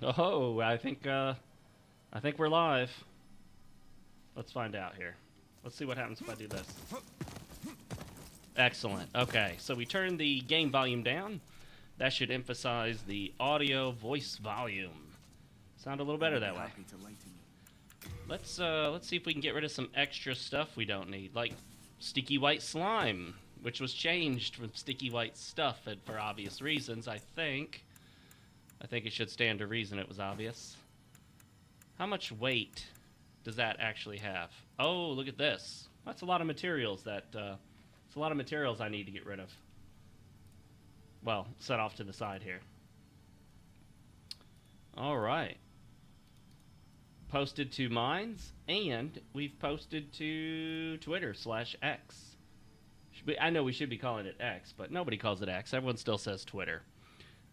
Oh, I think we're live. Let's find out here. Let's see what happens if I do this. Excellent. Okay, so we turn the game volume down. That should emphasize the audio voice volume. Sound a little better that way. Let's see if we can get rid of some extra stuff we don't need, like sticky white slime, which was changed from sticky white stuff and for obvious reasons, I think. I think it should stand to reason it was obvious. How much weight does that actually have? Oh, look at this. That's a lot of materials that, it's a lot of materials I need to get rid of. Well, set off to the side here. All right. Posted to Mines, and we've posted to Twitter/X. I know we should be calling it X, but nobody calls it X. Everyone still says Twitter.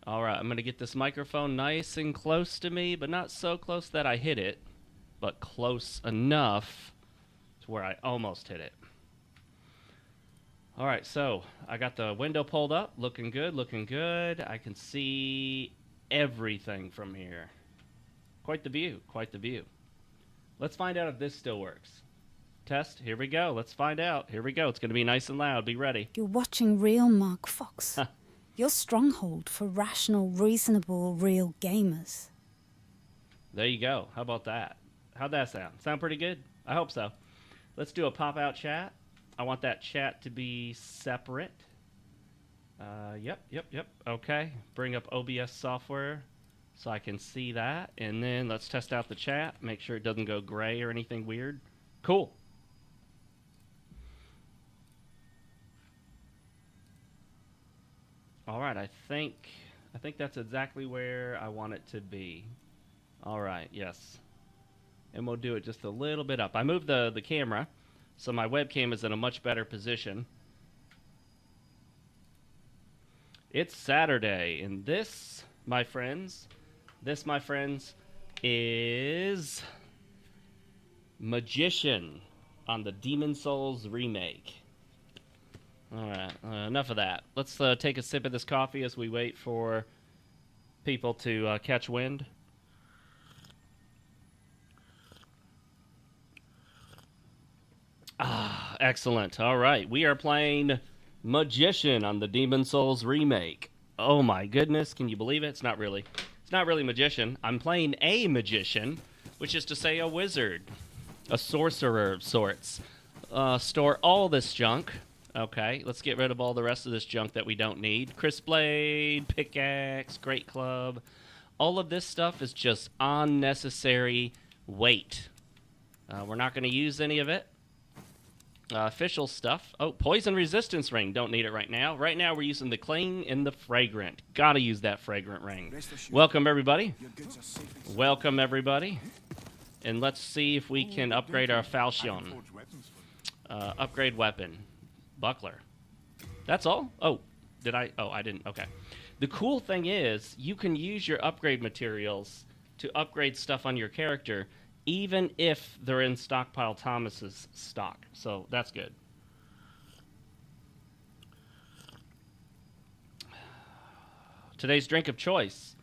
All right, I'm going to get this microphone nice and close to me, but not so close that I hit it, but close enough to where I almost hit it. All right, so I got the window pulled up. Looking good, looking good. I can see everything from here. Quite the view, quite the view. Let's find out if this still works. Test, here we go. Let's find out. Here we go. It's going to be nice and loud. Be ready. You're watching RealMarcFoxx. Your stronghold for rational, reasonable, real gamers. There you go. How about that? How'd that sound? Sound pretty good? I hope so. Let's do a pop-out chat. I want that chat to be separate. Yep. Okay. Bring up OBS software so I can see that. And then let's test out the chat. Make sure it doesn't go gray or anything weird. Cool. All right, I think that's exactly where I want it to be. All right, yes. And we'll do it just a little bit up. I moved the camera, so my webcam is in a much better position. It's Saturday, and this, my friends, is Magician on the Demon's Souls remake. All right, enough of that. Let's take a sip of this coffee as we wait for people to catch wind. Ah, excellent. All right, we are playing Magician on the Demon's Souls remake. Oh my goodness, can you believe it? It's not really Magician. I'm playing a magician, which is to say a wizard, a sorcerer of sorts. Store all this junk. Okay, let's get rid of all the rest of this junk that we don't need. Crisp Blade, Pickaxe, Great Club. All of this stuff is just unnecessary weight. We're not going to use any of it. Official stuff. Oh, Poison Resistance Ring. Don't need it right now. Right now we're using the Cling and the Fragrant. Gotta use that Fragrant Ring. Welcome, everybody. Welcome, everybody. And let's see if we can upgrade our Falchion. Upgrade weapon. Buckler. That's all? Oh, did I? Oh, I didn't. Okay. The cool thing is you can use your upgrade materials to upgrade stuff on your character even if they're in Stockpile Thomas's stock. So that's good. Today's drink of choice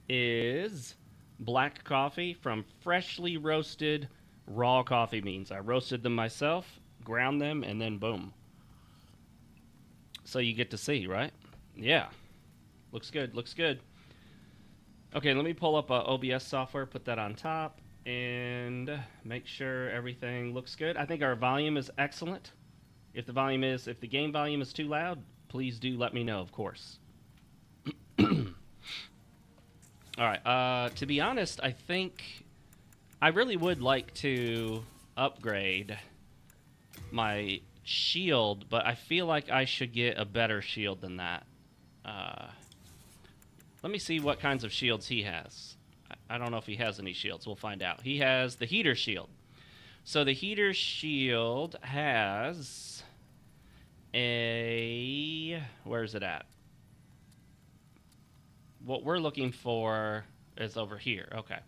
is black coffee from freshly roasted raw coffee beans. I roasted them myself, ground them, and then boom. So you get to see, right? Yeah. Looks good, looks good. Okay, let me pull up OBS software, put that on top, and make sure everything looks good. I think our volume is excellent. If the game volume is too loud, please do let me know, of course. All right, to be honest, I think I really would like to upgrade my shield, but I feel like I should get a better shield than that. Let me see what kinds of shields he has. I don't know if he has any shields. We'll find out. He has the heater shield. So the heater shield has a... Where is it at? What we're looking for is over here. Okay.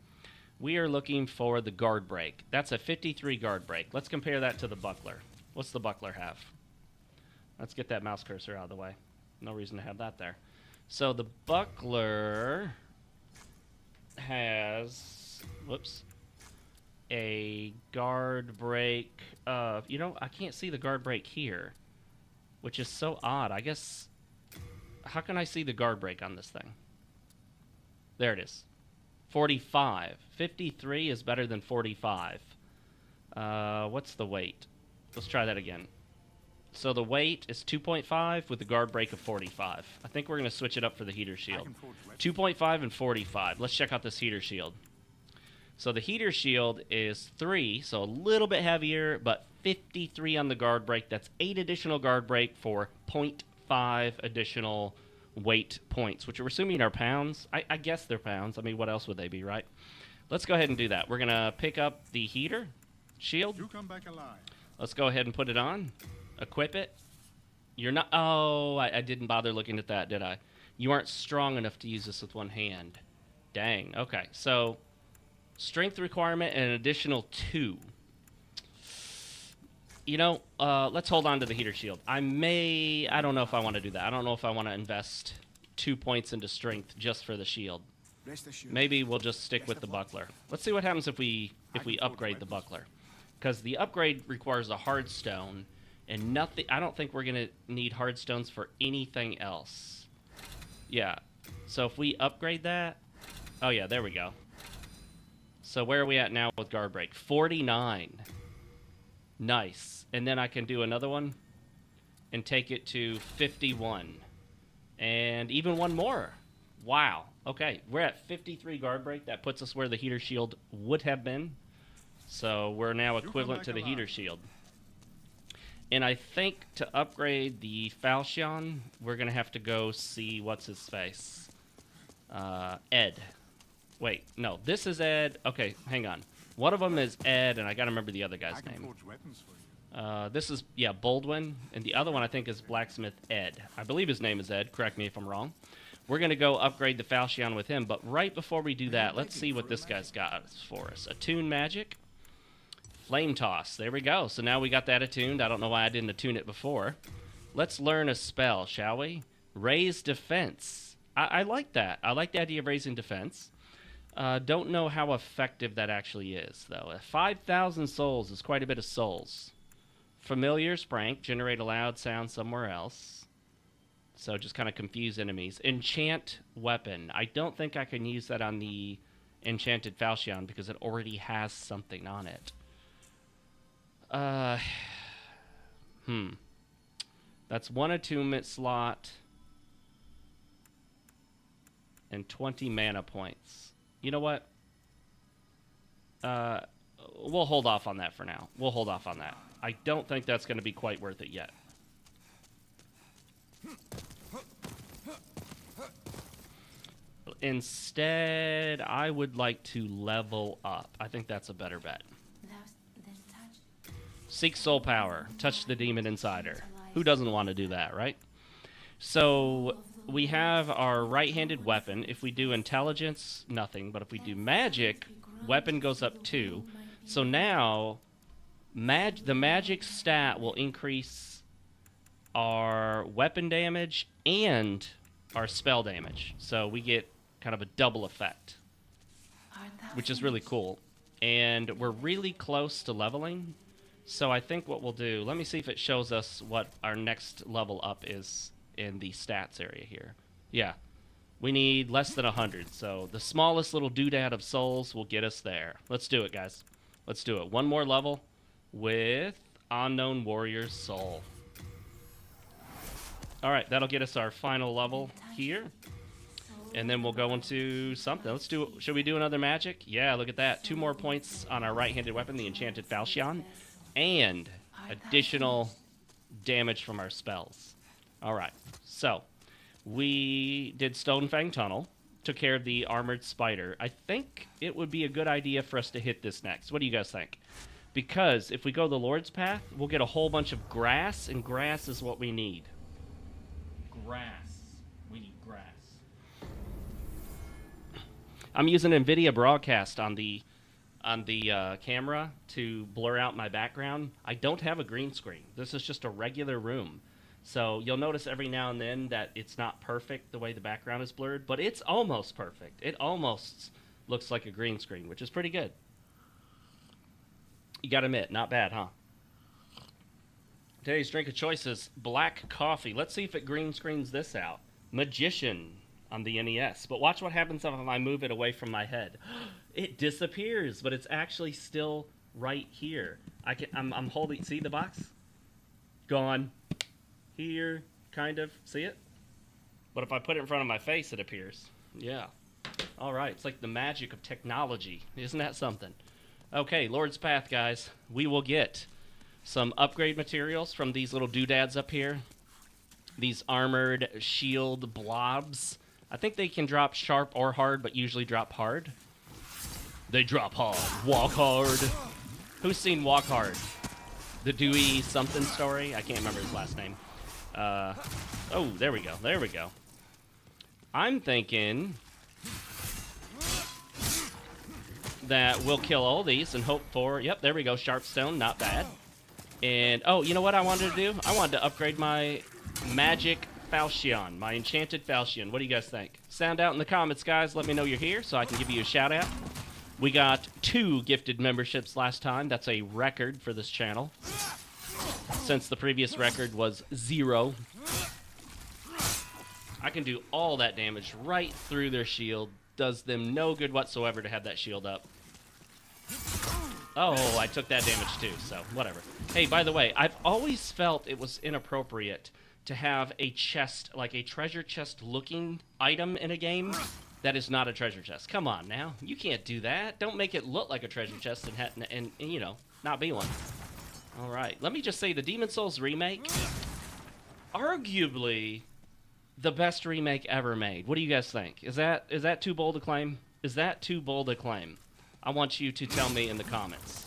We are looking for the guard break. That's a 53 guard break. Let's compare that to the buckler. What's the buckler have? Let's get that mouse cursor out of the way. No reason to have that there. So the buckler has, whoops, a guard break. You know, I can't see the guard break here, which is so odd. I guess, how can I see the guard break on this thing? There it is. 45. 53 is better than 45. What's the weight? Let's try that again. So the weight is 2.5 with the guard break of 45. I think we're going to switch it up for the heater shield. 2.5 and 45. Let's check out this heater shield. So the heater shield is 3, so a little bit heavier, but 53 on the guard break. That's 8 additional guard break for 0.5 additional weight points, which we're assuming are pounds. I guess they're pounds. I mean, what else would they be, right? Let's go ahead and do that. We're going to pick up the heater shield. You come back alive. Let's go ahead and put it on. Equip it. You're not... Oh, I didn't bother looking at that, did I? You aren't strong enough to use this with one hand. Dang. Okay, so strength requirement and an additional 2. You know, let's hold on to the heater shield. I don't know if I want to do that. I don't know if I want to invest 2 points into strength just for the shield. Maybe we'll just stick with the buckler. Let's see what happens if we upgrade the buckler. Because the upgrade requires a hard stone, and nothing. I don't think we're going to need hard stones for anything else. Yeah. So if we upgrade that... Oh, yeah, there we go. So where are we at now with guard break? 49. Nice. And then I can do another one and take it to 51. And even one more. Wow. Okay, we're at 53 guard break. That puts us where the heater shield would have been. So we're now equivalent to the heater shield. And I think to upgrade the falchion, we're going to have to go see what's his face. Ed. Wait, no, this is Ed. Okay, hang on. One of them is Ed, and I got to remember the other guy's name. This is, yeah, Baldwin, and the other one I think is Blacksmith Ed. I believe his name is Ed. Correct me if I'm wrong. We're going to go upgrade the falchion with him, but right before we do that, let's see what this guy's got for us. Attune magic. Flame toss. There we go. So now we got that attuned. I don't know why I didn't attune it before. Let's learn a spell, shall we? Raise defense. I like that. I like the idea of raising defense. Don't know how effective that actually is, though. 5,000 souls is quite a bit of souls. Familiar Sprank. Generate a loud sound somewhere else. So just kind of confuse enemies. Enchant weapon. I don't think I can use that on the enchanted falchion because it already has something on it. That's 1 attunement slot and 20 mana points. You know what? We'll hold off on that for now. We'll hold off on that. I don't think that's going to be quite worth it yet. Instead, I would like to level up. I think that's a better bet. Seek soul power. Touch the demon inside her. Who doesn't want to do that, right? So we have our right-handed weapon. If we do intelligence, nothing. But if we do magic, weapon goes up 2. So now the magic stat will increase our weapon damage and our spell damage. So we get kind of a double effect, which is really cool. And we're really close to leveling. So I think what we'll do, let me see if it shows us what our next level up is in the stats area here. Yeah, we need less than 100. So the smallest little doodad of souls will get us there. Let's do it, guys. Let's do it. One more level with Unknown Warrior's Soul. All right, that'll get us our final level here. And then we'll go into something. Let's do, should we do another magic? Yeah, look at that. 2 more points on our right-handed weapon, the Enchanted Falchion. And additional damage from our spells. All right, so we did Stonefang Tunnel, took care of the Armored Spider. I think it would be a good idea for us to hit this next. What do you guys think? Because if we go the Lord's Path, we'll get a whole bunch of grass, and grass is what we need. Grass. We need grass. I'm using NVIDIA Broadcast on the camera to blur out my background. I don't have a green screen. This is just a regular room. So you'll notice every now and then that it's not perfect the way the background is blurred, but it's almost perfect. It almost looks like a green screen, which is pretty good. You gotta admit, not bad, huh? Today's drink of choice is black coffee. Let's see if it green screens this out. Magician on the NES. But watch what happens if I move it away from my head. It disappears, but it's actually still right here. I'm holding, see the box? Gone. Here, kind of. See it? But if I put it in front of my face, it appears. Yeah. All right. It's like the magic of technology. Isn't that something? Okay, Lord's Path, guys. We will get some upgrade materials from these little doodads up here. These armored shield blobs. I think they can drop sharp or hard, but usually drop hard. They drop hard. Walk hard. Who's seen Walk Hard? The Dewey something story? I can't remember his last name. Oh, there we go. There we go. I'm thinking that we'll kill all these and hope for... Yep, there we go. Sharpstone, not bad. And, oh, you know what I wanted to do? I wanted to upgrade my magic falchion, my enchanted falchion. What do you guys think? Sound out in the comments, guys. Let me know you're here so I can give you a shout out. We got 2 gifted memberships last time. That's a record for this channel, since the previous record was 0. I can do all that damage right through their shield. Does them no good whatsoever to have that shield up. Oh, I took that damage too, so whatever. Hey, by the way, I've always felt it was inappropriate to have a chest, like a treasure chest looking item in a game that is not a treasure chest. Come on now. You can't do that. Don't make it look like a treasure chest and you know, not be one. All right. Let me just say the Demon's Souls remake, arguably the best remake ever made. What do you guys think? Is that too bold a claim? Is that too bold a claim? I want you to tell me in the comments.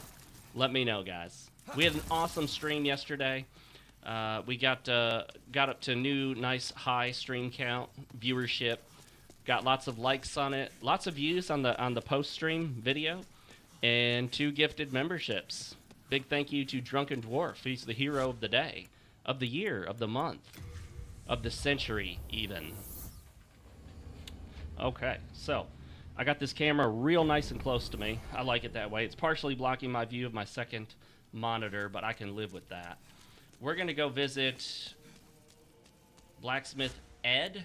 Let me know, guys. We had an awesome stream yesterday. We got up to new, nice, high stream count, viewership. Got lots of likes on it, lots of views on the post-stream video, and 2 gifted memberships. Big thank you to Drunken Dwarf. He's the hero of the day, of the year, of the month, of the century, even. Okay, so I got this camera real nice and close to me. I like it that way. It's partially blocking my view of my second monitor, but I can live with that. We're gonna go visit Blacksmith Ed.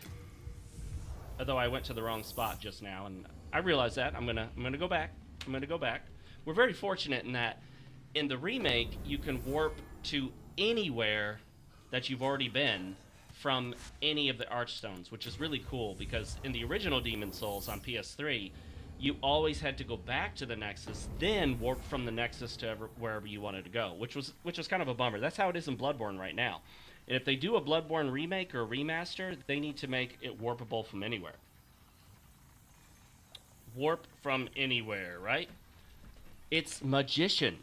Although I went to the wrong spot just now, and I realize that. I'm gonna go back. I'm gonna go back. We're very fortunate in that in the remake you can warp to anywhere that you've already been from any of the Archstones, which is really cool because in the original Demon's Souls on PS3, you always had to go back to the Nexus, then warp from the Nexus to wherever you wanted to go, which was kind of a bummer. That's how it is in Bloodborne right now. And if they do a Bloodborne remake or a remaster, they need to make it warpable from anywhere. Warp from anywhere, right? It's Magician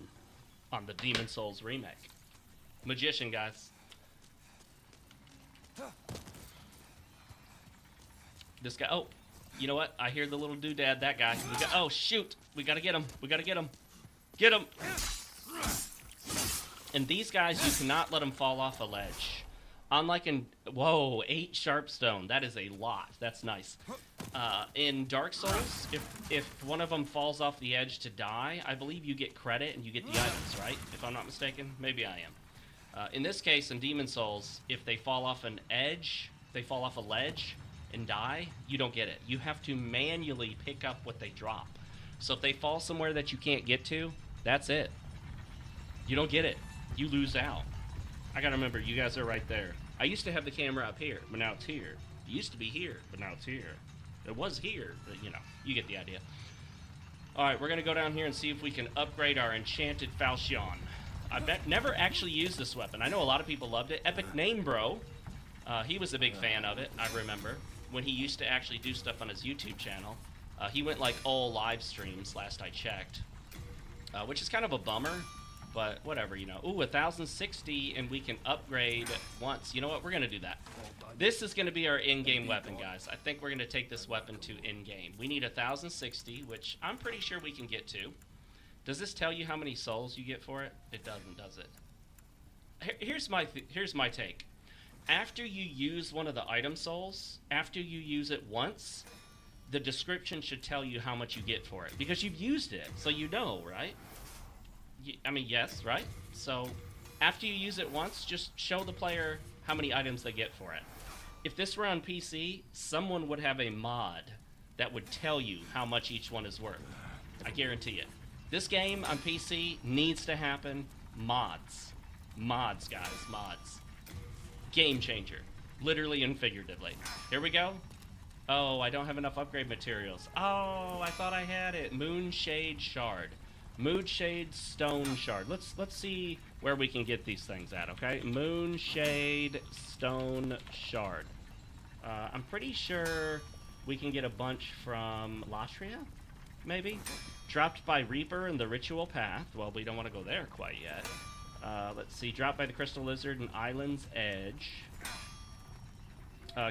on the Demon's Souls remake. Magician, guys. This guy, oh, you know what? I hear the little doodad, that guy. Oh, shoot. We gotta get him. We gotta get him. Get him! And these guys, you cannot let them fall off a ledge. Unlike in... Whoa, 8 Sharpstone. That is a lot. That's nice. In Dark Souls, if one of them falls off the edge to die, I believe you get credit and you get the items, right? If I'm not mistaken. Maybe I am. In this case, in Demon's Souls, if they fall off an edge, they fall off a ledge and die, you don't get it. You have to manually pick up what they drop. So if they fall somewhere that you can't get to, that's it. You don't get it. You lose out. I gotta remember, you guys are right there. I used to have the camera up here, but now it's here. It used to be here, but now it's here. It was here, but you know, you get the idea. Alright, we're gonna go down here and see if we can upgrade our enchanted falchion. I've never actually used this weapon. I know a lot of people loved it. Epic Name Bro, he was a big fan of it, I remember, when he used to actually do stuff on his YouTube channel. He went like all live streams last I checked, which is kind of a bummer. But whatever, you know. Ooh, 1060, and we can upgrade once. You know what? We're going to do that. This is going to be our in-game weapon, guys. I think we're going to take this weapon to in-game. We need 1060, which I'm pretty sure we can get to. Does this tell you how many souls you get for it? It doesn't, does it? Here's my take. After you use one of the item souls, after you use it once, the description should tell you how much you get for it, because you've used it, so you know, right? I mean, yes, right? So after you use it once, just show the player how many items they get for it. If this were on PC, someone would have a mod that would tell you how much each one is worth. I guarantee it. This game on PC needs to happen. Mods. Mods, guys. Mods. Game changer. Literally and figuratively. Here we go. Oh, I don't have enough upgrade materials. Oh, I thought I had it. Moonshade Shard. Moonshade Stone Shard. Let's see where we can get these things at, okay? Moonshade Stone Shard. I'm pretty sure we can get a bunch from Latria, maybe? Dropped by Reaper in the Ritual Path. Well, we don't want to go there quite yet. Let's see. Dropped by the Crystal Lizard in Island's Edge.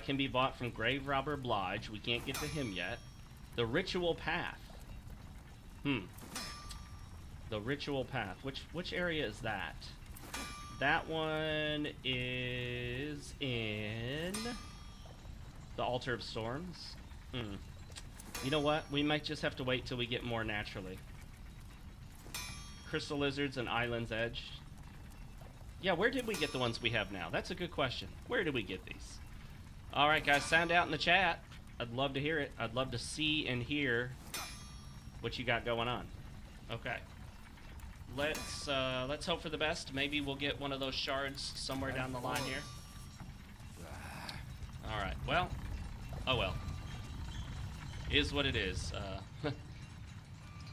Can be bought from Grave Robber Blige. We can't get to him yet. The Ritual Path. The Ritual Path. Which area is that? That one is in the Altar of Storms. You know what? We might just have to wait till we get more naturally. Crystal Lizards and Island's Edge. Yeah, where did we get the ones we have now? That's a good question. Where did we get these? Alright, guys, sound out in the chat. I'd love to hear it. I'd love to see and hear what you got going on. Okay. Let's hope for the best. Maybe we'll get one of those shards somewhere down the line here. Alright, well. Oh well. Is what it is.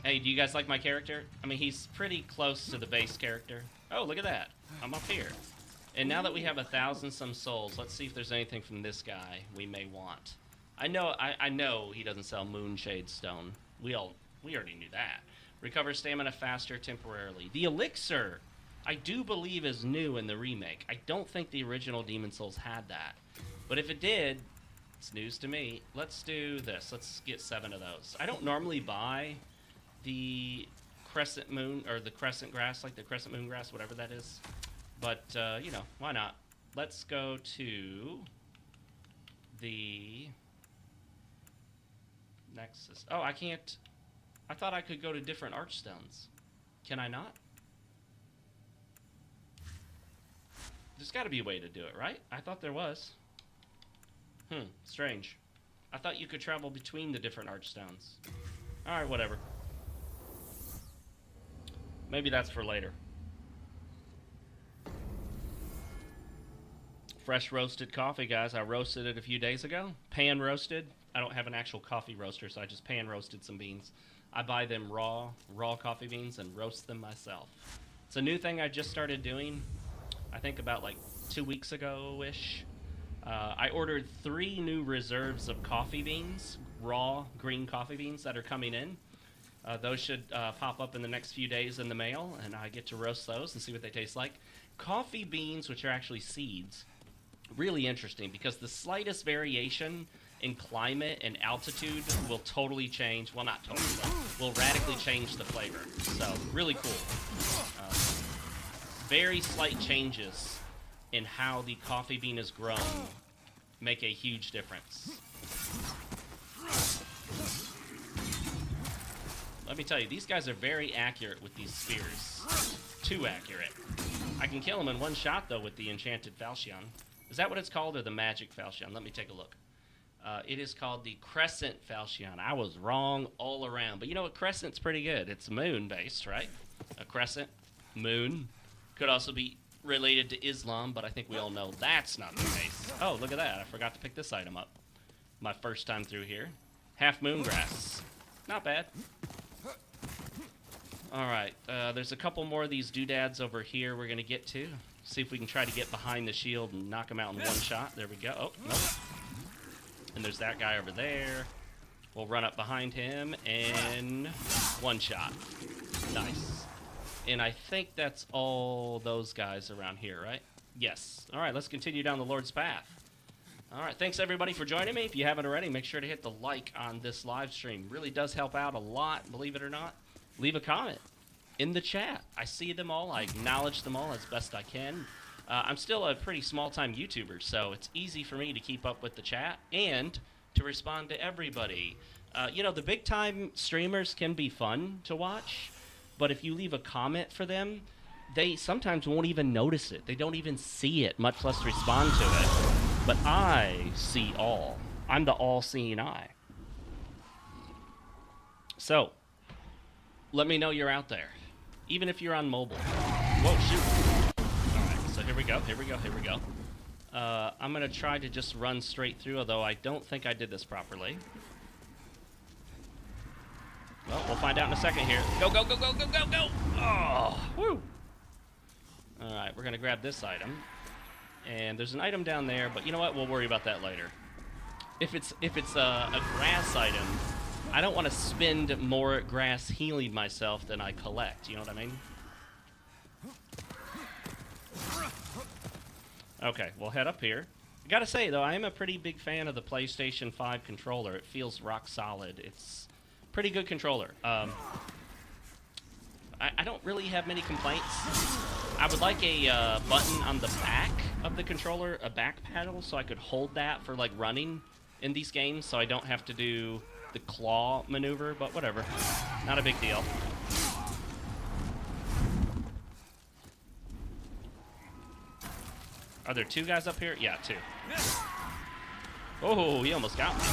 Hey, do you guys like my character? I mean, he's pretty close to the base character. Oh, look at that. I'm up here. And now that we have 1,000 some souls, let's see if there's anything from this guy we may want. I know he doesn't sell Moonshade Stone. We already knew that. Recover stamina faster temporarily. The elixir, I do believe, is new in the remake. I don't think the original Demon Souls had that. But if it did, it's news to me. Let's do this. Let's get 7 of those. I don't normally buy the crescent moon, or the crescent grass, like the crescent moon grass, whatever that is. But, you know, why not? Let's go to the Nexus. Oh, I can't. I thought I could go to different archstones. Can I not? There's got to be a way to do it, right? I thought there was. Strange. I thought you could travel between the different archstones. Alright, whatever. Maybe that's for later. Fresh roasted coffee, guys. I roasted it a few days ago. Pan roasted. I don't have an actual coffee roaster, so I just pan roasted some beans. I buy them raw coffee beans and roast them myself. It's a new thing I just started doing, I think about like 2 weeks ago-ish. I ordered 3 new reserves of coffee beans, raw green coffee beans that are coming in. Those should pop up in the next few days in the mail, and I get to roast those and see what they taste like. Coffee beans, which are actually seeds, really interesting because the slightest variation in climate and altitude will totally change, well, not totally, but will radically change the flavor. So, really cool. Very slight changes in how the coffee bean is grown make a huge difference. Let me tell you, these guys are very accurate with these spears. Too accurate. I can kill them in one shot, though, with the enchanted falchion. Is that what it's called, or the magic falchion? Let me take a look. It is called the Crescent Falchion. I was wrong all around. But you know what? Crescent's pretty good. It's moon-based, right? A crescent, moon. Could also be related to Islam, but I think we all know that's not the case. Oh, look at that. I forgot to pick this item up. My first time through here. Half moon grass. Not bad. Alright, there's a couple more of these doodads over here we're going to get to. See if we can try to get behind the shield and knock them out in one shot. There we go. Oh, nope. And there's that guy over there. We'll run up behind him and one shot. Nice. And I think that's all those guys around here, right? Yes. Alright, let's continue down the Lord's path. Alright, thanks everybody for joining me. If you haven't already, make sure to hit the like on this live stream. Really does help out a lot, believe it or not. Leave a comment in the chat. I see them all. I acknowledge them all as best I can. I'm still a pretty small-time YouTuber, so it's easy for me to keep up with the chat and to respond to everybody. You know, the big time streamers can be fun to watch, but if you leave a comment for them, they sometimes won't even notice it. They don't even see it, much less respond to it. But I see all. I'm the all-seeing eye. So, let me know you're out there, even if you're on mobile. Whoa, shoot. All right, so here we go. I'm going to try to just run straight through, although I don't think I did this properly. Well, we'll find out in a second here. Go, go, go, go, go, go, go! Oh, woo! All right, we're going to grab this item. And there's an item down there, but you know what? We'll worry about that later. If it's a grass item, I don't want to spend more grass healing myself than I collect. You know what I mean? Okay, we'll head up here. I gotta say, though, I am a pretty big fan of the PlayStation 5 controller. It feels rock solid. It's a pretty good controller. I don't really have many complaints. I would like a button on the back of the controller, a back paddle, so I could hold that for, like, running in these games, so I don't have to do the claw maneuver, but whatever. Not a big deal. Are there two guys up here? Yeah, two. Oh, he almost got me.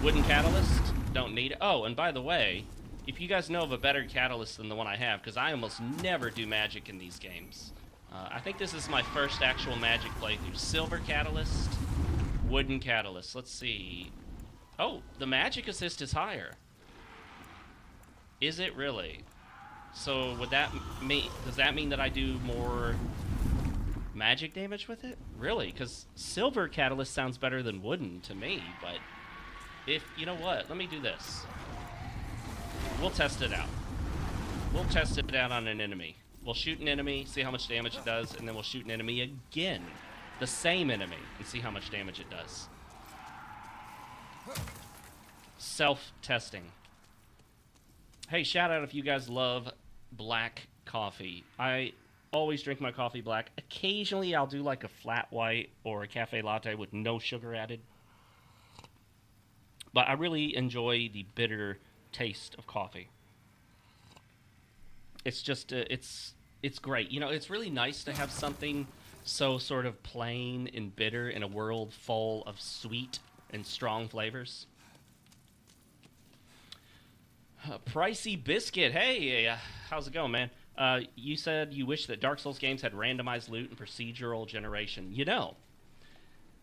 Wooden catalyst. Don't need it. Oh, and by the way, if you guys know of a better catalyst than the one I have, because I almost never do magic in these games. I think this is my first actual magic playthrough. Silver catalyst, wooden catalyst. Let's see. Oh, the magic assist is higher. Is it really? So would that mean, does that mean that I do more magic damage with it? Really? Because silver catalyst sounds better than wooden to me, but if, you know what, let me do this. We'll test it out. We'll test it out on an enemy. We'll shoot an enemy, see how much damage it does, and then we'll shoot an enemy again. The same enemy, and see how much damage it does. Self-testing. Hey, shout out if you guys love black coffee. I always drink my coffee black. Occasionally I'll do like a flat white or a cafe latte with no sugar added. But I really enjoy the bitter taste of coffee. It's just, it's great. You know, it's really nice to have something so sort of plain and bitter in a world full of sweet and strong flavors. Pricey Biscuit. Hey, how's it going, man? You said you wish that Dark Souls games had randomized loot and procedural generation. You know,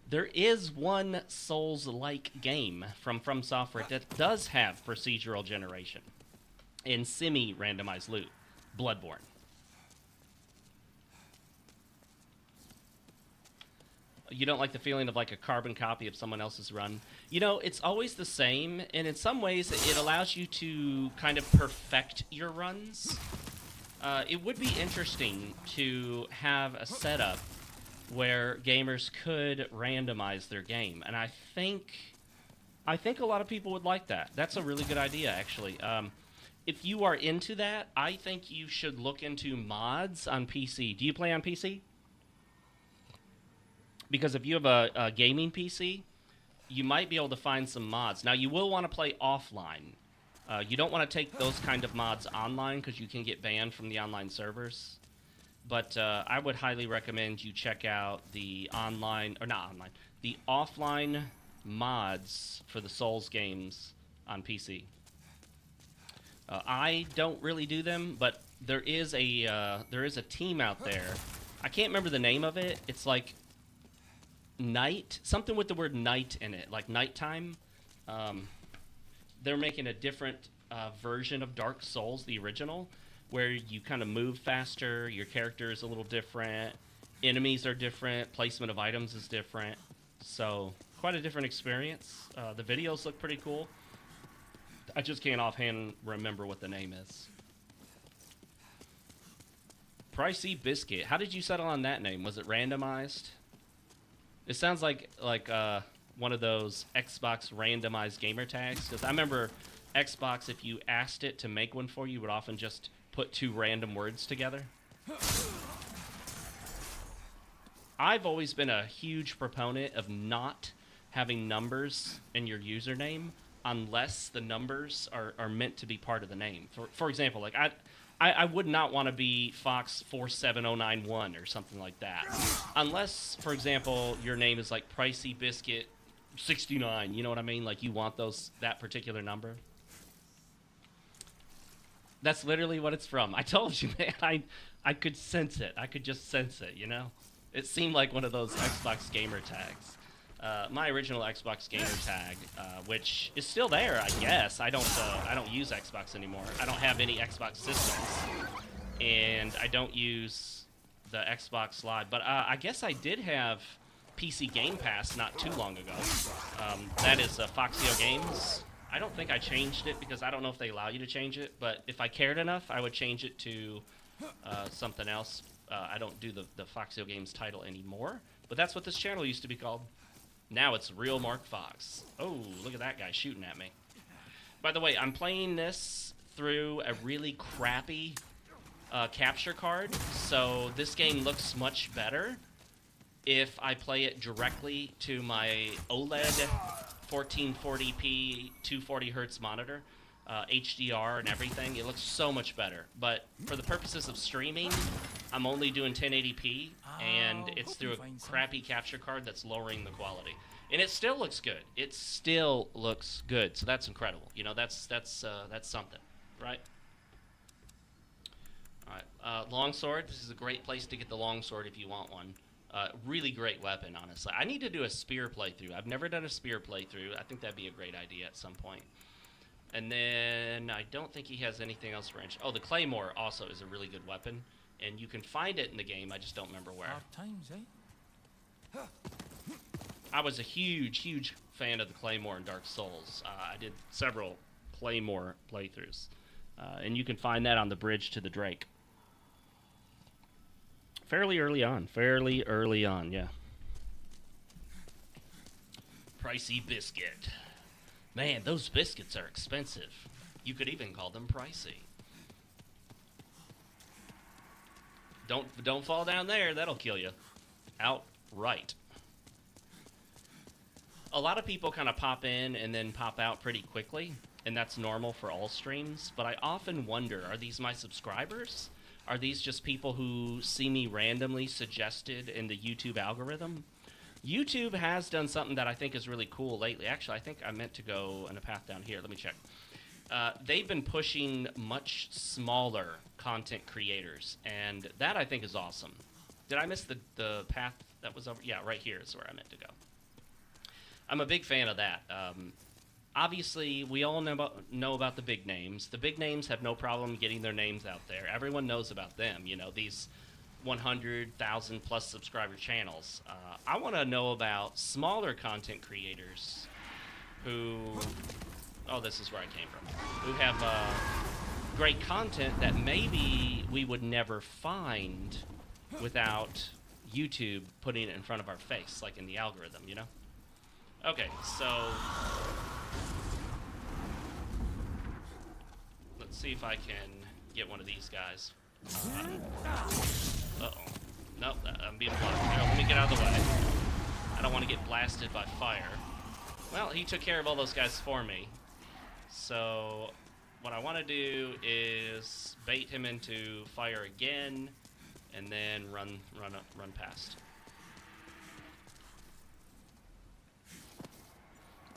there is one Souls-like game from Software that does have procedural generation and semi-randomized loot. Bloodborne. You don't like the feeling of like a carbon copy of someone else's run. You know, it's always the same, and in some ways it allows you to kind of perfect your runs. It would be interesting to have a setup where gamers could randomize their game, and I think a lot of people would like that. That's a really good idea, actually. If you are into that, I think you should look into mods on PC. Do you play on PC? Because if you have a gaming PC, you might be able to find some mods. Now, you will want to play offline. You don't want to take those kind of mods online because you can get banned from the online servers. But I would highly recommend you check out the the offline mods for the Souls games on PC. I don't really do them, but there is a team out there. I can't remember the name of it. It's like night, something with the word night in it, like nighttime. They're making a different version of Dark Souls, the original, where you kind of move faster, your character is a little different, enemies are different, placement of items is different. So, quite a different experience. The videos look pretty cool. I just can't offhand remember what the name is. Pricey Biscuit. How did you settle on that name? Was it randomized? It sounds like one of those Xbox randomized gamer tags. Because I remember Xbox, if you asked it to make one for you, would often just put two random words together. I've always been a huge proponent of not having numbers in your username unless the numbers are meant to be part of the name. For example, like I would not want to be Fox47091 or something like that. Unless, for example, your name is like Pricey Biscuit 69, you know what I mean? Like you want that particular number. That's literally what it's from. I told you, man. I could sense it. I could just sense it, you know? It seemed like one of those Xbox gamer tags. My original Xbox gamer tag, which is still there, I guess. I don't use Xbox anymore. I don't have any Xbox systems, and I don't use the Xbox Live. But I guess I did have PC Game Pass not too long ago. That is Foxio Games. I don't think I changed it because I don't know if they allow you to change it. But if I cared enough, I would change it to something else. I don't do the Foxio Games title anymore. But that's what this channel used to be called. Now it's RealMarcFoxx. Oh, look at that guy shooting at me. By the way, I'm playing this through a really crappy capture card. So this game looks much better if I play it directly to my OLED 1440p 240 hertz monitor, HDR and everything. It looks so much better. But for the purposes of streaming, I'm only doing 1080p, and it's through a crappy capture card that's lowering the quality. And it still looks good. It still looks good. So that's incredible. You know, that's something, right? All right, longsword. This is a great place to get the longsword if you want one. Really great weapon, honestly. I need to do a spear playthrough. I've never done a spear playthrough. I think that'd be a great idea at some point. And then I don't think he has anything else for range. Oh, the claymore also is a really good weapon, and you can find it in the game. I just don't remember where. Hard times, eh? I was a huge fan of the claymore in Dark Souls. I did several claymore playthroughs, and you can find that on the bridge to the Drake. Fairly early on, yeah. Pricey biscuit. Man, those biscuits are expensive. You could even call them pricey. Don't fall down there, that'll kill you. Outright. A lot of people kind of pop in and then pop out pretty quickly, and that's normal for all streams, but I often wonder, are these my subscribers? Are these just people who see me randomly suggested in the YouTube algorithm? YouTube has done something that I think is really cool lately. Actually, I think I meant to go in a path down here. Let me check. They've been pushing much smaller content creators, and that I think is awesome. Did I miss the path that was over? Yeah, right here is where I meant to go. I'm a big fan of that. Obviously, we all know about the big names. The big names have no problem getting their names out there. Everyone knows about them. You know, these 100,000 plus subscriber channels. I want to know about smaller content creators who, oh, this is where I came from, who have great content that maybe we would never find without YouTube putting it in front of our face, like in the algorithm, you know? Okay, so let's see if I can get one of these guys. Uh-oh. Nope, I'm being blocked. Here, let me get out of the way. I don't want to get blasted by fire. Well, he took care of all those guys for me. So what I want to do is bait him into fire again, and then run past.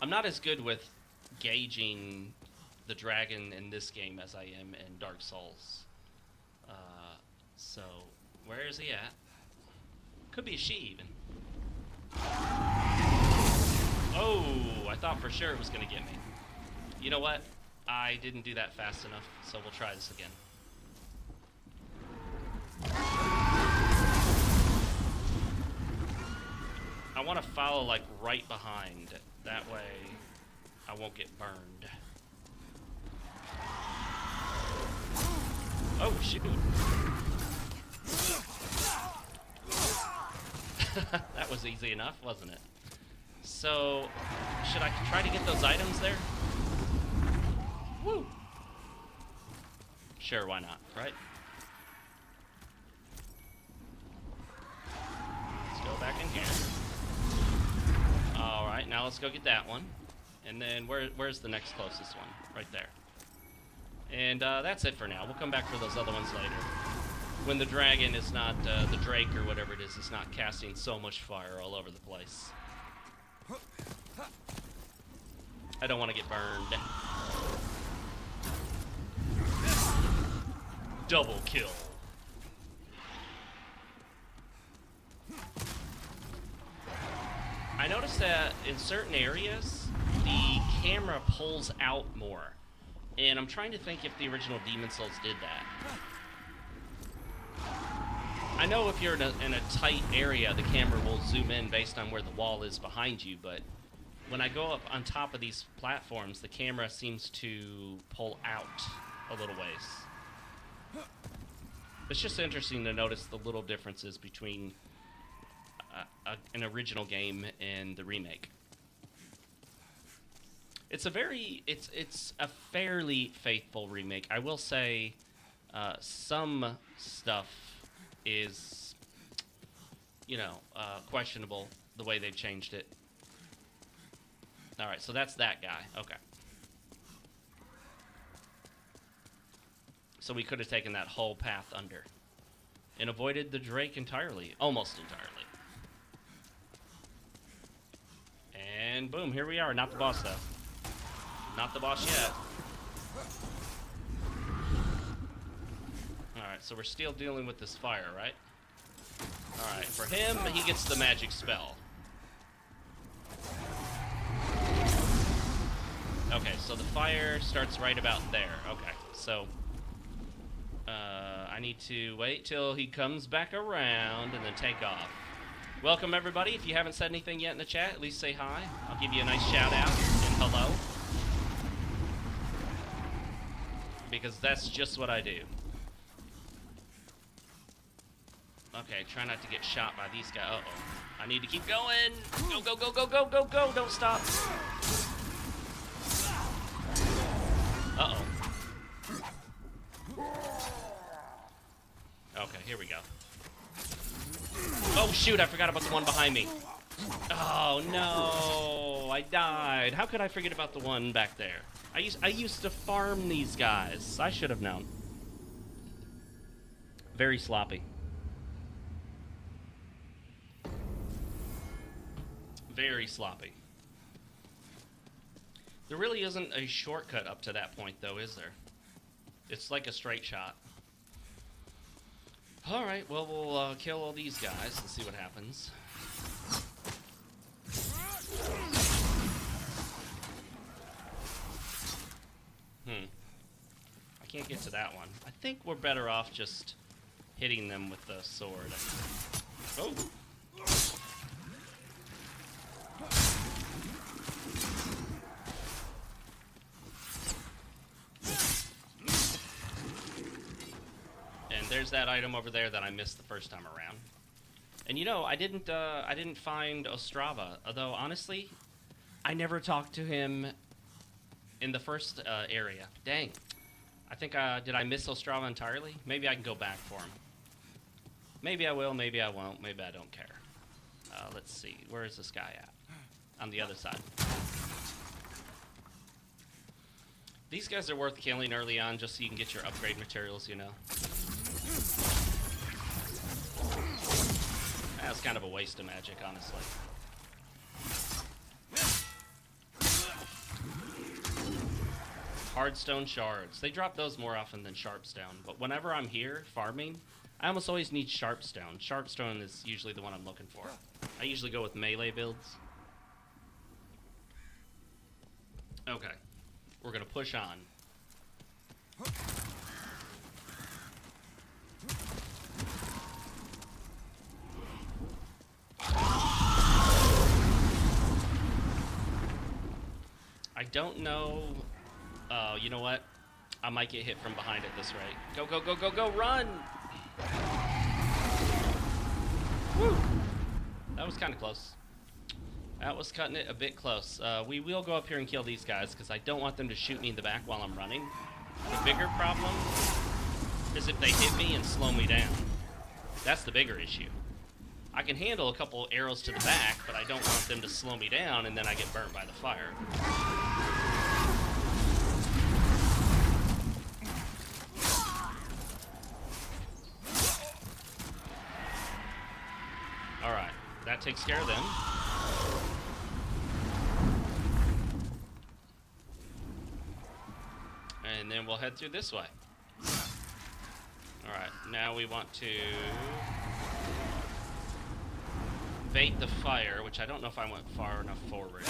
I'm not as good with gauging the dragon in this game as I am in Dark Souls. So, where is he at? Could be a she, even. Oh, I thought for sure it was going to get me. You know what? I didn't do that fast enough, so we'll try this again. I want to follow, like, right behind. That way, I won't get burned. Oh, shoot. That was easy enough, wasn't it? So, should I try to get those items there? Woo! Sure, why not, right? Let's go back in here. Alright, Alright, now let's go get that one. And then where's the next closest one? Right there. And that's it for now. We'll come back for those other ones later. When the dragon is not, the drake or whatever it is not casting so much fire all over the place. I don't want to get burned. Double kill. I noticed that in certain areas, the camera pulls out more. And I'm trying to think if the original Demon Souls did that. I know if you're in a tight area, the camera will zoom in based on where the wall is behind you, but when I go up on top of these platforms, the camera seems to pull out a little ways. It's just interesting to notice the little differences between an original game and the remake. It's a fairly faithful remake. I will say some stuff is, questionable the way they've changed it. Alright, so that's that guy. Okay. So we could have taken that whole path under and avoided the Drake entirely. Almost entirely. And boom, here we are. Not the boss, though. Not the boss yet. Alright, so we're still dealing with this fire, right? Alright, for him, he gets the magic spell. Okay, so the fire starts right about there. Okay, so I need to wait till he comes back around and then take off. Welcome, everybody. If you haven't said anything yet in the chat, at least say hi. I'll give you a nice shout out and hello. Because that's just what I do. Okay, try not to get shot by these guys. Uh-oh. I need to keep going. Go, go, go, go, go, go, go. Don't stop. Uh-oh. Okay, here we go. Oh, shoot, I forgot about the one behind me. Oh, no. I died. How could I forget about the one back there? I used to farm these guys. I should have known. Very sloppy. Very sloppy. There really isn't a shortcut up to that point, though, is there? It's like a straight shot. Alright, well, we'll kill all these guys and see what happens. I can't get to that one. I think we're better off just hitting them with the sword. Oh! There's that item over there that I missed the first time around. And I didn't find Ostrava, although honestly, I never talked to him in the first area. Dang. I think, did I miss Ostrava entirely? Maybe I can go back for him. Maybe I will, maybe I won't, maybe I don't care. Let's see, where is this guy at? On the other side. These guys are worth killing early on just so you can get your upgrade materials, That's kind of a waste of magic, honestly. Hardstone shards. They drop those more often than sharpstone, but whenever I'm here farming, I almost always need sharpstone. Sharpstone is usually the one I'm looking for. I usually go with melee builds. Okay. We're gonna push on. I don't know. Oh, you know what? I might get hit from behind at this rate. Go, go, go, go, go, run! Woo! That was kind of close. That was cutting it a bit close. We will go up here and kill these guys because I don't want them to shoot me in the back while I'm running. The bigger problem is if they hit me and slow me down. That's the bigger issue. I can handle a couple arrows to the back, but I don't want them to slow me down and then I get burnt by the fire. Alright, that takes care of them. And then we'll head through this way. Alright, now we want to bait the fire, which I don't know if I went far enough forward.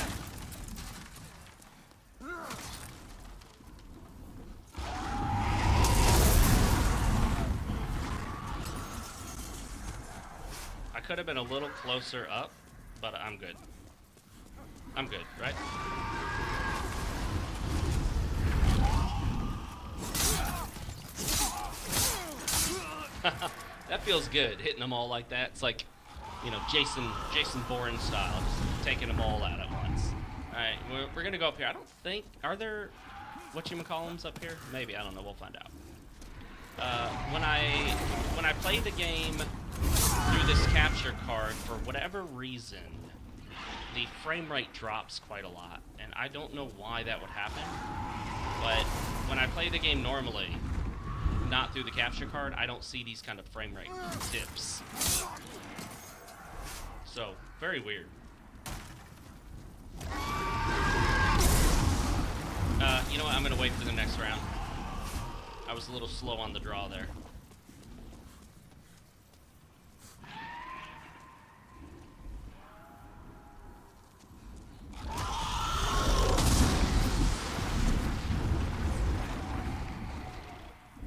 I could have been a little closer up, but I'm good. I'm good, right? That feels good, hitting them all like that. It's like, you know, Jason Bourne style, just taking them all out at once. Alright, we're gonna go up here. I don't think, are there whatchamacallums up here? Maybe, I don't know, we'll find out. When I play the game through this capture card, for whatever reason, the frame rate drops quite a lot, and I don't know why that would happen, but when I play the game normally, not through the capture card, I don't see these kind of frame rate dips. So, very weird. You know what, I'm gonna wait for the next round. I was a little slow on the draw there.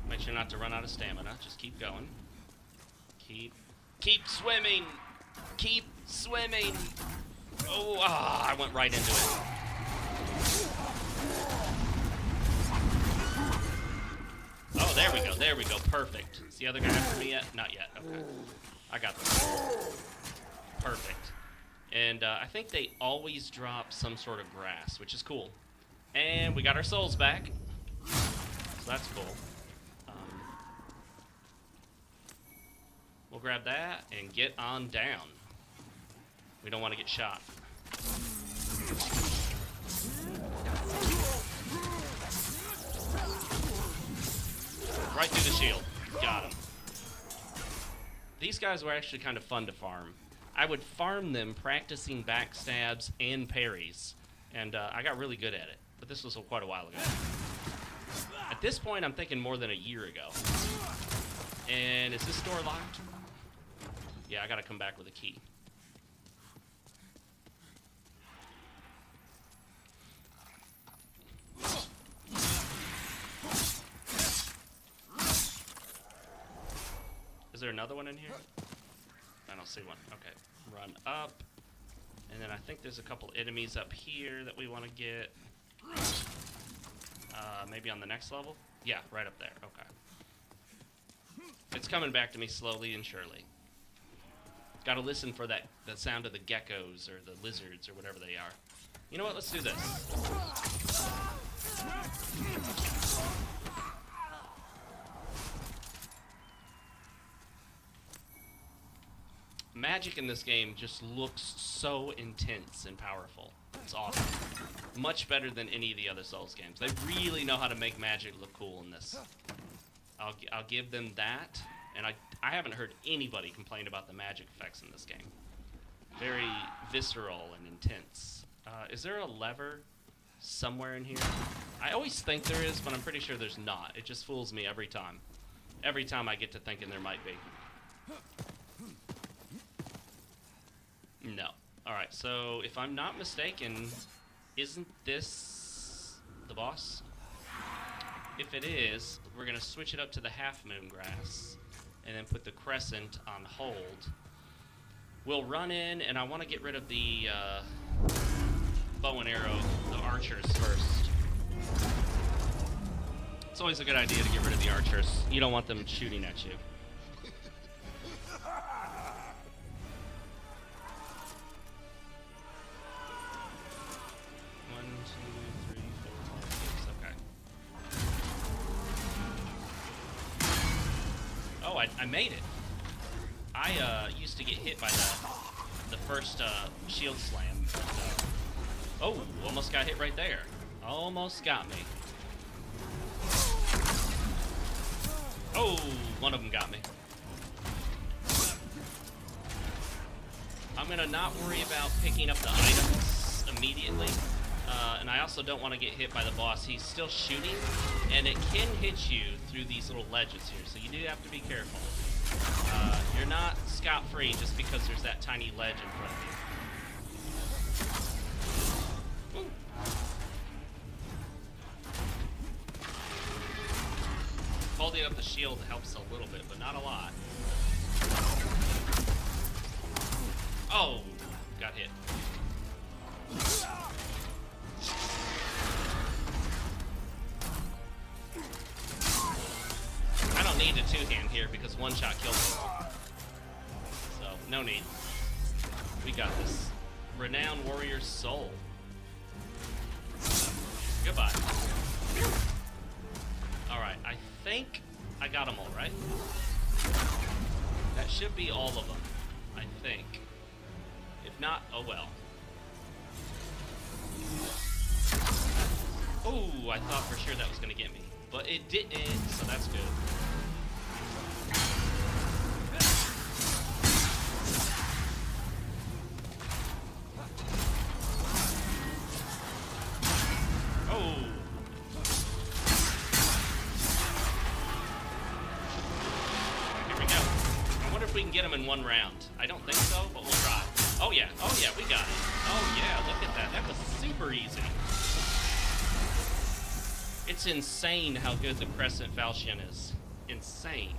Make sure not to run out of stamina. Just keep going. Keep swimming. Keep swimming. Oh, I went right into it. Oh, there we go. There we go. Perfect. Is the other guy after me yet? Not yet. Okay. I got this. Perfect. And I think they always drop some sort of grass, which is cool. And we got our souls back. So that's cool. We'll grab that and get on down. We don't want to get shot. Right through the shield. Got him. These guys were actually kind of fun to farm. I would farm them practicing backstabs and parries, and I got really good at it. But this was quite a while ago. At this point, I'm thinking more than a year ago. And is this door locked? Yeah, I gotta come back with a key. Is there another one in here? I don't see one. Okay, run up. And then I think there's a couple enemies up here that we want to get. Maybe on the next level? Yeah, right up there. Okay. It's coming back to me slowly and surely. Gotta listen for the sound of the geckos or the lizards or whatever they are. You know what? Let's do this. Magic in this game just looks so intense and powerful. It's awesome. Much better than any of the other Souls games. They really know how to make magic look cool in this. I'll give them that. And I haven't heard anybody complain about the magic effects in this game. Very visceral and intense. Is there a lever somewhere in here? I always think there is, but I'm pretty sure there's not. It just fools me every time. Every time I get to thinking there might be. No. Alright, so if I'm not mistaken, isn't this the boss? If it is, we're going to switch it up to the half moon grass and then put the crescent on hold. We'll run in, and I want to get rid of the bow and arrow, the archers first. It's always a good idea to get rid of the archers. You don't want them shooting at you. I made it. I used to get hit by the first shield slam. But, oh, almost got hit right there. Almost got me. Oh, one of them got me. I'm gonna not worry about picking up the items immediately. And I also don't want to get hit by the boss. He's still shooting, and it can hit you through these little ledges here, so you do have to be careful. You're not scot-free just because there's that tiny ledge in front of you. Ooh. Holding up the shield helps a little bit, but not a lot. Oh, got hit. I don't need a two-hand here because one shot kills me. So, no need. We got this. Renowned Warrior's Soul. Goodbye. Alright, I think I got them all, right? That should be all of them, I think. If not, oh well. Oh, I thought for sure that was going to get me. But it didn't, so that's good. Oh. Here we go. I wonder if we can get him in one round. I don't think so, but we'll try. Oh yeah, we got it. Oh yeah, look at that. That was super easy. It's insane how good the Crescent Falchion is. Insane.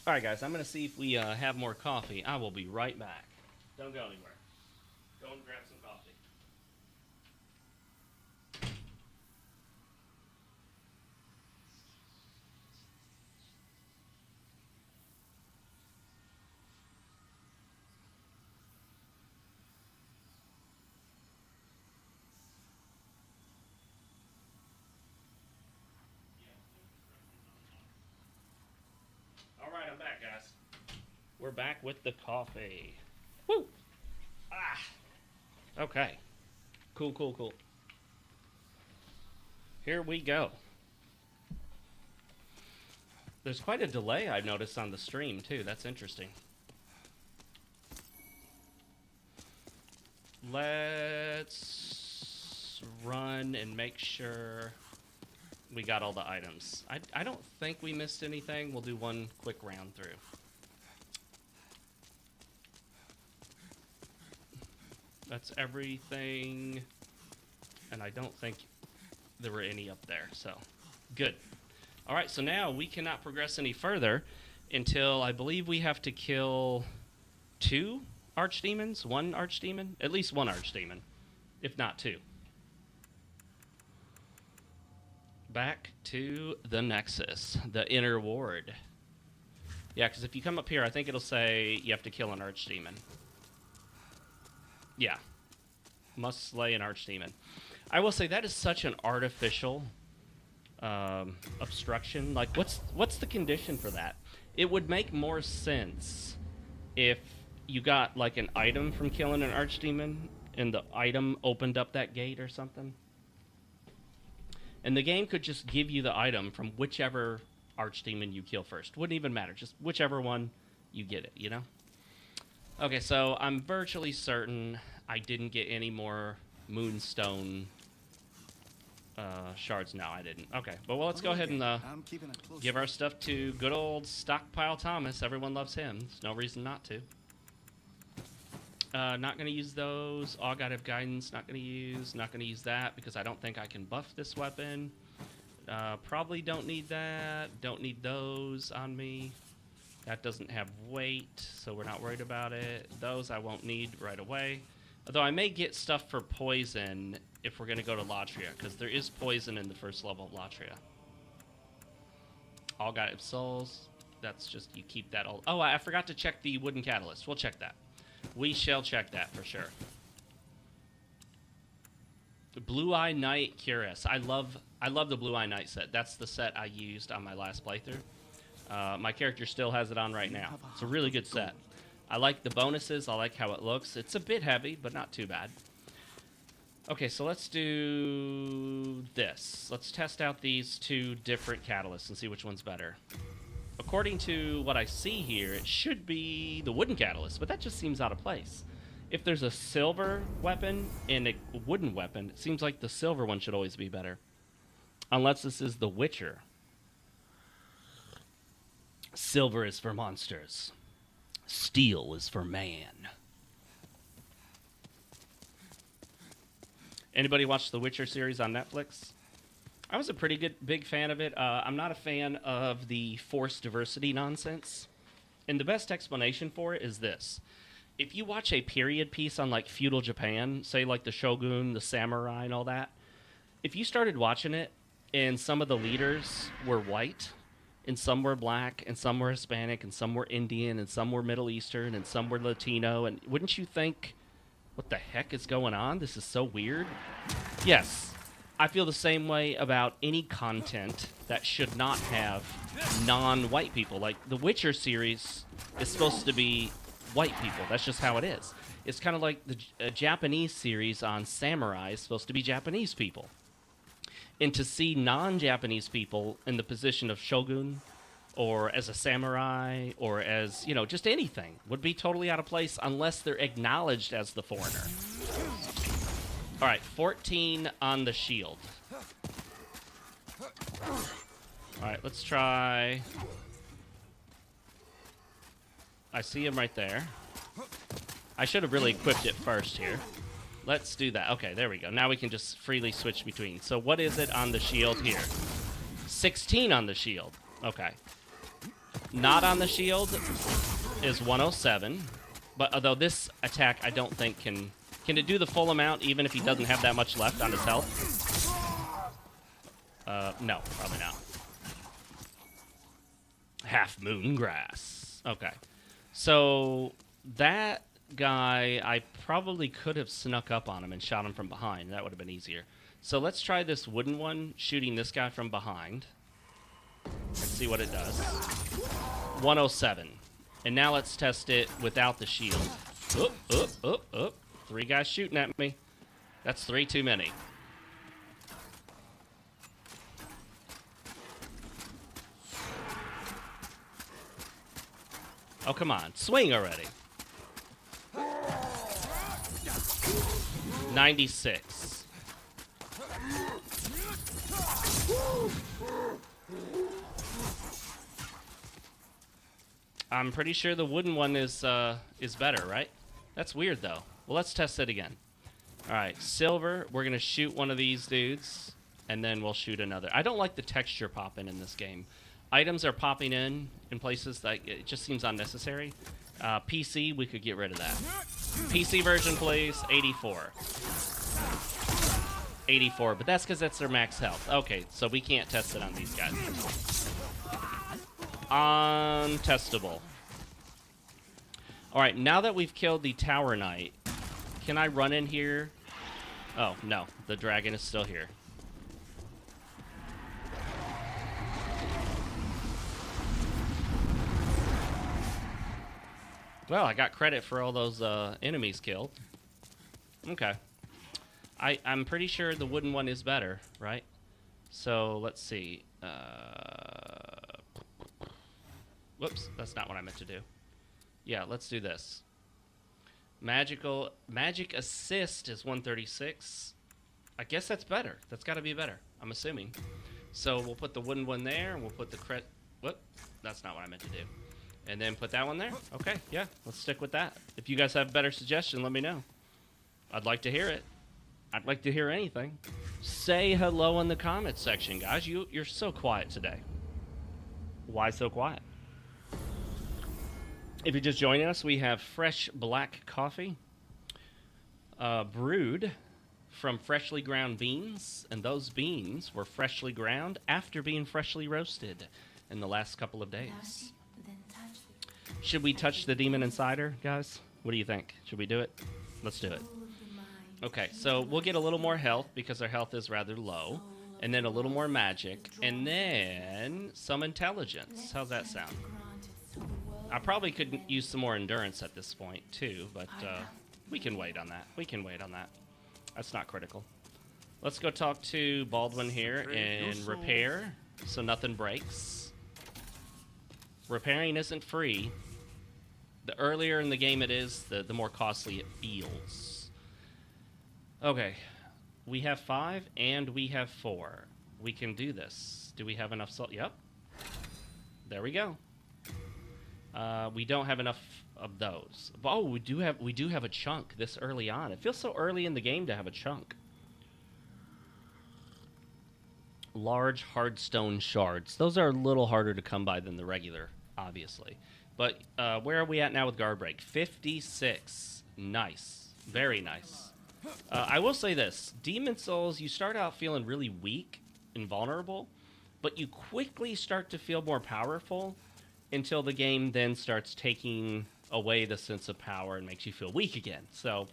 Alright guys, I'm going to see if we have more coffee. I will be right back. Don't go anywhere. Go and grab some coffee. Alright, I'm back, guys. We're back with the coffee. Woo! Ah! Okay. Cool. Here we go. There's quite a delay I've noticed on the stream, too. That's interesting. Let's run and make sure we got all the items. I don't think we missed anything. We'll do one quick round through. That's everything. And I don't think there were any up there, so good. Alright, so now we cannot progress any further until I believe we have to kill 2 archdemons, 1 archdemon, at least 1 archdemon, if not 2. Back to the Nexus, the inner ward. Yeah, because if you come up here, I think it'll say you have to kill an archdemon. Yeah. Must slay an archdemon. I will say that is such an artificial obstruction. Like, what's the condition for that? It would make more sense if you got, like, an item from killing an archdemon, and the item opened up that gate or something. And the game could just give you the item from whichever archdemon you kill first. Wouldn't even matter. Just whichever one you get it, you know? Okay, so I'm virtually certain I didn't get any more moonstone shards. No, I didn't. Okay, but well, let's go ahead and give our stuff to good old Stockpile Thomas. Everyone loves him. There's no reason not to. Not going to use those. All God of Guidance, not going to use. Not going to use that because I don't think I can buff this weapon. Probably don't need that. Don't need those on me. That doesn't have weight, so we're not worried about it. Those I won't need right away. Although I may get stuff for poison if we're going to go to Latria, because there is poison in the first level of Latria. All God of Souls. That's just, you keep that all. Oh, I forgot to check the wooden catalyst. We'll check that. We shall check that for sure. Blue Eye Knight Cuirass. I love the Blue Eye Knight set. That's the set I used on my last playthrough. My character still has it on right now. It's a really good set. I like the bonuses. I like how it looks. It's a bit heavy, but not too bad. Okay, so let's do this. Let's test out these two different catalysts and see which one's better. According to what I see here, it should be the wooden catalyst, but that just seems out of place. If there's a silver weapon and a wooden weapon, it seems like the silver one should always be better. Unless this is the Witcher. Silver is for monsters. Steel is for man. Anybody watch the Witcher series on Netflix? I was a pretty big fan of it. I'm not a fan of the forced diversity nonsense. And the best explanation for it is this. If you watch a period piece on like feudal Japan, say like the shogun, the samurai and all that, if you started watching it and some of the leaders were white and some were black and some were Hispanic and some were Indian and some were Middle Eastern and some were Latino, and wouldn't you think, what the heck is going on? This is so weird. Yes, I feel the same way about any content that should not have non-white people. Like the Witcher series is supposed to be white people. That's just how it is. It's kind of like the Japanese series on samurai is supposed to be Japanese people. And to see non-Japanese people in the position of shogun or as a samurai or as, you know, just anything would be totally out of place unless they're acknowledged as the foreigner. All right, 14 on the shield. All right, let's try... I see him right there. I should have really equipped it first here. Let's do that. Okay, there we go. Now we can just freely switch between. So what is it on the shield here? 16 on the shield. Okay. Not on the shield is 107. But although this attack I don't think can... Can it do the full amount even if he doesn't have that much left on his health? No, probably not. Half Moon Grass. Okay. So that guy, I probably could have snuck up on him and shot him from behind. That would have been easier. So let's try this wooden one, shooting this guy from behind. And see what it does. 107. And now let's test it without the shield. Oop. 3 guys shooting at me. That's 3 too many. Oh, come on. Swing already. 96. I'm pretty sure the wooden one is better, right? That's weird, though. Well, let's test it again. All right, silver. We're going to shoot one of these dudes, and then we'll shoot another. I don't like the texture popping in this game. Items are popping in places that it just seems unnecessary. PC, we could get rid of that. PC version, please. 84. 84, but that's because that's their max health. Okay, so we can't test it on these guys. Untestable. All right, now that we've killed the Tower Knight, can I run in here? Oh, no. The dragon is still here. Well, I got credit for all those enemies killed. Okay. I'm pretty sure the wooden one is better, right? So, let's see. Whoops, that's not what I meant to do. Yeah, let's do this. Magic assist is 136. I guess that's better. That's got to be better, I'm assuming. So we'll put the wooden one there, and we'll put the whoop, that's not what I meant to do. And then put that one there. Okay, yeah, let's stick with that. If you guys have a better suggestion, let me know. I'd like to hear it. I'd like to hear anything. Say hello in the comments section, guys. You're so quiet today. Why so quiet? If you're just joining us, we have fresh black coffee brewed from freshly ground beans, and those beans were freshly ground after being freshly roasted in the last couple of days. Should we touch the demon insider, guys? What do you think? Should we do it? Let's do it. Okay, so we'll get a little more health because our health is rather low. And then a little more magic. And then some intelligence. How's that sound? I probably could use some more endurance at this point, too. But we can wait on that. We can wait on that. That's not critical. Let's go talk to Baldwin here and repair so nothing breaks. Repairing isn't free. The earlier in the game it is, the more costly it feels. Okay. We have 5 and we have 4. We can do this. Do we have enough salt? Yep. There we go. We don't have enough of those. Oh, we do have a chunk this early on. It feels so early in the game to have a chunk. Large hardstone shards. Those are a little harder to come by than the regular, obviously. But where are we at now with guard break? 56. Nice. Very nice. I will say this. Demon Souls, you start out feeling really weak and vulnerable, but you quickly start to feel more powerful until the game then starts taking away the sense of power and makes you feel weak again. So,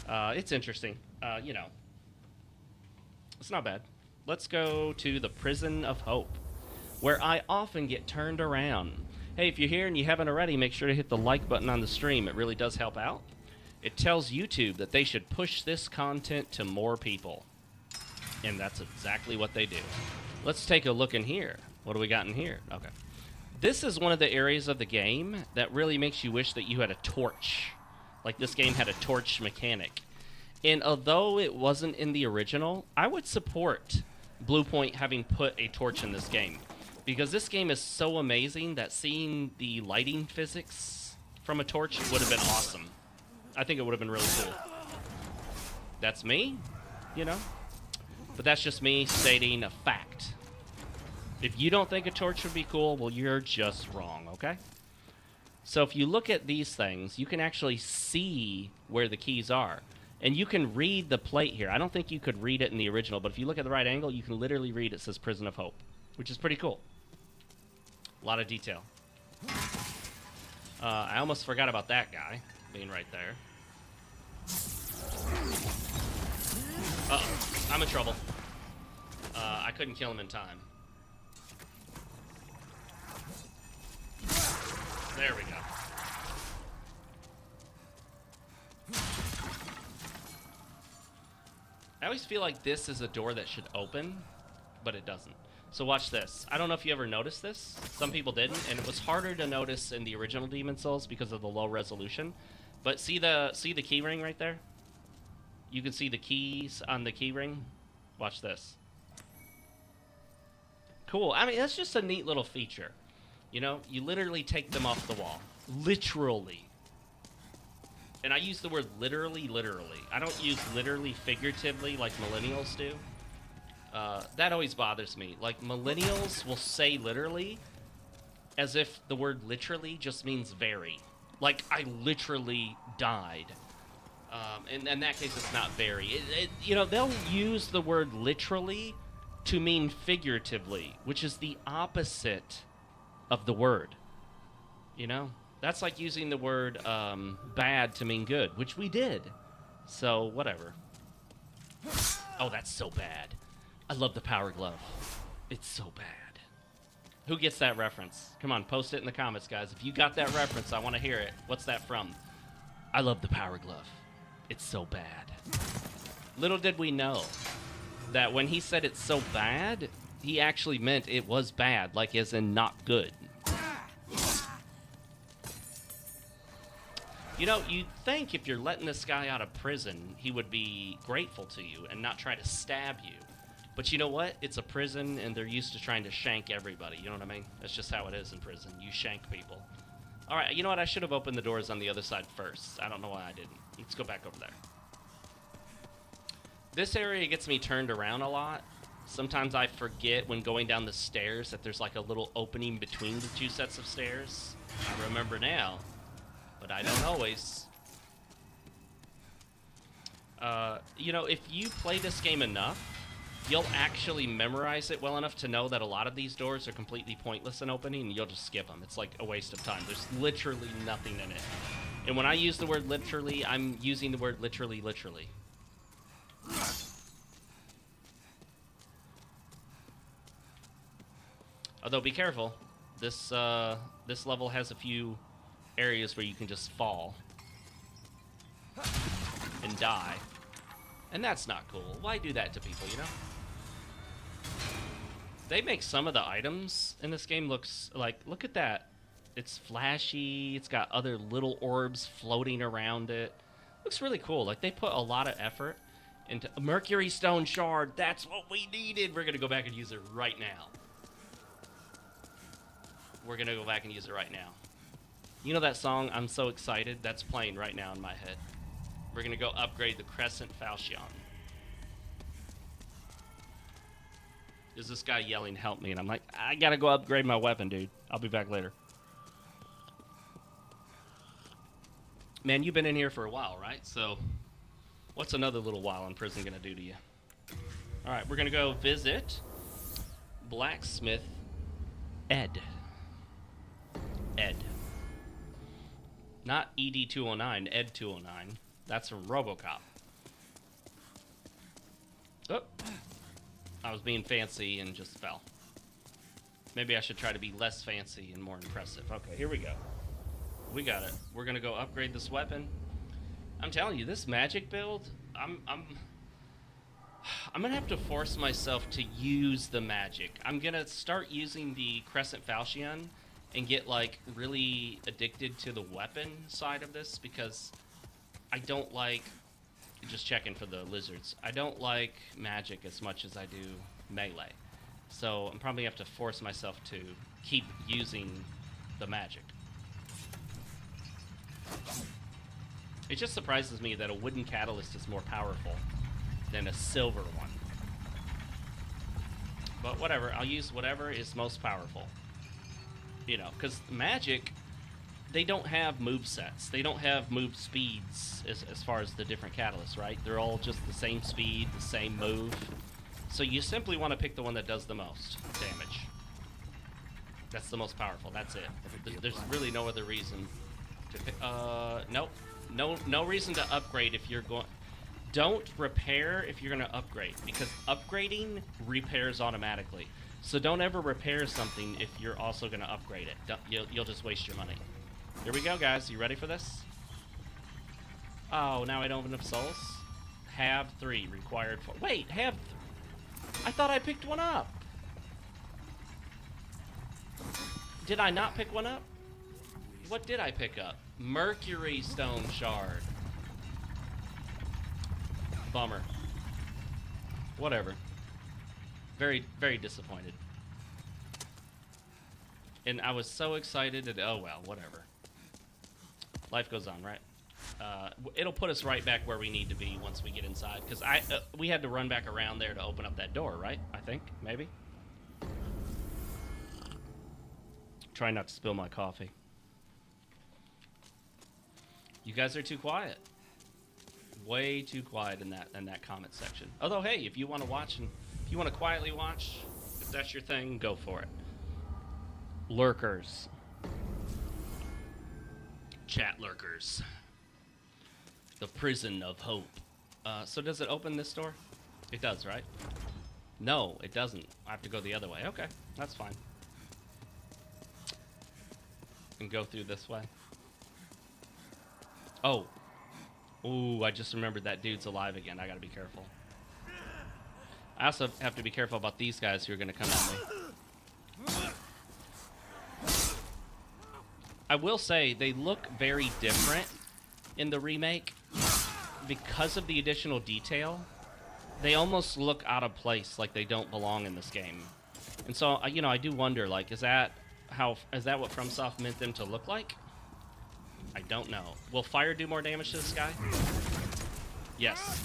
it's interesting. You know, it's not bad. Let's go to the Prison of Hope, where I often get turned around. Hey, if you're here and you haven't already, make sure to hit the like button on the stream. It really does help out. It tells YouTube that they should push this content to more people. And that's exactly what they do. Let's take a look in here. What do we got in here? Okay. This is one of the areas of the game that really makes you wish that you had a torch. Like this game had a torch mechanic. And although it wasn't in the original, I would support Bluepoint having put a torch in this game. Because this game is so amazing that seeing the lighting physics from a torch would have been awesome. I think it would have been really cool. That's me, you know? But that's just me stating a fact. If you don't think a torch would be cool, well, you're just wrong, okay? So if you look at these things, you can actually see where the keys are. And you can read the plate here. I don't think you could read it in the original, but if you look at the right angle, you can literally read it says Prison of Hope, which is pretty cool. A lot of detail. I almost forgot about that guy being right there. Uh-oh. I'm in trouble. I couldn't kill him in time. There we go. I always feel like this is a door that should open, but it doesn't. So watch this. I don't know if you ever noticed this. Some people didn't, and it was harder to notice in the original Demon Souls because of the low resolution. But see the key ring right there? You can see the keys on the key ring. Watch this. Cool. I mean, that's just a neat little feature. You know, you literally take them off the wall. Literally. And I use the word literally. I don't use literally figuratively like millennials do. That always bothers me. Like, millennials will say literally as if the word literally just means very. Like, I literally died. In that case, it's not very. You know, they'll use the word literally to mean figuratively, which is the opposite of the word. You know? That's like using the word bad to mean good, which we did. So, whatever. Oh, that's so bad. I love the Power Glove. It's so bad. Who gets that reference? Come on, post it in the comments, guys. If you got that reference, I want to hear it. What's that from? I love the Power Glove. It's so bad. Little did we know that when he said it's so bad, he actually meant it was bad, like as in not good. You know, you'd think if you're letting this guy out of prison, he would be grateful to you and not try to stab you. But you know what? It's a prison, and they're used to trying to shank everybody. You know what I mean? That's just how it is in prison. You shank people. All right, you know what? I should have opened the doors on the other side first. I don't know why I didn't. Let's go back over there. This area gets me turned around a lot. Sometimes I forget when going down the stairs that there's like a little opening between the two sets of stairs. I remember now, but I don't always. You know, if you play this game enough, you'll actually memorize it well enough to know that a lot of these doors are completely pointless in opening, and you'll just skip them. It's like a waste of time. There's literally nothing in it. And when I use the word literally, I'm using the word literally. Although, be careful. This level has a few areas where you can just fall and die. And that's not cool. Why do that to people, you know? They make some of the items in this game looks like, look at that. It's flashy. It's got other little orbs floating around it. Looks really cool. Like, they put a lot of effort into Mercury Stone Shard. That's what we needed. We're going to go back and use it right now. We're going to go back and use it right now. You know that song, I'm So Excited? That's playing right now in my head. We're going to go upgrade the Crescent Falchion. Is this guy yelling, help me? And I'm like, I got to go upgrade my weapon, dude. I'll be back later. Man, you've been in here for a while, right? So, what's another little while in prison going to do to you? All right, we're going to go visit Blacksmith Ed. Ed. Not ED-209, Ed-209. That's from RoboCop. Oh. I was being fancy and just fell. Maybe I should try to be less fancy and more impressive. Okay, here we go. We got it. We're gonna go upgrade this weapon. I'm telling you, this magic build, I'm gonna have to force myself to use the magic. I'm gonna start using the Crescent Falchion and get like really addicted to the weapon side of this because I don't like, just checking for the lizards, I don't like magic as much as I do melee. So I'm probably have to force myself to keep using the magic. It just surprises me that a wooden catalyst is more powerful than a silver one. But whatever, I'll use whatever is most powerful. You know, because magic, they don't have move sets. They don't have move speeds as far as the different catalysts, right? They're all just the same speed, the same move. So you simply want to pick the one that does the most damage. That's the most powerful. That's it. There's really no other reason to pick. Nope. No reason to upgrade if you're going. Don't repair if you're going to upgrade, because upgrading repairs automatically. So don't ever repair something if you're also going to upgrade it. You'll just waste your money. Here we go, guys. You ready for this? Oh, now I don't have enough souls. Have 3 required for. Wait, I thought I picked one up. Did I not pick one up? What did I pick up? Mercury Stone Shard. Bummer. Whatever. Very, very disappointed. And I was so excited that, oh well, whatever. Life goes on, right? It'll put us right back where we need to be once we get inside. Because we had to run back around there to open up that door, right? I think, maybe. Try not to spill my coffee. You guys are too quiet. Way too quiet in that comment section. Although, hey, if you want to watch and if you want to quietly watch, if that's your thing, go for it. Lurkers. Chat lurkers. The prison of hope. So does it open this door? It does, right? No, it doesn't. I have to go the other way. Okay, that's fine. And go through this way. Oh. Ooh, I just remembered that dude's alive again. I gotta be careful. I also have to be careful about these guys who are gonna come at me. I will say, they look very different in the remake. Because of the additional detail, they almost look out of place, like they don't belong in this game. And so, you know, I do wonder, like, is that what FromSoft meant them to look like? I don't know. Will fire do more damage to this guy? Yes.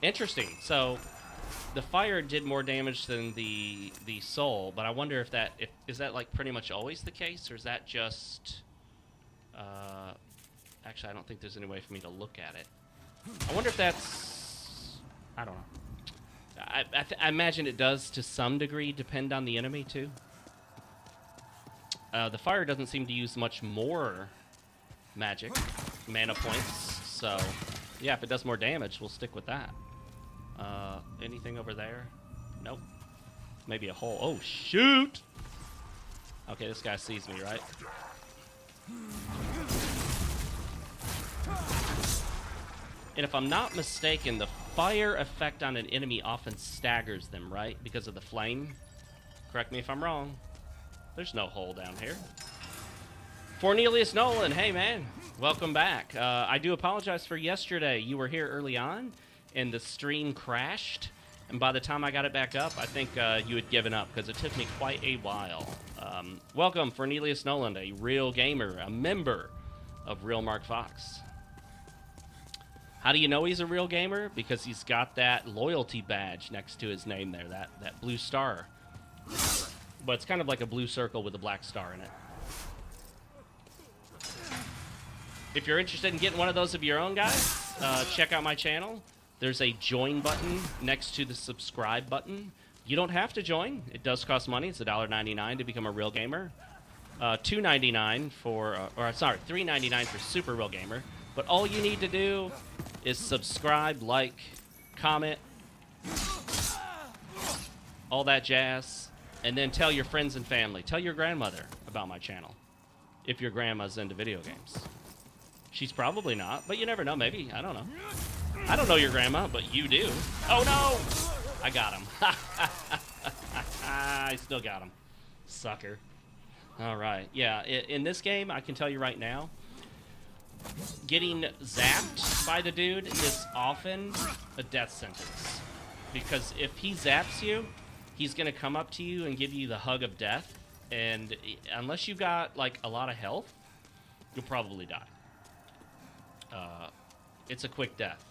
Interesting. So, the fire did more damage than the soul, but I wonder if is that like pretty much always the case, or is that just actually, I don't think there's any way for me to look at it. I wonder if that's, I don't know. I imagine it does to some degree depend on the enemy too. The fire doesn't seem to use much more magic mana points, so yeah, if it does more damage, we'll stick with that. Anything over there? Nope. Maybe a hole. Oh, shoot! Okay, this guy sees me, right? And if I'm not mistaken, the fire effect on an enemy often staggers them, right? Because of the flame. Correct me if I'm wrong. There's no hole down here. Cornelius Nolan, hey man, welcome back. I do apologize for yesterday. You were here early on, and the stream crashed. And by the time I got it back up, I think you had given up, because it took me quite a while. Welcome, Cornelius Nolan, a real gamer, a member of RealMarcFoxx. How do you know he's a real gamer? Because he's got that loyalty badge next to his name there, that blue star. But it's kind of like a blue circle with a black star in it. If you're interested in getting one of those of your own, guys, check out my channel. There's a join button next to the subscribe button. You don't have to join. It does cost money. It's $1.99 to become a real gamer. $2.99 for, $3.99 for super real gamer. But all you need to do is subscribe, like, comment, all that jazz, and then tell your friends and family. Tell your grandmother about my channel, if your grandma's into video games. She's probably not, but you never know. Maybe. I don't know. I don't know your grandma, but you do. Oh, no! I got him. I still got him. Sucker. All right. Yeah, in this game, I can tell you right now, getting zapped by the dude is often a death sentence. Because if he zaps you, he's going to come up to you and give you the hug of death. And unless you got, like, a lot of health, you'll probably die. It's a quick death.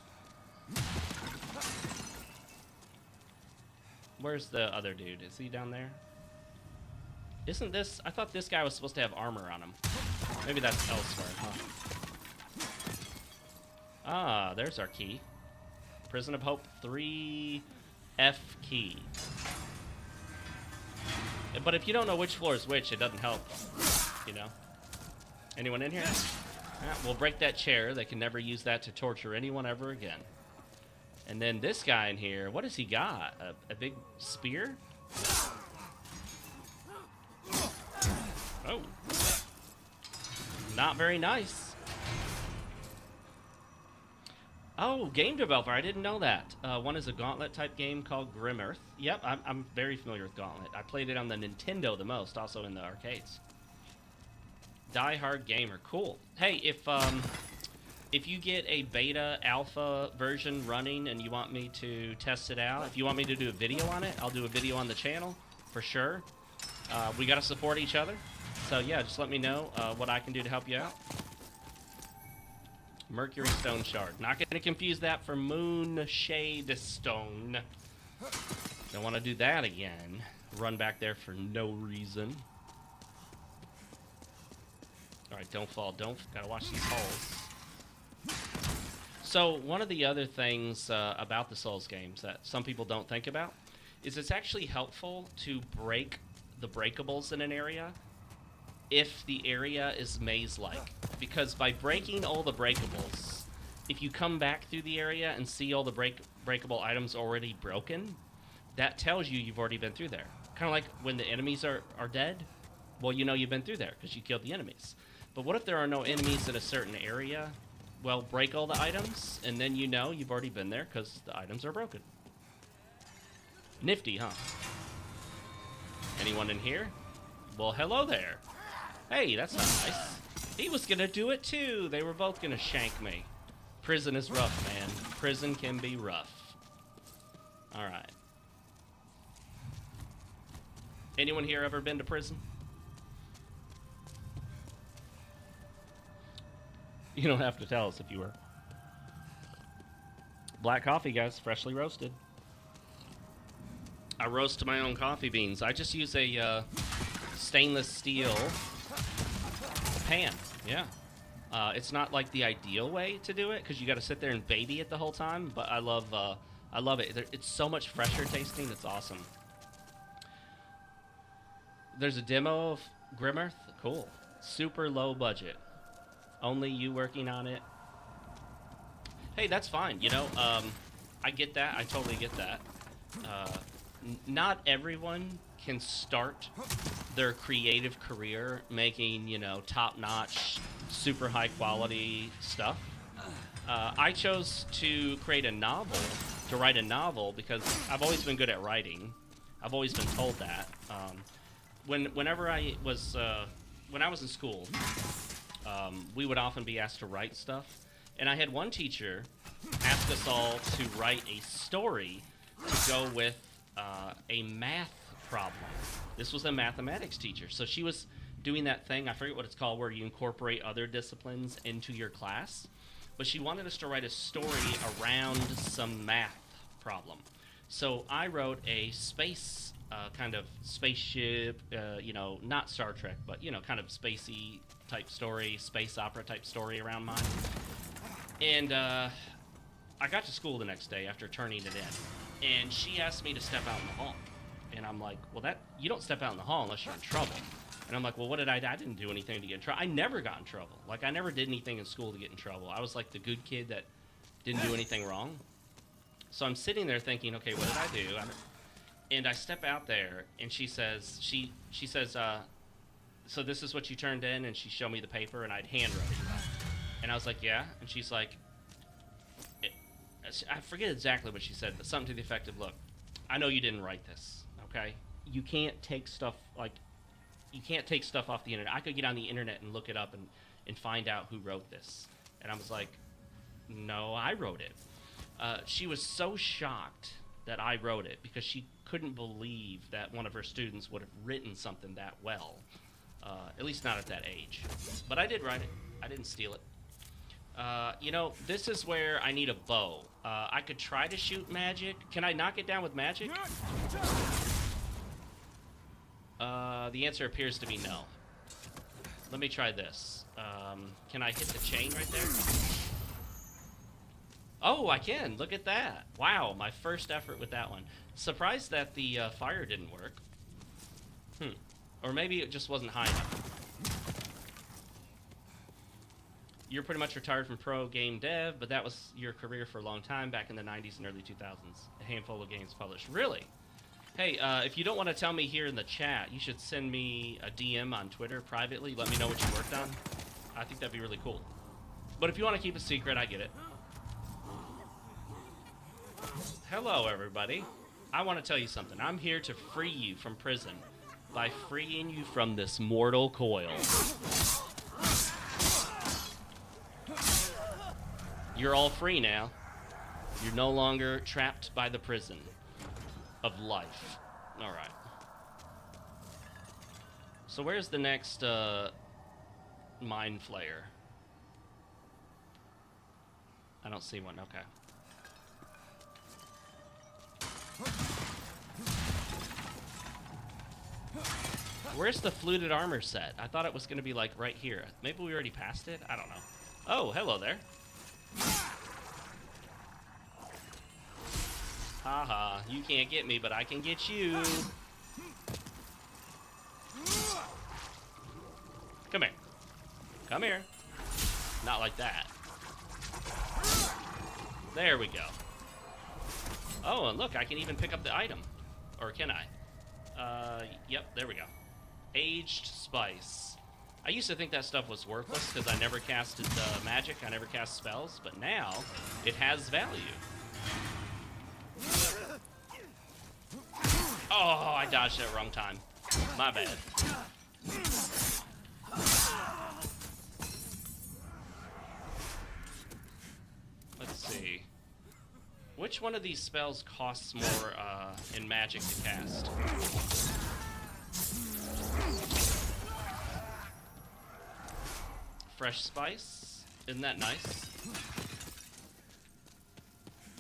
Where's the other dude? Is he down there? Isn't this... I thought this guy was supposed to have armor on him. Maybe that's elsewhere, huh? Ah, there's our key. Prison of Hope 3F key. But if you don't know which floor is which, it doesn't help, you know? Anyone in here? Yeah, we'll break that chair. They can never use that to torture anyone ever again. And then this guy in here, what has he got? A big spear? Oh. Not very nice. Oh, game developer. I didn't know that. One is a Gauntlet type game called Grim Earth. Yep, I'm very familiar with Gauntlet. I played it on the Nintendo the most, also in the arcades. Die Hard Gamer. Cool. Hey, if you get a beta alpha version running and you want me to test it out, if you want me to do a video on it, I'll do a video on the channel for sure. We got to support each other. So yeah, just let me know what I can do to help you out. Mercury Stone Shard. Not going to confuse that for Moon Shade Stone. Don't want to do that again. Run back there for no reason. Alright, don't fall. Gotta watch these holes. So, one of the other things about the Souls games that some people don't think about is it's actually helpful to break the breakables in an area if the area is maze-like. Because by breaking all the breakables, if you come back through the area and see all the breakable items already broken, that tells you you've already been through there. Kind of like when the enemies are dead, well, you know you've been through there because you killed the enemies. But what if there are no enemies in a certain area? Well, break all the items, and then you know you've already been there because the items are broken. Nifty, huh? Anyone in here? Well, hello there. Hey, that's not nice. He was gonna do it too. They were both gonna shank me. Prison is rough, man. Prison can be rough. Alright. Anyone here ever been to prison? You don't have to tell us if you were. Black coffee, guys. Freshly roasted. I roast my own coffee beans. I just use a stainless steel pan. Yeah. It's not like the ideal way to do it because you got to sit there and baby it the whole time. But I love it. It's so much fresher tasting. It's awesome. There's a demo of Grim Earth. Cool. Super low budget. Only you working on it. Hey, that's fine. You know, I get that. I totally get that. not everyone can start their creative career making, you know, top-notch, super high-quality stuff. I chose to write a novel, because I've always been good at writing. I've always been told that. Whenever I was in school, we would often be asked to write stuff, and I had one teacher ask us all to write a story to go with a math problem. This was a mathematics teacher, so she was doing that thing, I forget what it's called, where you incorporate other disciplines into your class, but she wanted us to write a story around some math problem. So I wrote a space kind of spaceship, you know, not Star Trek, but, you know, kind of spacey type story, space opera type story around mine. And I got to school the next day after turning it in, and she asked me to step out in the hall. And I'm like, well, you don't step out in the hall unless you're in trouble. And I'm like, well, what did I do? I didn't do anything to get in trouble. I never got in trouble. Like, I never did anything in school to get in trouble. I was like the good kid that didn't do anything wrong. So I'm sitting there thinking, okay, what did I do? And I step out there, and she says, so this is what you turned in? And she showed me the paper, and I'd handwrote it. And I was like, yeah. And she's like, I forget exactly what she said, but something to the effect of, look, I know you didn't write this, okay? You can't take stuff, off the internet. I could get on the internet and look it up and find out who wrote this. And I was like, no, I wrote it. She was so shocked that I wrote it because she couldn't believe that one of her students would have written something that well. At least not at that age. But I did write it. I didn't steal it. You know, this is where I need a bow. I could try to shoot magic. Can I knock it down with magic? The answer appears to be no. Let me try this. Can I hit the chain right there? Oh, I can. Look at that. Wow, my first effort with that one. Surprised that the fire didn't work. Or maybe it just wasn't high enough. You're pretty much retired from pro game dev, but that was your career for a long time back in the 90s and early 2000s. A handful of games published. Really? Hey, if you don't want to tell me here in the chat, you should send me a DM on Twitter privately. Let me know what you worked on. I think that'd be really cool. But if you want to keep a secret, I get it. Hello, everybody. I want to tell you something. I'm here to free you from prison by freeing you from this mortal coil. You're all free now. You're no longer trapped by the prison of life. Alright. So where's the next mind flayer? I don't see one. Okay. Where's the fluted armor set? I thought it was going to be like right here. Maybe we already passed it? I don't know. Oh, hello there. Haha, you can't get me, but I can get you. Come here. Come here. Not like that. There we go. Oh, and look, I can even pick up the item. Or can I? Yep, there we go. Aged spice. I used to think that stuff was worthless because I never casted magic, I never cast spells, but now it has value. Oh, I dodged it wrong time. My bad. Let's see. Which one of these spells costs more in magic to cast? Fresh spice? Isn't that nice?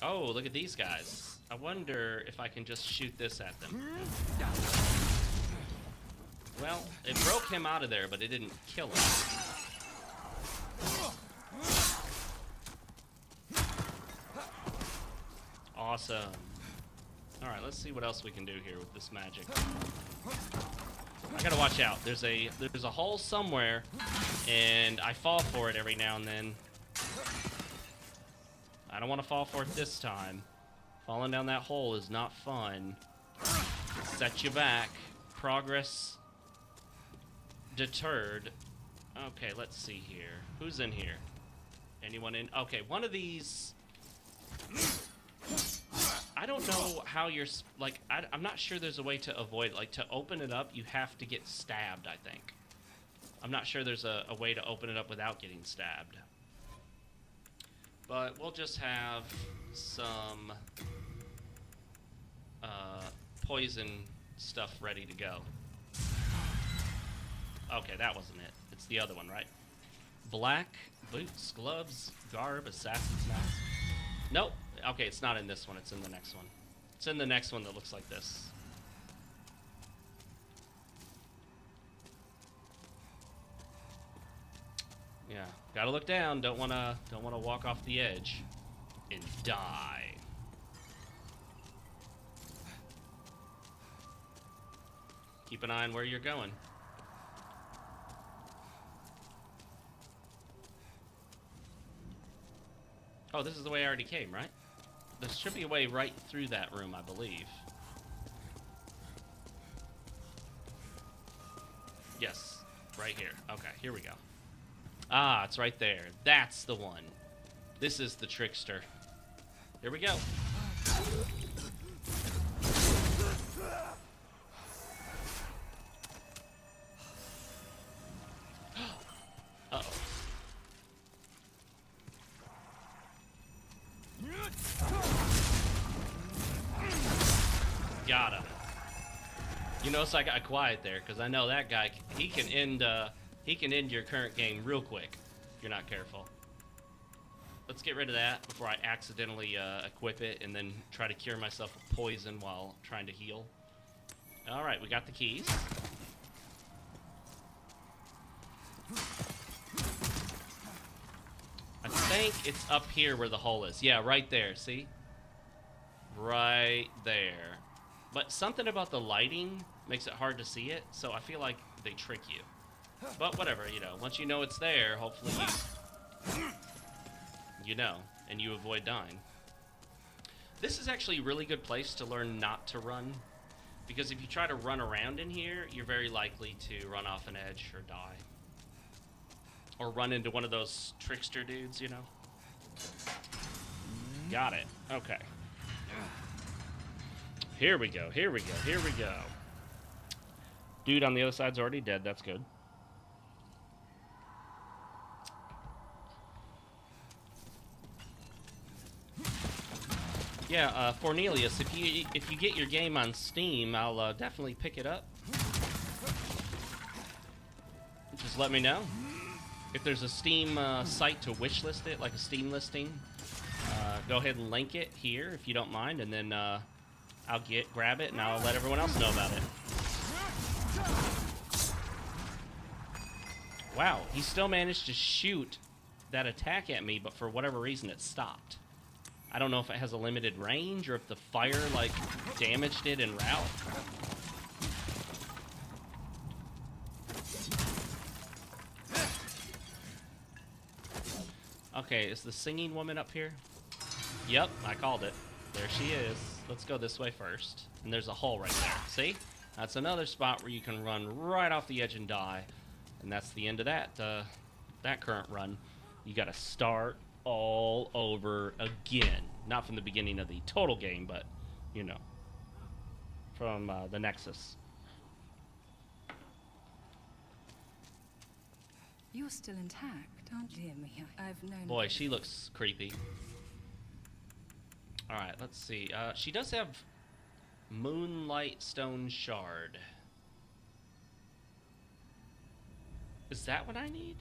Oh, look at these guys. I wonder if I can just shoot this at them. Well, it broke him out of there, but it didn't kill him. Awesome. Alright, let's see what else we can do here with this magic. I gotta watch out. There's a hole somewhere, and I fall for it every now and then. I don't want to fall for it this time. Falling down that hole is not fun. Set you back. Progress deterred. Okay, let's see here. Who's in here? Anyone in? Okay, one of these... I don't know how you're... Like, I'm not sure there's a way to avoid... Like, to open it up, you have to get stabbed, I think. I'm not sure there's a way to open it up without getting stabbed. But we'll just have some... poison stuff ready to go. Okay, that wasn't it. It's the other one, right? Black boots, gloves, garb, assassin's mask. Nope. Okay, it's not in this one. It's in the next one. It's in the next one that looks like this. Yeah, gotta look down. Don't wanna walk off the edge and die. Keep an eye on where you're going. Oh, this is the way I already came, right? There should be a way right through that room, I believe. Yes, right here. Okay, here we go. Ah, it's right there. That's the one. This is the trickster. Here we go. Uh-oh. Got him. You notice I got quiet there because I know that guy. He can end your current game real quick if you're not careful. Let's get rid of that before I accidentally equip it and then try to cure myself of poison while trying to heal. All right, we got the keys. I think it's up here where the hole is. Yeah, right there. See? Right there. But something about the lighting makes it hard to see it, so I feel like they trick you. But whatever, you know. Once you know it's there, hopefully you know, and you avoid dying. This is actually a really good place to learn not to run, because if you try to run around in here, you're very likely to run off an edge or die. Or run into one of those trickster dudes, you know? Got it. Okay. Here we go, here we go, here we go. Dude on the other side's already dead, that's good. Yeah, Fornelius, if you get your game on Steam, I'll definitely pick it up. Just let me know. If there's a Steam site to wishlist it, like a Steam listing, go ahead and link it here if you don't mind, and then I'll grab it and I'll let everyone else know about it. Wow, he still managed to shoot that attack at me, but for whatever reason it stopped. I don't know if it has a limited range or if the fire, like, damaged it en route. Okay, is the singing woman up here? Yep, I called it. There she is. Let's go this way first. And there's a hole right there. See? That's another spot where you can run right off the edge and die. And that's the end of that, that current run. You gotta start all over again. Not from the beginning of the total game, but, you know, from the Nexus. You're still intact, aren't you? Dear me, I've known... Boy, she looks creepy. Alright, let's see. She does have Moonlight Stone Shard. Is that what I need?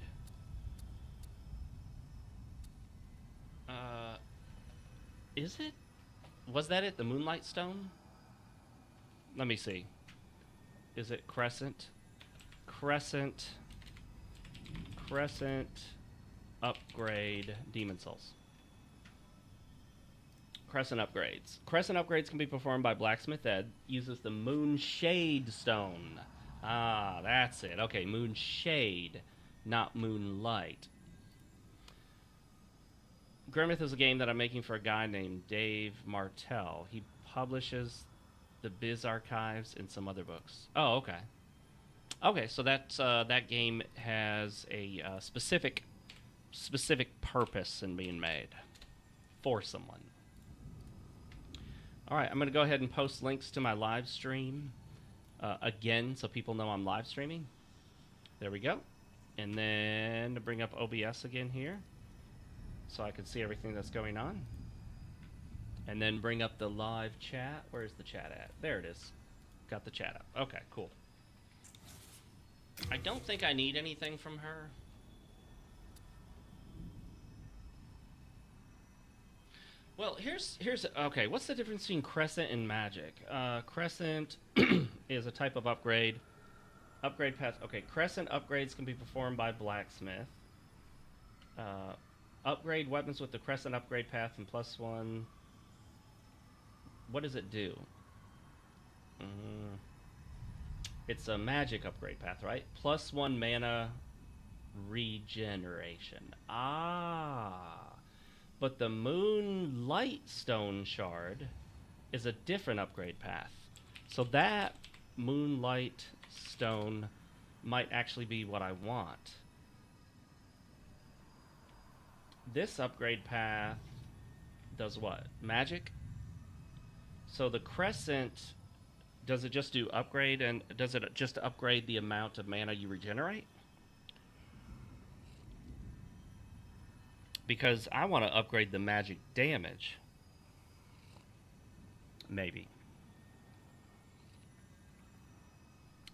Is it? Was that it? The Moonlight Stone? Let me see. Is it Crescent? Crescent. Upgrade Demon Souls. Crescent upgrades. Crescent upgrades can be performed by Blacksmith Ed. Uses the Moonshade Stone. Ah, that's it. Okay, Moonshade, not Moonlight. Grimmith is a game that I'm making for a guy named Dave Martell. He publishes the Biz Archives, and some other books. Oh, okay. Okay, so that's that game has a specific purpose in being made for someone. All right, I'm going to go ahead and post links to my live stream again so people know I'm live streaming. There we go. And then to bring up OBS again here so I can see everything that's going on. And then bring up the live chat. Where's the chat at? There it is. Got the chat up. Okay, cool. I don't think I need anything from her. Well, here's okay, what's the difference between Crescent and Magic? Crescent is a type of upgrade. Upgrade path. Okay, Crescent upgrades can be performed by Blacksmith. Upgrade weapons with the Crescent upgrade path and +1. What does it do? It's a magic upgrade path, right? +1 mana regeneration. Ah. But the Moonlight Stone Shard is a different upgrade path. So that Moonlight Stone might actually be what I want. This upgrade path does what? Magic? So the Crescent, does it just do upgrade, and does it just upgrade the amount of mana you regenerate? Because I want to upgrade the magic damage. Maybe.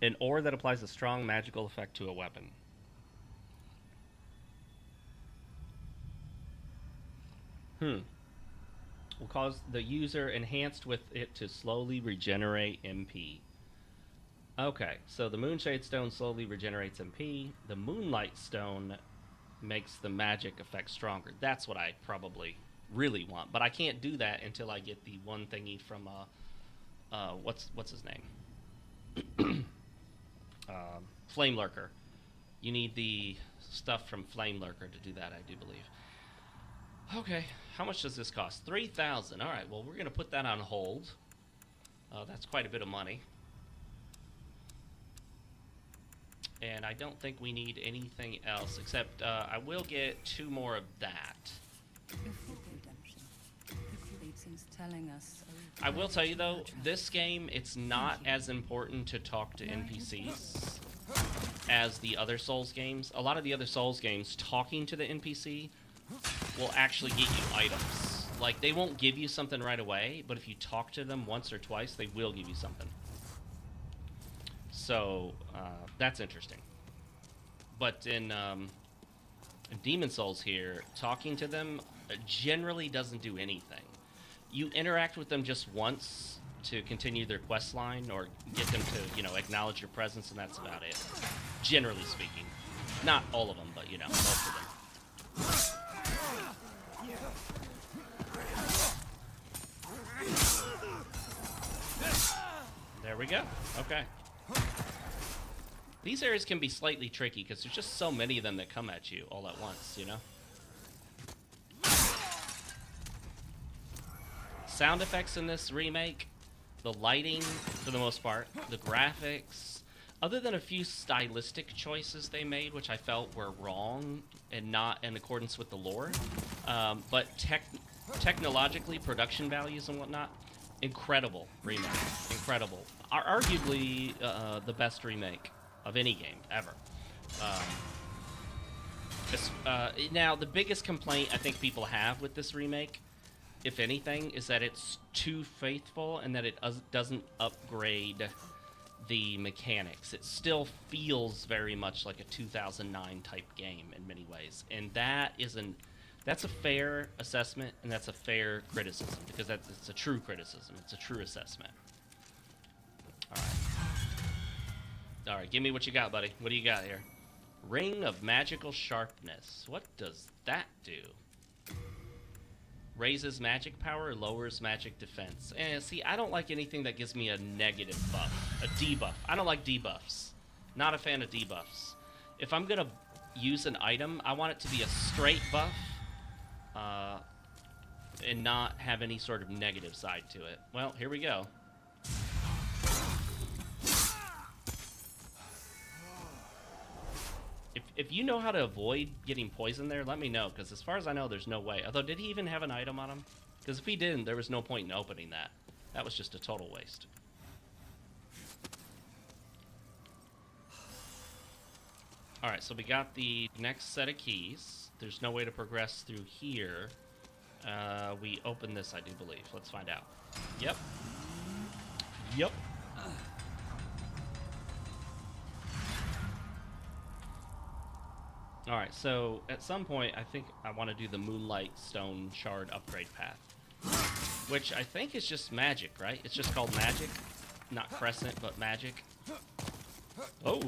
An ore that applies a strong magical effect to a weapon. Will cause the user enhanced with it to slowly regenerate MP. Okay, so the Moonshade Stone slowly regenerates MP. The Moonlight Stone makes the magic effect stronger. That's what I probably really want, but I can't do that until I get the one thingy from what's his name? Flame Lurker. You need the stuff from Flame Lurker to do that, I do believe. Okay, how much does this cost? 3,000. All right, well, we're going to put that on hold. That's quite a bit of money. And I don't think we need anything else, except I will get 2 more of that. I will tell you, though, this game, it's not as important to talk to NPCs as the other Souls games. A lot of the other Souls games, talking to the NPC will actually get you items. Like, they won't give you something right away, but if you talk to them once or twice, they will give you something. So, that's interesting. But in Demon Souls here, talking to them generally doesn't do anything. You interact with them just once to continue their quest line or get them to, you know, acknowledge your presence, and that's about it. Generally speaking. Not all of them, but, you know, most of them. There we go. Okay. These areas can be slightly tricky because there's just so many of them that come at you all at once, you know? Sound effects in this remake, the lighting, for the most part, the graphics, other than a few stylistic choices they made, which I felt were wrong and not in accordance with the lore, but technologically, production values and whatnot, incredible remake. Incredible. Arguably the best remake of any game ever. Now, the biggest complaint I think people have with this remake, if anything, is that it's too faithful and that it doesn't upgrade the mechanics. It still feels very much like a 2009 type game in many ways, and that's a fair assessment, and that's a fair criticism, because it's a true criticism. It's a true assessment. All right, give me what you got, buddy. What do you got here? Ring of Magical Sharpness. What does that do? Raises magic power, lowers magic defense. See, I don't like anything that gives me a negative buff, a debuff. I don't like debuffs. Not a fan of debuffs. If I'm gonna use an item, I want it to be a straight buff, and not have any sort of negative side to it. Well, here we go. If you know how to avoid getting poisoned there, let me know, because as far as I know, there's no way. Although, did he even have an item on him? Because if he didn't, there was no point in opening that. That was just a total waste. Alright, so we got the next set of keys. There's no way to progress through here. We open this, I do believe. Let's find out. Yep. Yep. Alright, so at some point, I think I want to do the Moonlight Stone Shard upgrade path. Which I think is just magic, right? It's just called magic. Not crescent, but magic. Oh!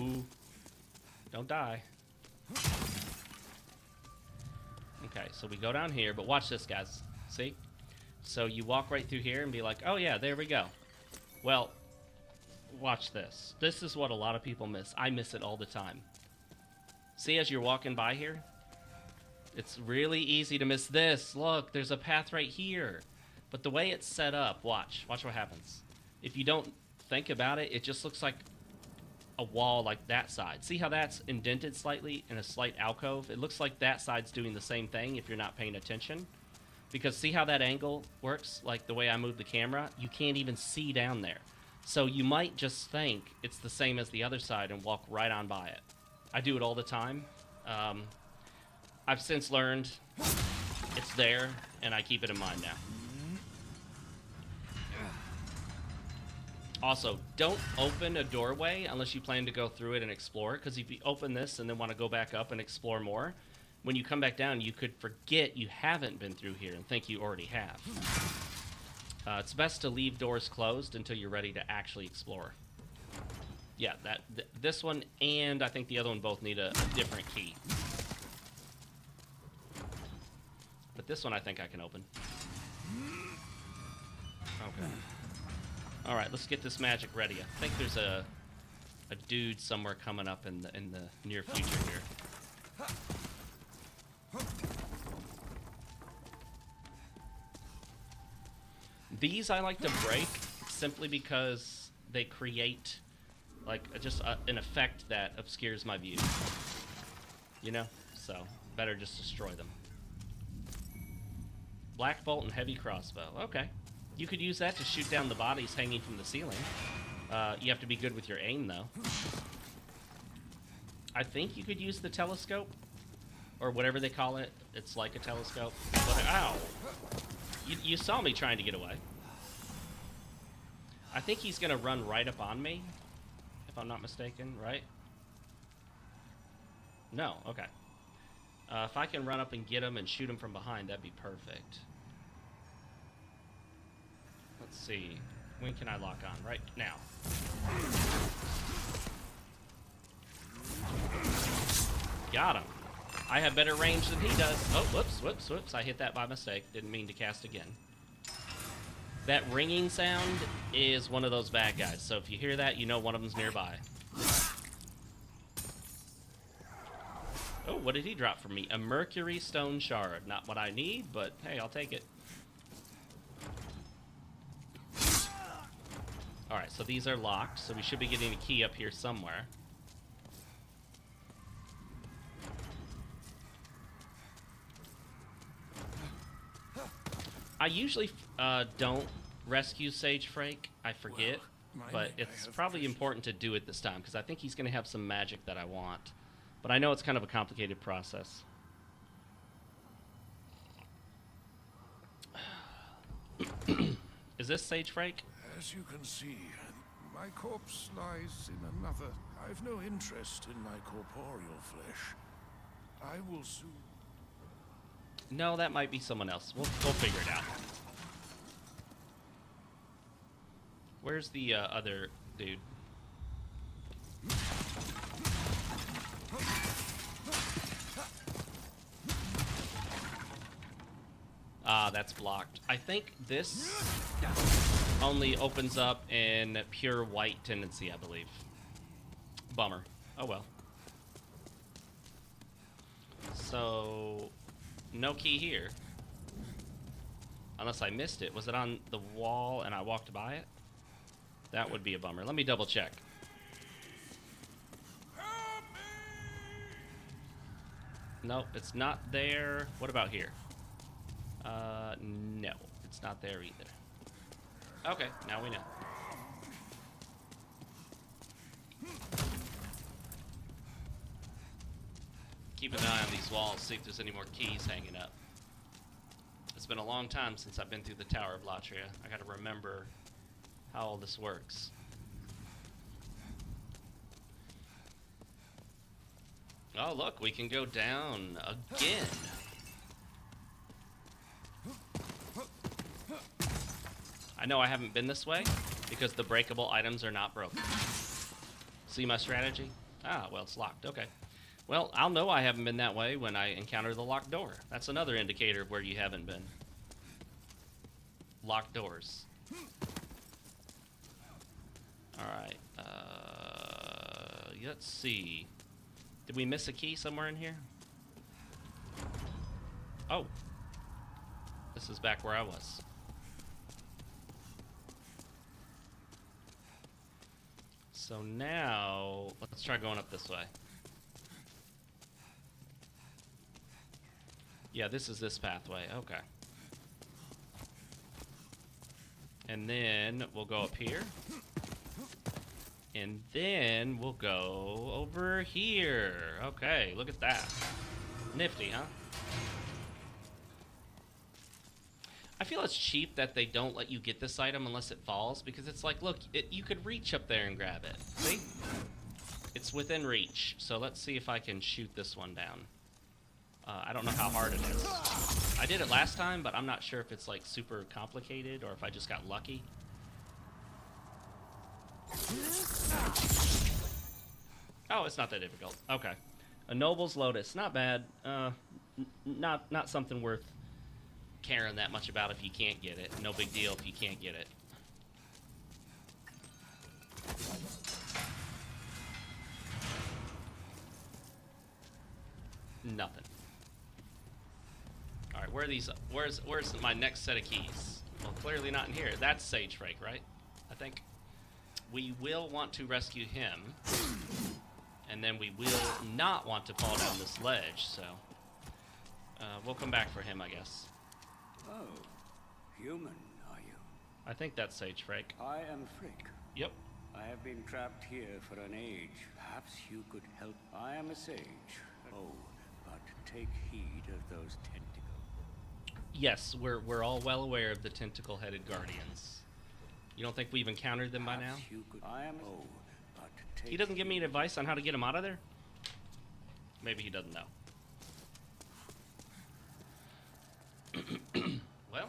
Don't die. Okay, so we go down here, but watch this, guys. See? So you walk right through here and be like, oh yeah, there we go. Well, watch this. This is what a lot of people miss. I miss it all the time. See, as you're walking by here, it's really easy to miss this. Look, there's a path right here. But the way it's set up, watch what happens. If you don't think about it, it just looks like a wall like that side. See how that's indented slightly in a slight alcove? It looks like that side's doing the same thing if you're not paying attention. Because see how that angle works? Like the way I move the camera? You can't even see down there. So you might just think it's the same as the other side and walk right on by it. I do it all the time. I've since learned it's there, and I keep it in mind now. Also, don't open a doorway unless you plan to go through it and explore, because if you open this and then want to go back up and explore more, when you come back down, you could forget you haven't been through here and think you already have. It's best to leave doors closed until you're ready to actually explore. Yeah, this one and I think the other one both need a different key. But this one I think I can open. Okay. Alright, let's get this magic ready. I think there's a dude somewhere coming up in the near future here. These I like to break simply because they create like just an effect that obscures my view. You know? So, better just destroy them. Black bolt and heavy crossbow. Okay. You could use that to shoot down the bodies hanging from the ceiling. You have to be good with your aim, though. I think you could use the telescope, or whatever they call it. It's like a telescope. But, ow! You saw me trying to get away. I think he's going to run right up on me, if I'm not mistaken, right? No, okay. If I can run up and get him and shoot him from behind, that'd be perfect. Let's see. When can I lock on? Right now. Got him. I have better range than he does. Oh, whoops. I hit that by mistake. Didn't mean to cast again. That ringing sound is one of those bad guys. So if you hear that, you know one of them's nearby. Oh, what did he drop for me? A mercury stone shard. Not what I need, but hey, I'll take it. Alright, so these are locked, so we should be getting a key up here somewhere. I usually don't rescue Sage Frake. I forget, but it's probably important to do it this time, because I think he's going to have some magic that I want. But I know it's kind of a complicated process. Is this Sage Frake? As you can see, my corpse lies in another. I've no interest in my corporeal flesh. I will soon. No, that might be someone else. We'll figure it out. Where's the other dude? Ah, that's blocked. I think this only opens up in pure white tendency, I believe. Bummer. Oh well. So, no key here. Unless I missed it. Was it on the wall and I walked by it? That would be a bummer. Let me double check. Nope, it's not there. What about here? No, it's not there either. Okay, now we know. Keep an eye on these walls, see if there's any more keys hanging up. It's been a long time since I've been through the Tower of Latria. I gotta remember how all this works. Oh, look, we can go down again. I know I haven't been this way because the breakable items are not broken. See my strategy? Ah, well, it's locked. Okay. Well, I'll know I haven't been that way when I encounter the locked door. That's another indicator of where you haven't been. Locked doors. Alright. Let's see. Did we miss a key somewhere in here? Oh. This is back where I was. So now, let's try going up this way. Yeah, this is this pathway. Okay. And then we'll go up here. And then we'll go over here. Okay, look at that. Nifty, huh? I feel it's cheap that they don't let you get this item unless it falls, because it's like, look, you could reach up there and grab it. See? It's within reach. So let's see if I can shoot this one down. I don't know how hard it is. I did it last time, but I'm not sure if it's like super complicated or if I just got lucky. Oh, it's not that difficult. Okay. A Noble's Lotus. Not bad. Not something worth caring that much about if you can't get it. No big deal if you can't get it. Nothing. Alright, where are these? Where's my next set of keys? Well, clearly not in here. That's Sage Frake, right? I think. We will want to rescue him. And then we will not want to fall down this ledge, so we'll come back for him, I guess. Oh, human, are you? I think that's Sage Frake. I am Frick. Yep. I have been trapped here for an age. Perhaps you could help. I am a sage. Oh, but take heed of those tentacles. Yes, we're all well aware of the tentacle-headed guardians. You don't think we've encountered them by now? You could. I am. Oh, but take. He doesn't give me any advice on how to get him out of there? Maybe he doesn't know. Well,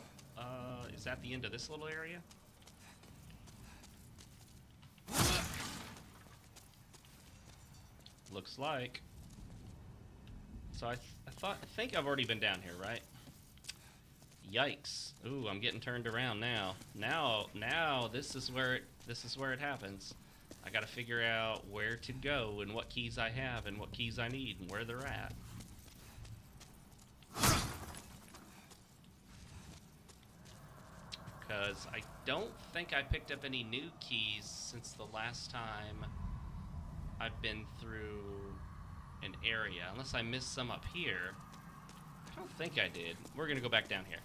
is that the end of this little area? Looks like. So I think I've already been down here, right? Yikes! Ooh, I'm getting turned around now. Now this is where it happens. I got to figure out where to go and what keys I have and what keys I need and where they're at. Because I don't think I picked up any new keys since the last time I've been through an area. Unless I missed some up here. I don't think I did. We're going to go back down here.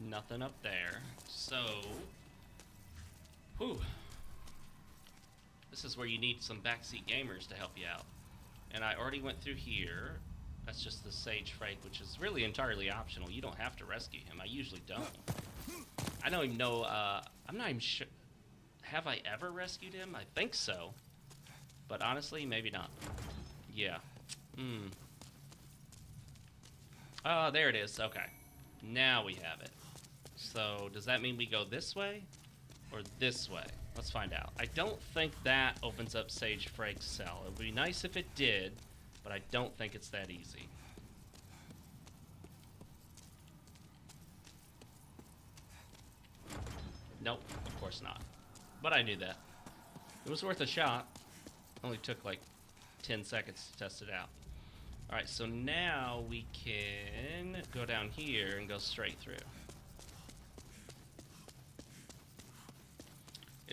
Nothing up there. So, whew. This is where you need some backseat gamers to help you out. And I already went through here. That's just the Sage Frake, which is really entirely optional. You don't have to rescue him. I usually don't. I don't even know, I'm not even sure. Have I ever rescued him? I think so. But honestly, maybe not. Yeah. Oh, there it is. Okay. Now we have it. So, does that mean we go this way? Or this way? Let's find out. I don't think that opens up Sage Frake's cell. It would be nice if it did, but I don't think it's that easy. Nope, of course not. But I knew that. It was worth a shot. Only took like 10 seconds to test it out. Alright, so now we can go down here and go straight through.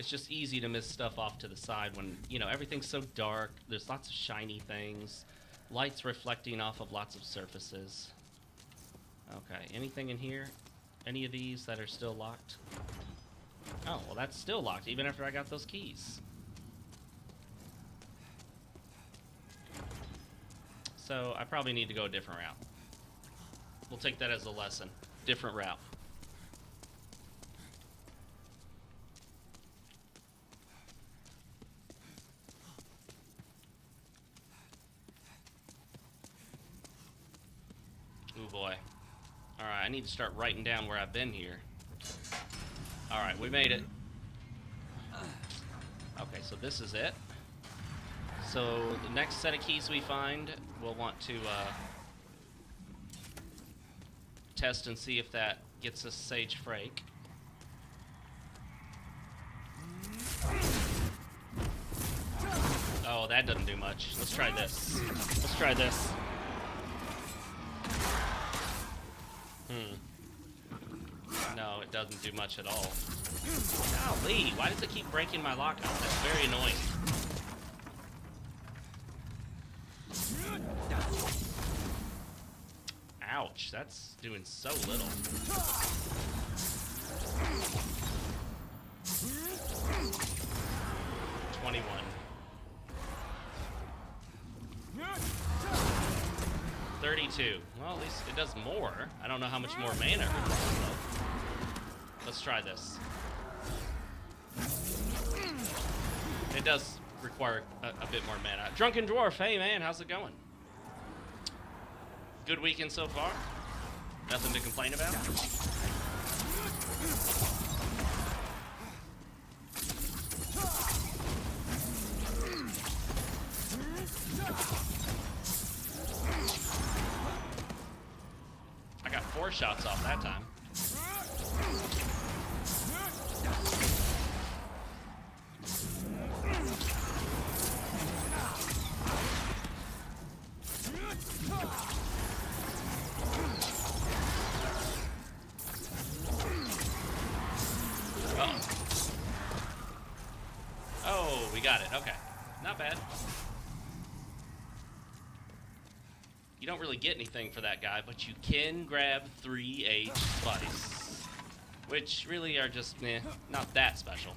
It's just easy to miss stuff off to the side when, you know, everything's so dark. There's lots of shiny things. Lights reflecting off of lots of surfaces. Okay, anything in here? Any of these that are still locked? Oh, well, that's still locked, even after I got those keys. So, I probably need to go a different route. We'll take that as a lesson. Different route. Ooh, boy. Alright, I need to start writing down where I've been here. Alright, we made it. Okay, so this is it. So, the next set of keys we find, we'll want to test and see if that gets us Sage Frake. Oh, that doesn't do much. Let's try this. Let's try this. No, it doesn't do much at all. Golly, why does it keep breaking my lock out? That's very annoying. Ouch, that's doing so little. $21. 32. Well, at least it does more. I don't know how much more mana it requires, though. Let's try this. It does require a bit more mana. Drunken Dwarf, hey man, how's it going? Good weekend so far? Nothing to complain about? I got 4 shots off that time. Oh, we got it. Okay. Not bad. You don't really get anything for that guy, but you can grab 3H Spice, which really are just, not that special.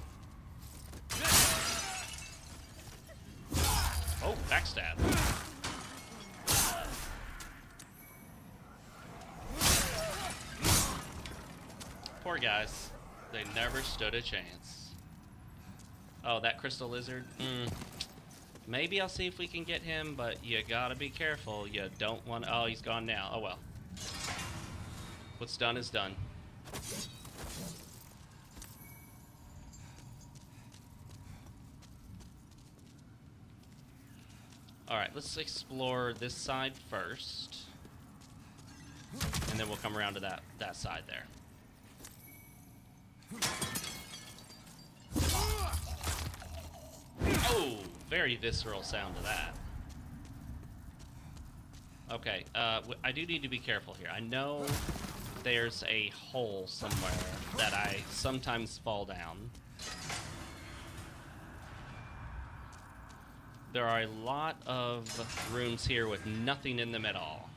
Oh, backstab. Poor guys. They never stood a chance. Oh, that crystal lizard? Maybe I'll see if we can get him, but you gotta be careful. You don't want... Oh, he's gone now. Oh, well. What's done is done. Alright, let's explore this side first. And then we'll come around to that side there. Oh, very visceral sound to that. Okay, I do need to be careful here. I know there's a hole somewhere that I sometimes fall down. There are a lot of rooms here with nothing in them at all.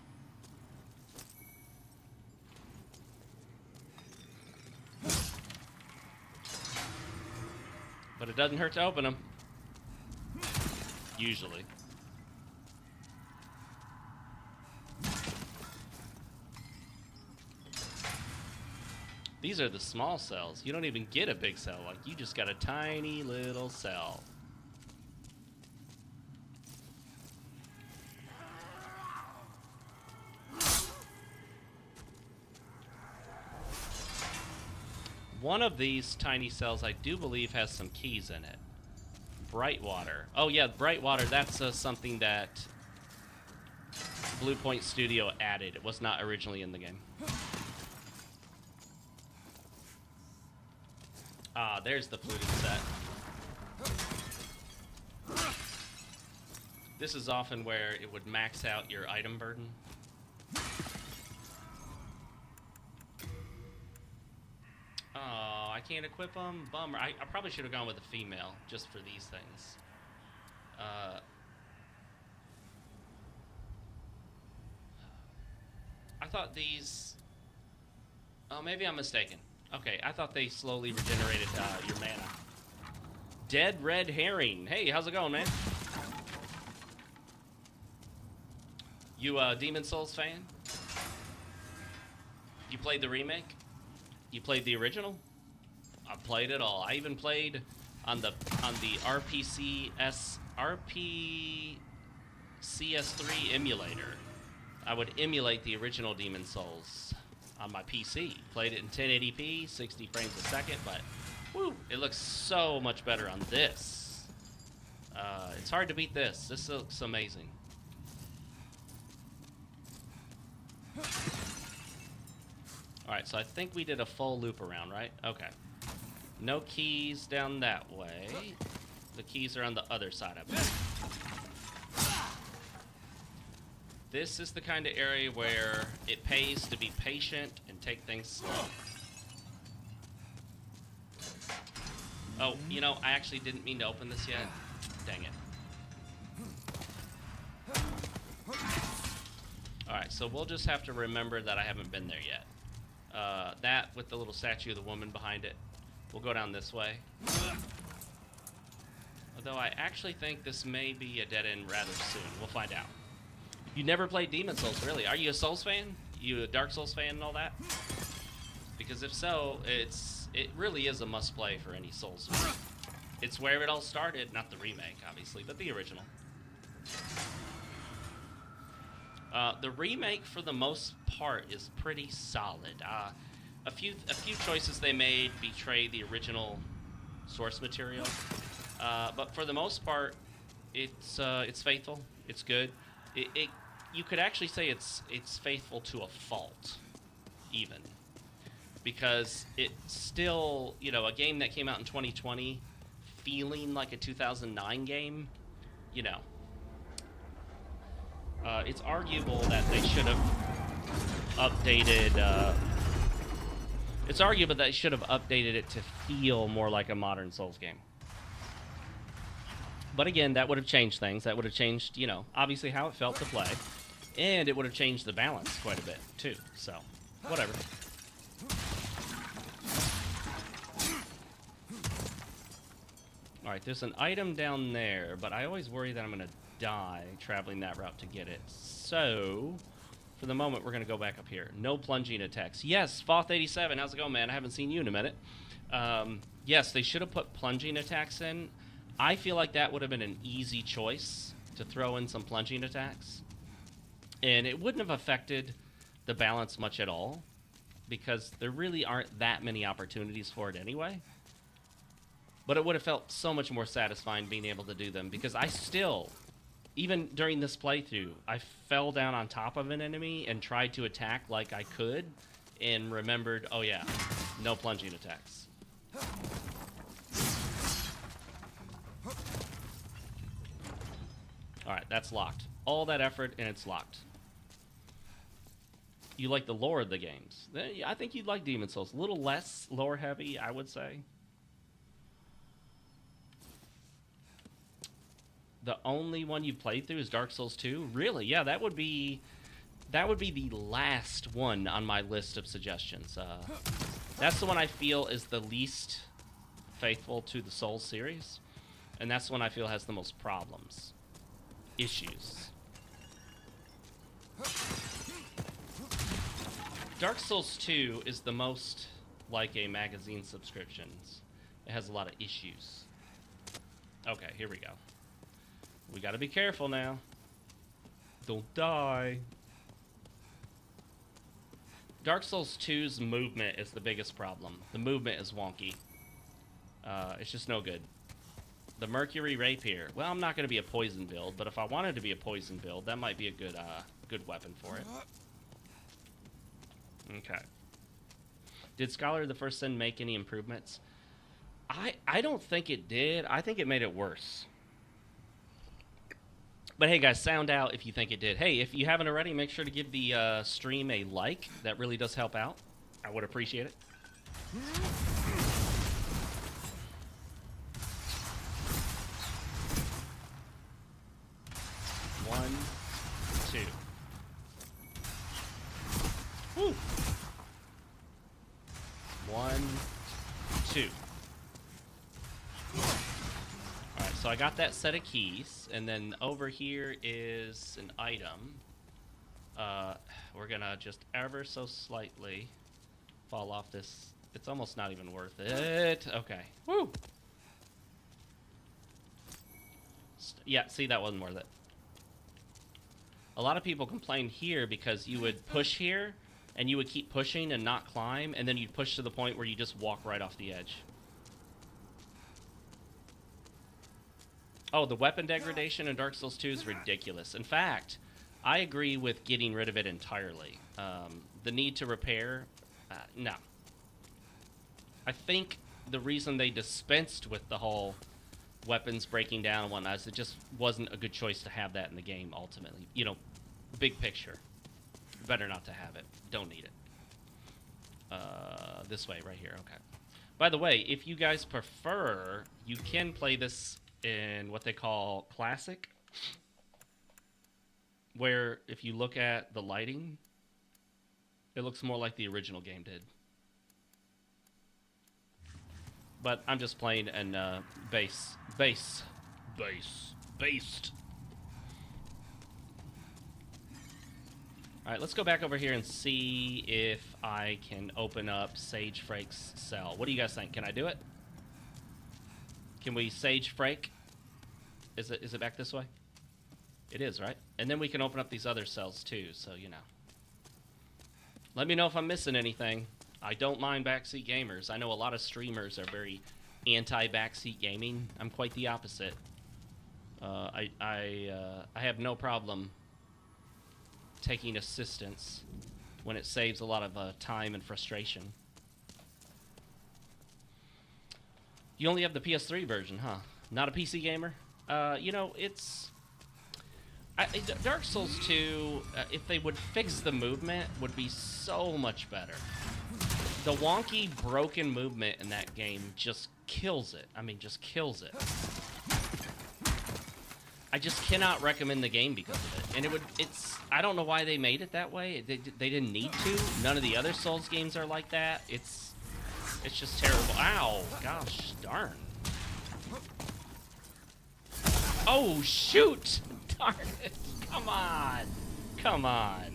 But it doesn't hurt to open them. Usually. These are the small cells. You don't even get a big cell. Like, you just got a tiny little cell. One of these tiny cells, I do believe, has some keys in it. Bright water. Oh yeah, bright water, that's something that Blue Point Studio added. It was not originally in the game. Ah, there's the polluted set. This is often where it would max out your item burden. Oh, I can't equip them. Bummer. I probably should have gone with a female just for these things. I thought these... Oh, maybe I'm mistaken. Okay, I thought they slowly regenerated your mana. Dead Red Herring. Hey, how's it going, man? You a Demon Souls fan? You played the remake? You played the original? I played it all. I even played on the RPCS3 emulator. I would emulate the original Demon Souls on my PC. Played it in 1080p, 60 frames a second, but woo, it looks so much better on this. It's hard to beat this. This looks amazing. Alright, so I think we did a full loop around, right? Okay. No keys down that way. The keys are on the other side of it. This is the kind of area where it pays to be patient and take things slow. Oh, you know, I actually didn't mean to open this yet. Dang it. Alright, so we'll just have to remember that I haven't been there yet. That with the little statue of the woman behind it. We'll go down this way. Although I actually think this may be a dead end rather soon. We'll find out. You never played Demon Souls, really? Are you a Souls fan? You a Dark Souls fan and all that? Because if so, it really is a must-play for any Souls fan. It's where it all started, not the remake, obviously, but the original. The remake, for the most part, is pretty solid. A few choices they made betray the original source material, but for the most part, it's faithful. It's good. You could actually say it's faithful to a fault, even, because it's still, you know, a game that came out in 2020, feeling like a 2009 game. You know, it's arguable that they should have updated. It's arguable that they should have updated it to feel more like a modern Souls game. But again, that would have changed things. That would have changed, you know, obviously how it felt to play. And it would have changed the balance quite a bit, too. So, whatever. Alright, there's an item down there, but I always worry that I'm going to die traveling that route to get it. So, for the moment, we're going to go back up here. No plunging attacks. Yes, Foth87, how's it going, man? I haven't seen you in a minute. Yes, they should have put plunging attacks in. I feel like that would have been an easy choice to throw in some plunging attacks. And it wouldn't have affected the balance much at all, because there really aren't that many opportunities for it anyway. But it would have felt so much more satisfying being able to do them, because I still, even during this playthrough, I fell down on top of an enemy and tried to attack like I could, and remembered, oh yeah, no plunging attacks. Alright, that's locked. All that effort, and it's locked. You like the lore of the games. I think you'd like Demon Souls. A little less lore heavy, I would say. The only one you played through is Dark Souls 2? Really? Yeah, that would be the last one on my list of suggestions. That's the one I feel is the least faithful to the Souls series. And that's the one I feel has the most problems. Issues. Dark Souls 2 is the most like a magazine subscription. It has a lot of issues. Okay, here we go. We gotta be careful now. Don't die. Dark Souls 2's movement is the biggest problem. The movement is wonky. It's just no good. The Mercury Rapier. Well, I'm not going to be a poison build, but if I wanted to be a poison build, that might be a good weapon for it. Okay. Did Scholar of the First Sin make any improvements? I don't think it did. I think it made it worse. But hey, guys, sound out if you think it did. Hey, if you haven't already, make sure to give the stream a like. That really does help out. I would appreciate it. Woo. 1, 2. Alright, so I got that set of keys, and then over here is an item. We're gonna just ever so slightly fall off this. It's almost not even worth it. Okay. Woo! Yeah, see, that wasn't worth it. A lot of people complain here because you would push here, and you would keep pushing and not climb, and then you'd push to the point where you just walk right off the edge. Oh, the weapon degradation in Dark Souls 2 is ridiculous. In fact, I agree with getting rid of it entirely. The need to repair, no. I think the reason they dispensed with the whole weapons breaking down and whatnot is it just wasn't a good choice to have that in the game, ultimately. You know, big picture. Better not to have it. Don't need it. This way, right here, okay. By the way, if you guys prefer, you can play this in what they call Classic, where if you look at the lighting, it looks more like the original game did. But I'm just playing in based. Alright, let's go back over here and see if I can open up Sage Frake's cell. What do you guys think? Can I do it? Can we Sage Frake? Is it back this way? It is, right? And then we can open up these other cells too, so you know. Let me know if I'm missing anything. I don't mind backseat gamers. I know a lot of streamers are very anti-backseat gaming. I'm quite the opposite. I have no problem taking assistance when it saves a lot of time and frustration. You only have the PS3 version, huh? Not a PC gamer? You know, it's... Dark Souls 2, if they would fix the movement, would be so much better. The wonky, broken movement in that game just kills it. I mean, just kills it. I just cannot recommend the game because of it. And I don't know why they made it that way. They didn't need to. None of the other Souls games are like that. It's just terrible. Ow! Gosh darn. Oh, shoot! Darn it. Come on. Come on.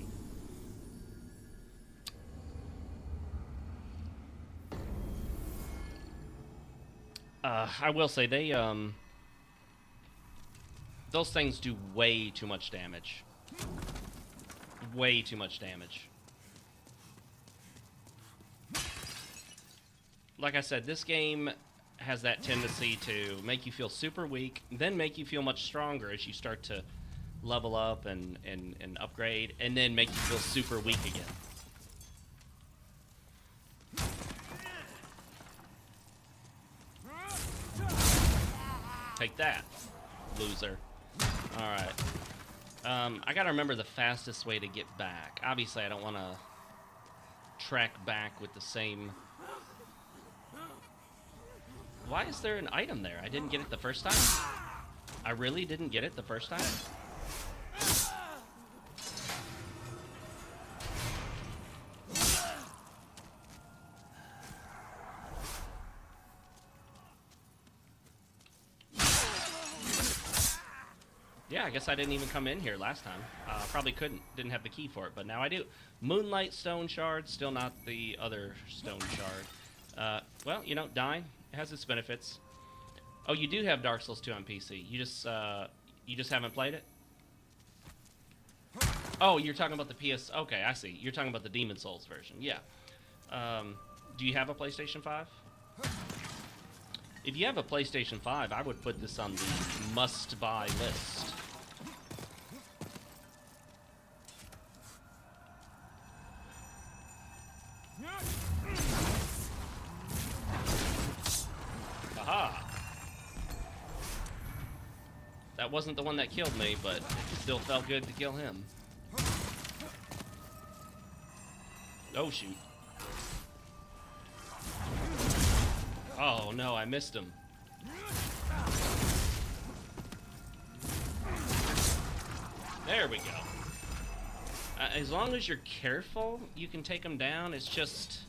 I will say, those things do way too much damage. Way too much damage. Like I said, this game has that tendency to make you feel super weak, then make you feel much stronger as you start to level up and upgrade, and then make you feel super weak again. Take that, loser. Alright. I gotta remember the fastest way to get back. Obviously, I don't want to track back with the same... Why is there an item there? I didn't get it the first time? I really didn't get it the first time? Yeah, I guess I didn't even come in here last time. Probably didn't have the key for it, but now I do. Moonlight Stone Shard, still not the other stone shard. Well, you know, dying has its benefits. Oh, you do have Dark Souls 2 on PC. You just haven't played it? Oh, you're talking about the PS... Okay, I see. You're talking about the Demon Souls version. Yeah. Do you have a PlayStation 5? If you have a PlayStation 5, I would put this on the must-buy list. Aha! That wasn't the one that killed me, but it still felt good to kill him. Oh, shoot. Oh, no, I missed him. There we go. As long as you're careful, you can take them down. It's just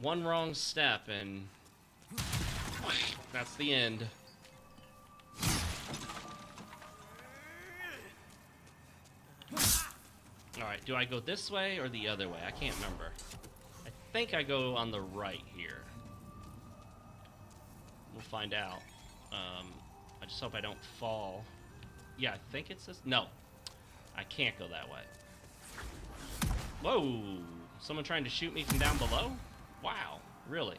one wrong step and that's the end. Alright, do I go this way or the other way? I can't remember. I think I go on the right here. We'll find out. I just hope I don't fall. Yeah, I think it's this. No, I can't go that way. Whoa! Someone trying to shoot me from down below? Wow, really?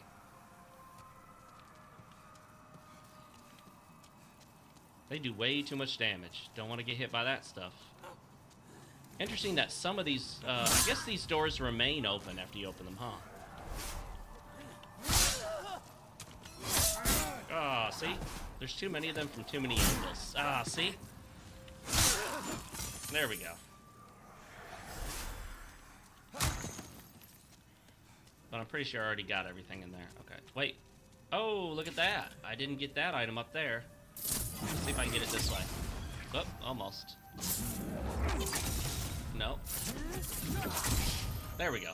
They do way too much damage. Don't want to get hit by that stuff. Interesting that some of these, I guess these doors remain open after you open them, huh? Ah, see? There's too many of them from too many angles. Ah, see? There we go. But I'm pretty sure I already got everything in there. Okay, wait. Oh, look at that. I didn't get that item up there. Let's see if I can get it this way. Oh, almost. No. There we go.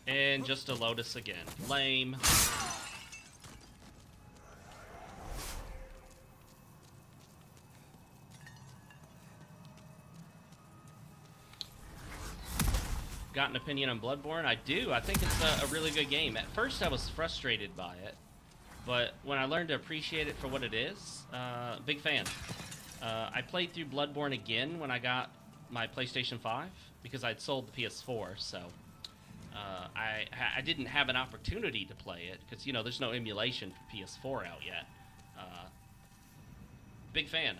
And just a lotus again. Lame. Got an opinion on Bloodborne? I do. I think it's a really good game. At first I was frustrated by it, but when I learned to appreciate it for what it is, big fan. I played through Bloodborne again when I got my PlayStation 5 because I'd sold the PS4, so I didn't have an opportunity to play it because, you know, there's no emulation for PS4 out yet. Big fan.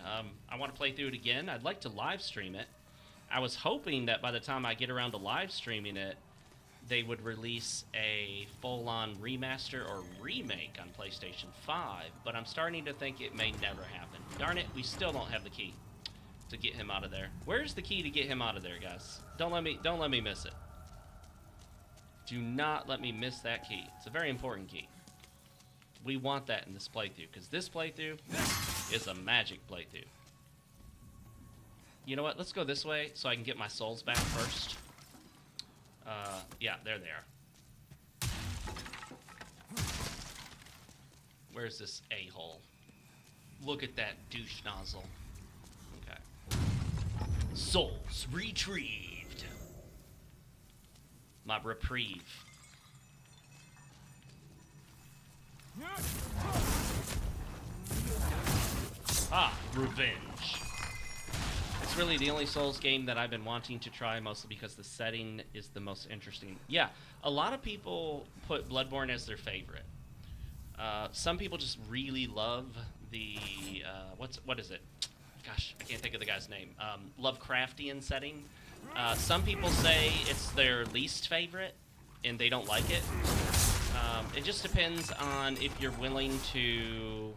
I want to play through it again. I'd like to live stream it. I was hoping that by the time I get around to live streaming it, they would release a full-on remaster or remake on PlayStation 5, but I'm starting to think it may never happen. Darn it, we still don't have the key to get him out of there. Where's the key to get him out of there, guys? Don't let me miss it. Do not let me miss that key. It's a very important key. We want that in this playthrough, because this playthrough is a magic playthrough. You know what? Let's go this way so I can get my souls back first. Yeah, there they are. Where's this a-hole? Look at that douche nozzle. Okay. Souls retrieved. My reprieve. Ah, revenge. It's really the only Souls game that I've been wanting to try, mostly because the setting is the most interesting. Yeah, a lot of people put Bloodborne as their favorite. Some people just really love the, what is it? Gosh, I can't think of the guy's name. Lovecraftian setting. Some people say it's their least favorite, and they don't like it. It just depends on if you're willing to,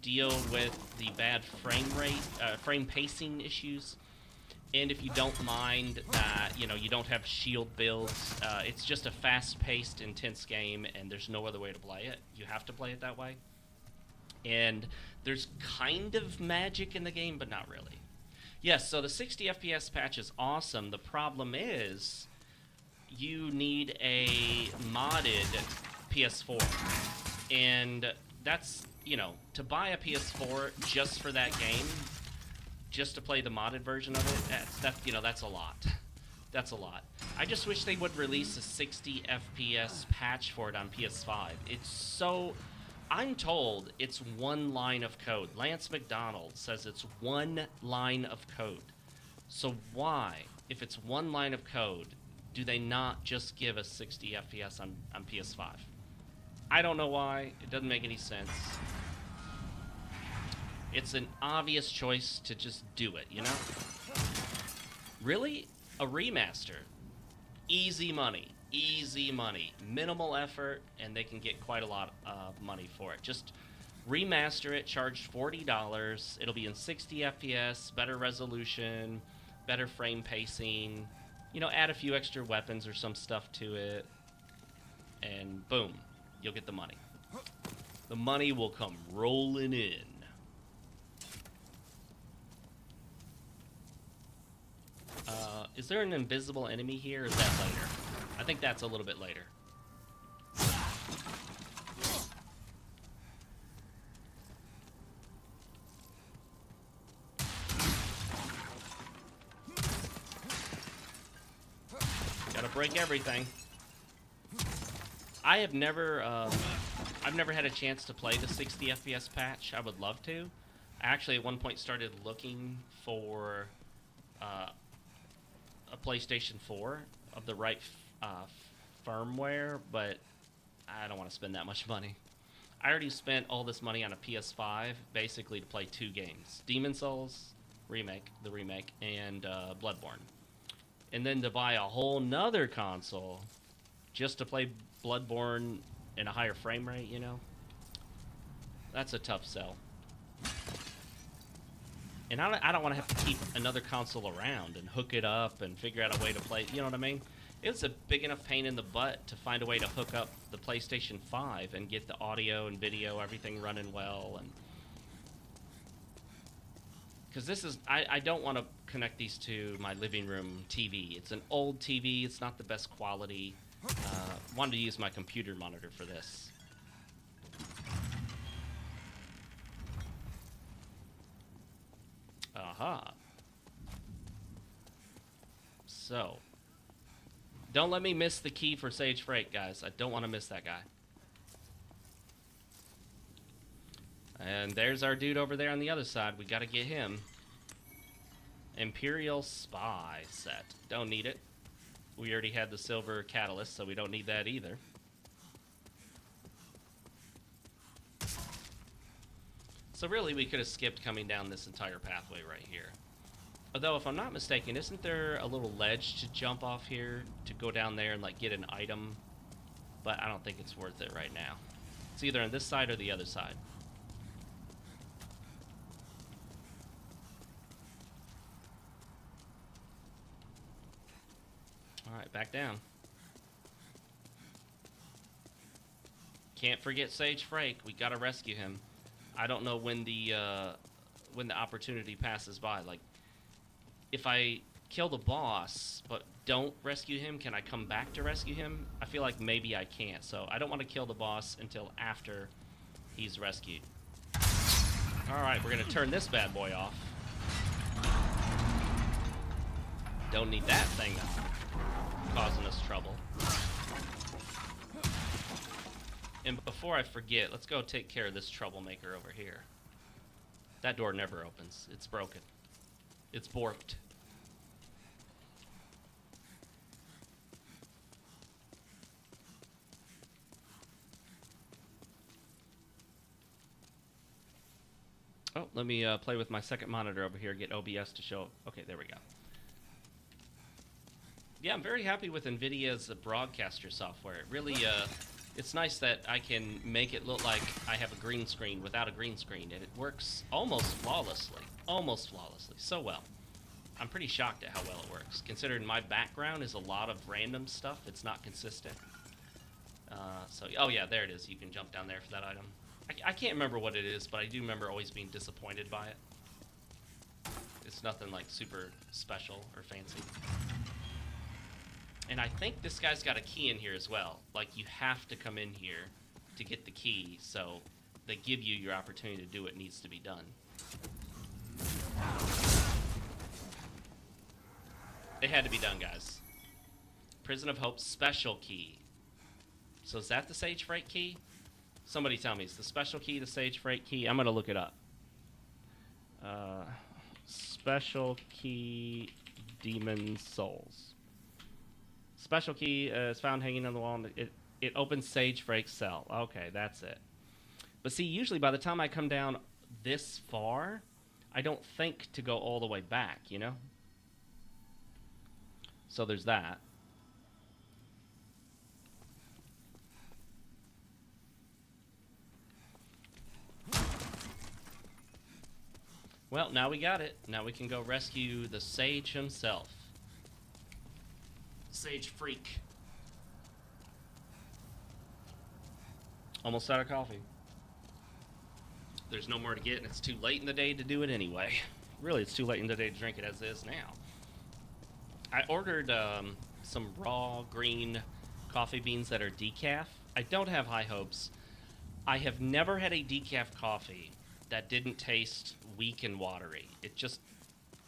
deal with the bad frame pacing issues, and if you don't mind that, you know, you don't have shield builds. It's just a fast-paced, intense game, and there's no other way to play it. You have to play it that way. And there's kind of magic in the game, but not really. Yes, so the 60 FPS patch is awesome. The problem is you need a modded PS4. And that's, you know, to buy a PS4 just for that game, just to play the modded version of it, that's a lot. That's a lot. I just wish they would release a 60 FPS patch for it on PS5. It's so... I'm told it's one line of code. Lance McDonald says it's one line of code. So why, if it's one line of code, do they not just give us 60 FPS on PS5? I don't know why. It doesn't make any sense. It's an obvious choice to just do it, you know? Really? A remaster. Easy money. Easy money. Minimal effort, and they can get quite a lot of money for it. Just remaster it, charge $40. It'll be in 60 FPS, better resolution, better frame pacing. You know, add a few extra weapons or some stuff to it, and boom, you'll get the money. The money will come rolling in. Is there an invisible enemy here, or is that later? I think that's a little bit later. Gotta break everything. I have never, I've never had a chance to play the 60 FPS patch. I would love to. I actually at one point started looking for a PlayStation 4 of the right firmware, but I don't want to spend that much money. I already spent all this money on a PS5 basically to play 2 games. Demon's Souls Remake, the remake, and Bloodborne. And then to buy a whole nother console just to play Bloodborne in a higher frame rate, you know? That's a tough sell. And I don't want to have to keep another console around and hook it up and figure out a way to play, you know what I mean? It's a big enough pain in the butt to find a way to hook up the PlayStation 5 and get the audio and video, everything running well. And because this is, I don't want to connect these to my living room TV. It's an old TV. It's not the best quality. Wanted to use my computer monitor for this. Aha. So, don't let me miss the key for Sage Freight, guys. I don't want to miss that guy. And there's our dude over there on the other side. We got to get him. Imperial Spy set. Don't need it. We already had the silver catalyst, so we don't need that either. So really, we could have skipped coming down this entire pathway right here. Although, if I'm not mistaken, isn't there a little ledge to jump off here to go down there and, like, get an item? But I don't think it's worth it right now. It's either on this side or the other side. Alright, back down. Can't forget Sage Frake. We gotta rescue him. I don't know when the opportunity passes by. Like, if I kill the boss but don't rescue him, can I come back to rescue him? I feel like maybe I can't. So I don't want to kill the boss until after he's rescued. Alright, we're gonna turn this bad boy off. Don't need that thing causing us trouble. And before I forget, let's go take care of this troublemaker over here. That door never opens. It's broken. It's borked. Oh, let me play with my second monitor over here, get OBS to show. Okay, there we go. Yeah, I'm very happy with NVIDIA's broadcaster software. It really, it's nice that I can make it look like I have a green screen without a green screen, and it works almost flawlessly. Almost flawlessly. So well. I'm pretty shocked at how well it works, considering my background is a lot of random stuff. It's not consistent. Oh yeah, there it is. You can jump down there for that item. I can't remember what it is, but I do remember always being disappointed by it. It's nothing like super special or fancy. And I think this guy's got a key in here as well. Like, you have to come in here to get the key, so they give you your opportunity to do what needs to be done. It had to be done, guys. Prison of Hope special key. So is that the Sage Freight key? Somebody tell me, is the special key the Sage Freight key? I'm going to look it up. Special key Demon Souls. Special key is found hanging on the wall. It opens Sage Freight's cell. Okay, that's it. But see, usually by the time I come down this far, I don't think to go all the way back, you know? So there's that. Well, now we got it. Now we can go rescue the Sage himself. Sage Freak. Almost out of coffee. There's no more to get, and it's too late in the day to do it anyway. Really, it's too late in the day to drink it as is now. I ordered some raw green coffee beans that are decaf. I don't have high hopes. I have never had a decaf coffee that didn't taste weak and watery.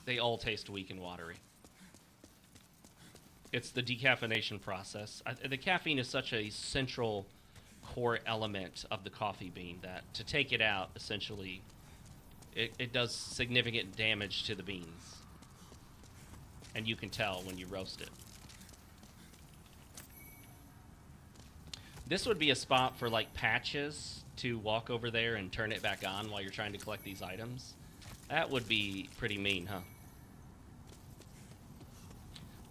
They all taste weak and watery. It's the decaffeination process. The caffeine is such a central core element of the coffee bean that to take it out, essentially, it does significant damage to the beans. And you can tell when you roast it. This would be a spot for, like, Patches to walk over there and turn it back on while you're trying to collect these items. That would be pretty mean, huh?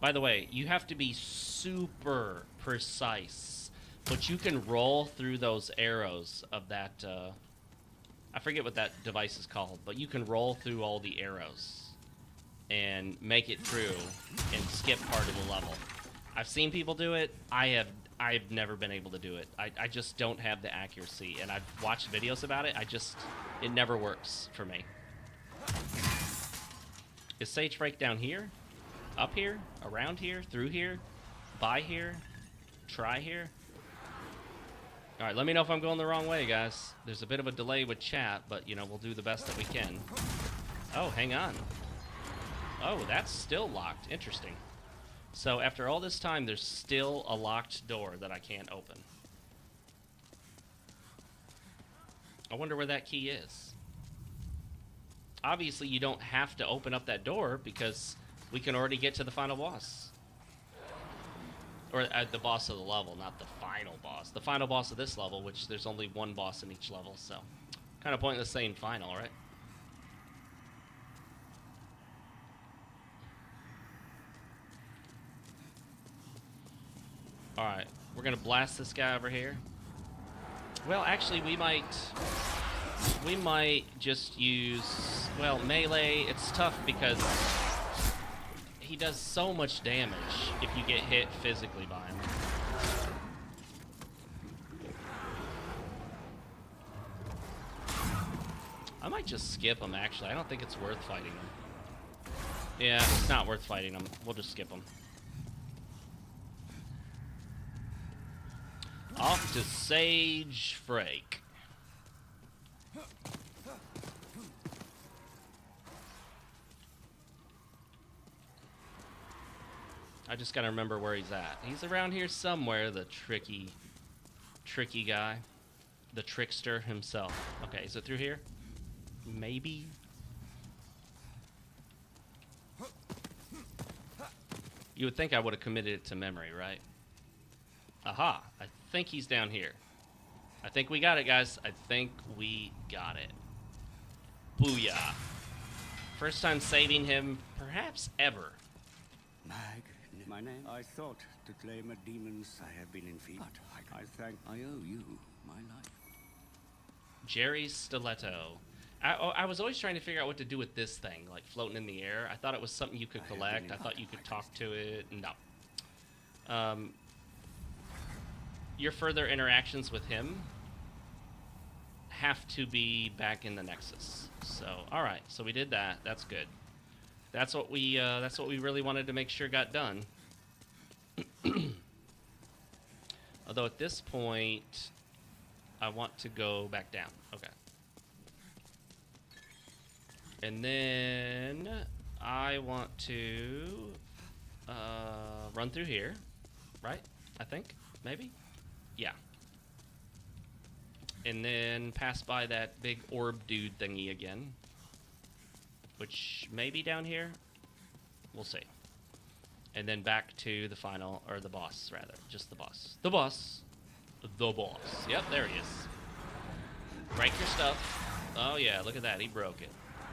By the way, you have to be super precise, but you can roll through those arrows of that, I forget what that device is called, but you can roll through all the arrows and make it through and skip part of the level. I've seen people do it. I've never been able to do it. I just don't have the accuracy, and I've watched videos about it. It never works for me. Is Sage Break down here? Up here? Around here? Through here? By here? Try here? Alright, let me know if I'm going the wrong way, guys. There's a bit of a delay with chat, but, you know, we'll do the best that we can. Oh, hang on. Oh, that's still locked. Interesting. So, after all this time, there's still a locked door that I can't open. I wonder where that key is. Obviously, you don't have to open up that door because we can already get to the final boss. Or the boss of the level, not the final boss. The final boss of this level, which there's only one boss in each level, so kind of pointless saying final, right? Alright, we're gonna blast this guy over here. Well, actually, we might just use, well, melee. It's tough because he does so much damage if you get hit physically by him. I might just skip him, actually. I don't think it's worth fighting him. Yeah, it's not worth fighting him. We'll just skip him. Off to Sage Break. I just gotta remember where he's at. He's around here somewhere, the tricky guy. The trickster himself. Okay, is it through here? Maybe? You would think I would have committed it to memory, right? Aha! I think he's down here. I think we got it, guys. I think we got it. Booyah. First time saving him, perhaps ever. My name? I thought to claim a demon's I have been in feet. I owe you my life. Jerry's stiletto. I was always trying to figure out what to do with this thing, like floating in the air. I thought it was something you could collect. I thought you could talk to it. No. Your further interactions with him have to be back in the Nexus. So, all right. So we did that. That's good. That's what we really wanted to make sure got done. Although at this point, I want to go back down. Okay. And then I want to run through here, right? I think, maybe? Yeah. And then pass by that big orb dude thingy again. Which may be down here. We'll see. And then back to the final, or the boss, rather. Just the boss. The boss. The boss. Yep, there he is. Break your stuff. Oh yeah, look at that. He broke it.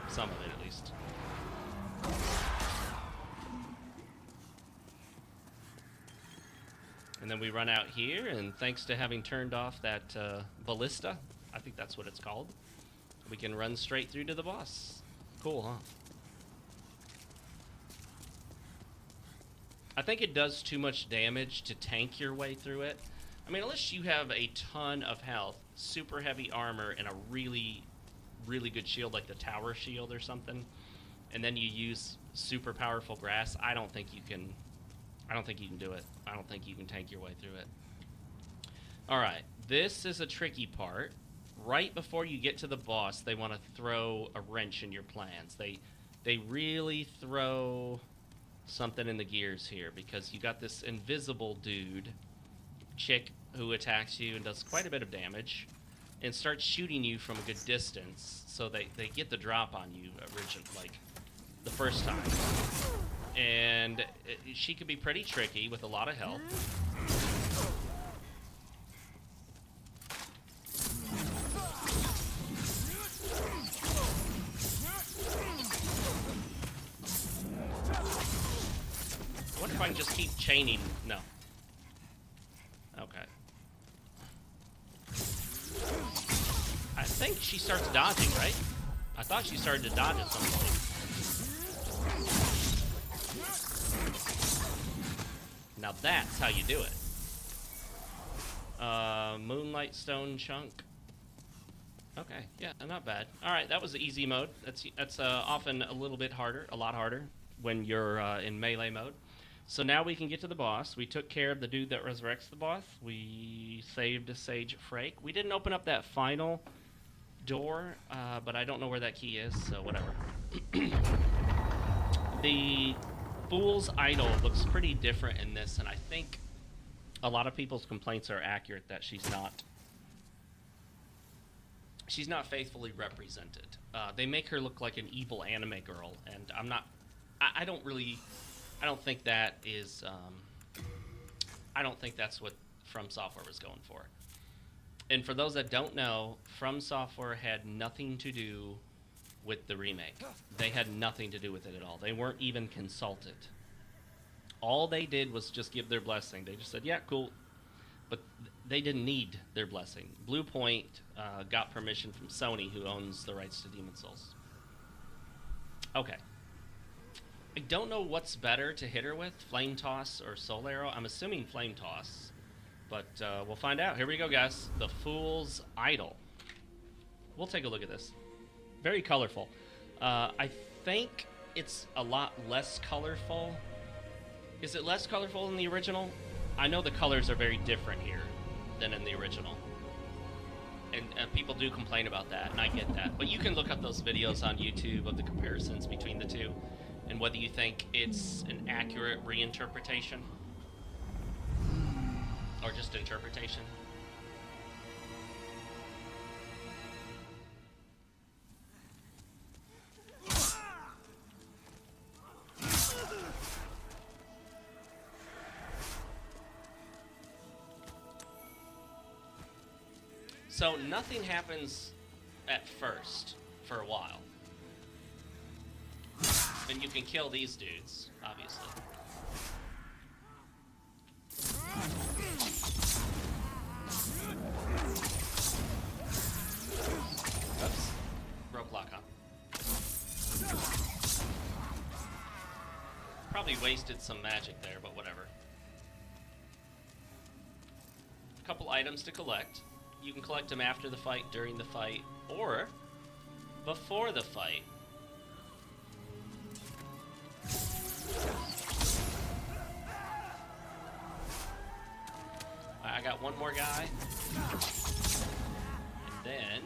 Some of it, at least. And then we run out here, and thanks to having turned off that ballista, I think that's what it's called, we can run straight through to the boss. Cool, huh? I think it does too much damage to tank your way through it. I mean, unless you have a ton of health, super heavy armor, and a really, really good shield, like the tower shield or something, and then you use super powerful grass, I don't think you can do it. I don't think you can tank your way through it. Alright, this is a tricky part. Right before you get to the boss, they want to throw a wrench in your plans. They really throw something in the gears here, because you got this invisible chick who attacks you and does quite a bit of damage and starts shooting you from a good distance, so they get the drop on you like the first time. And she could be pretty tricky with a lot of health. What if I can just keep chaining? No. Okay. I think she starts dodging, right? I thought she started to dodge at some point. Now that's how you do it. Moonlight Stone Chunk. Okay, yeah, not bad. Alright, that was the easy mode. That's often a little bit harder, a lot harder, when you're in melee mode. So now we can get to the boss. We took care of the dude that resurrects the boss. We saved Sage Frake. We didn't open up that final door, but I don't know where that key is, so whatever. The Fool's Idol looks pretty different in this, and I think a lot of people's complaints are accurate that she's not faithfully represented. They make her look like an evil anime girl, and I don't think that is, I don't think that's what From Software was going for. And for those that don't know, From Software had nothing to do with the remake. They had nothing to do with it at all. They weren't even consulted. All they did was just give their blessing. They just said, yeah, cool. But they didn't need their blessing. Blue Point got permission from Sony, who owns the rights to Demon's Souls. Okay. I don't know what's better to hit her with, Flame Toss or Soul Arrow. I'm assuming Flame Toss, but we'll find out. Here we go, guys. The Fool's Idol. We'll take a look at this. Very colorful. I think it's a lot less colorful. Is it less colorful than the original? I know the colors are very different here than in the original. And people do complain about that, and I get that. But you can look up those videos on YouTube of the comparisons between the two, and whether you think it's an accurate reinterpretation or just interpretation. So nothing happens at first for a while. And you can kill these dudes, obviously. Oops. Broke lock, huh? Probably wasted some magic there, but whatever. A couple items to collect. You can collect them after the fight, during the fight, or before the fight. I got one more guy. And then...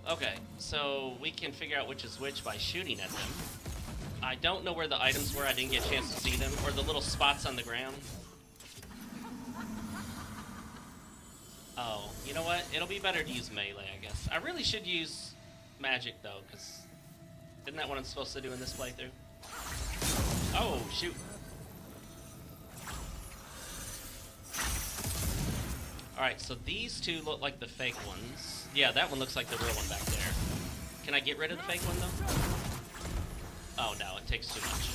Okay, so we can figure out which is which by shooting at them. I don't know where the items were, I didn't get a chance to see them, or the little spots on the ground. Oh, you know what? It'll be better to use melee, I guess. I really should use magic, though, because isn't that what I'm supposed to do in this playthrough? Oh, shoot. Alright, so these two look like the fake ones. Yeah, that one looks like the real one back there. Can I get rid of the fake one, though? Oh, no, it takes too much.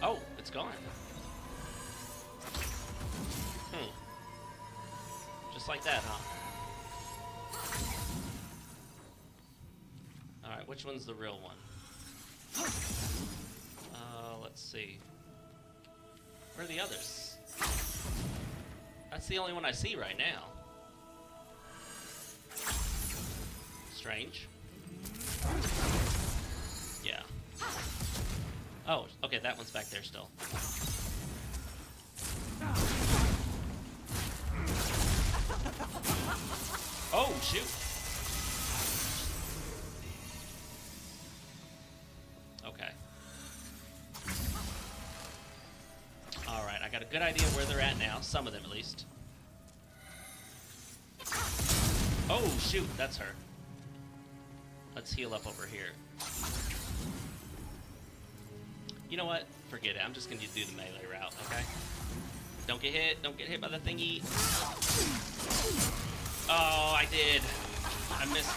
Oh, it's gone. Just like that, huh? Alright, which one's the real one? Let's see. Where are the others? That's the only one I see right now. Strange. Yeah. Oh, okay, that one's back there still. Oh, shoot. Okay. Alright, I got a good idea where they're at now. Some of them, at least. Oh, shoot, that's her. Let's heal up over here. You know what? Forget it. I'm just going to do the melee route, okay? Don't get hit. Don't get hit by the thingy. Oh, I did. I missed.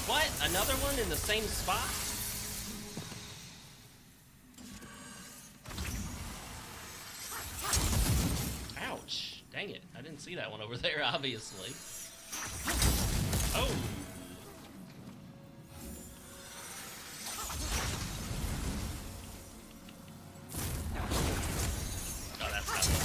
What? Another one in the same spot? Ouch. Dang it. I didn't see that one over there, obviously. Oh. Oh, that's not it.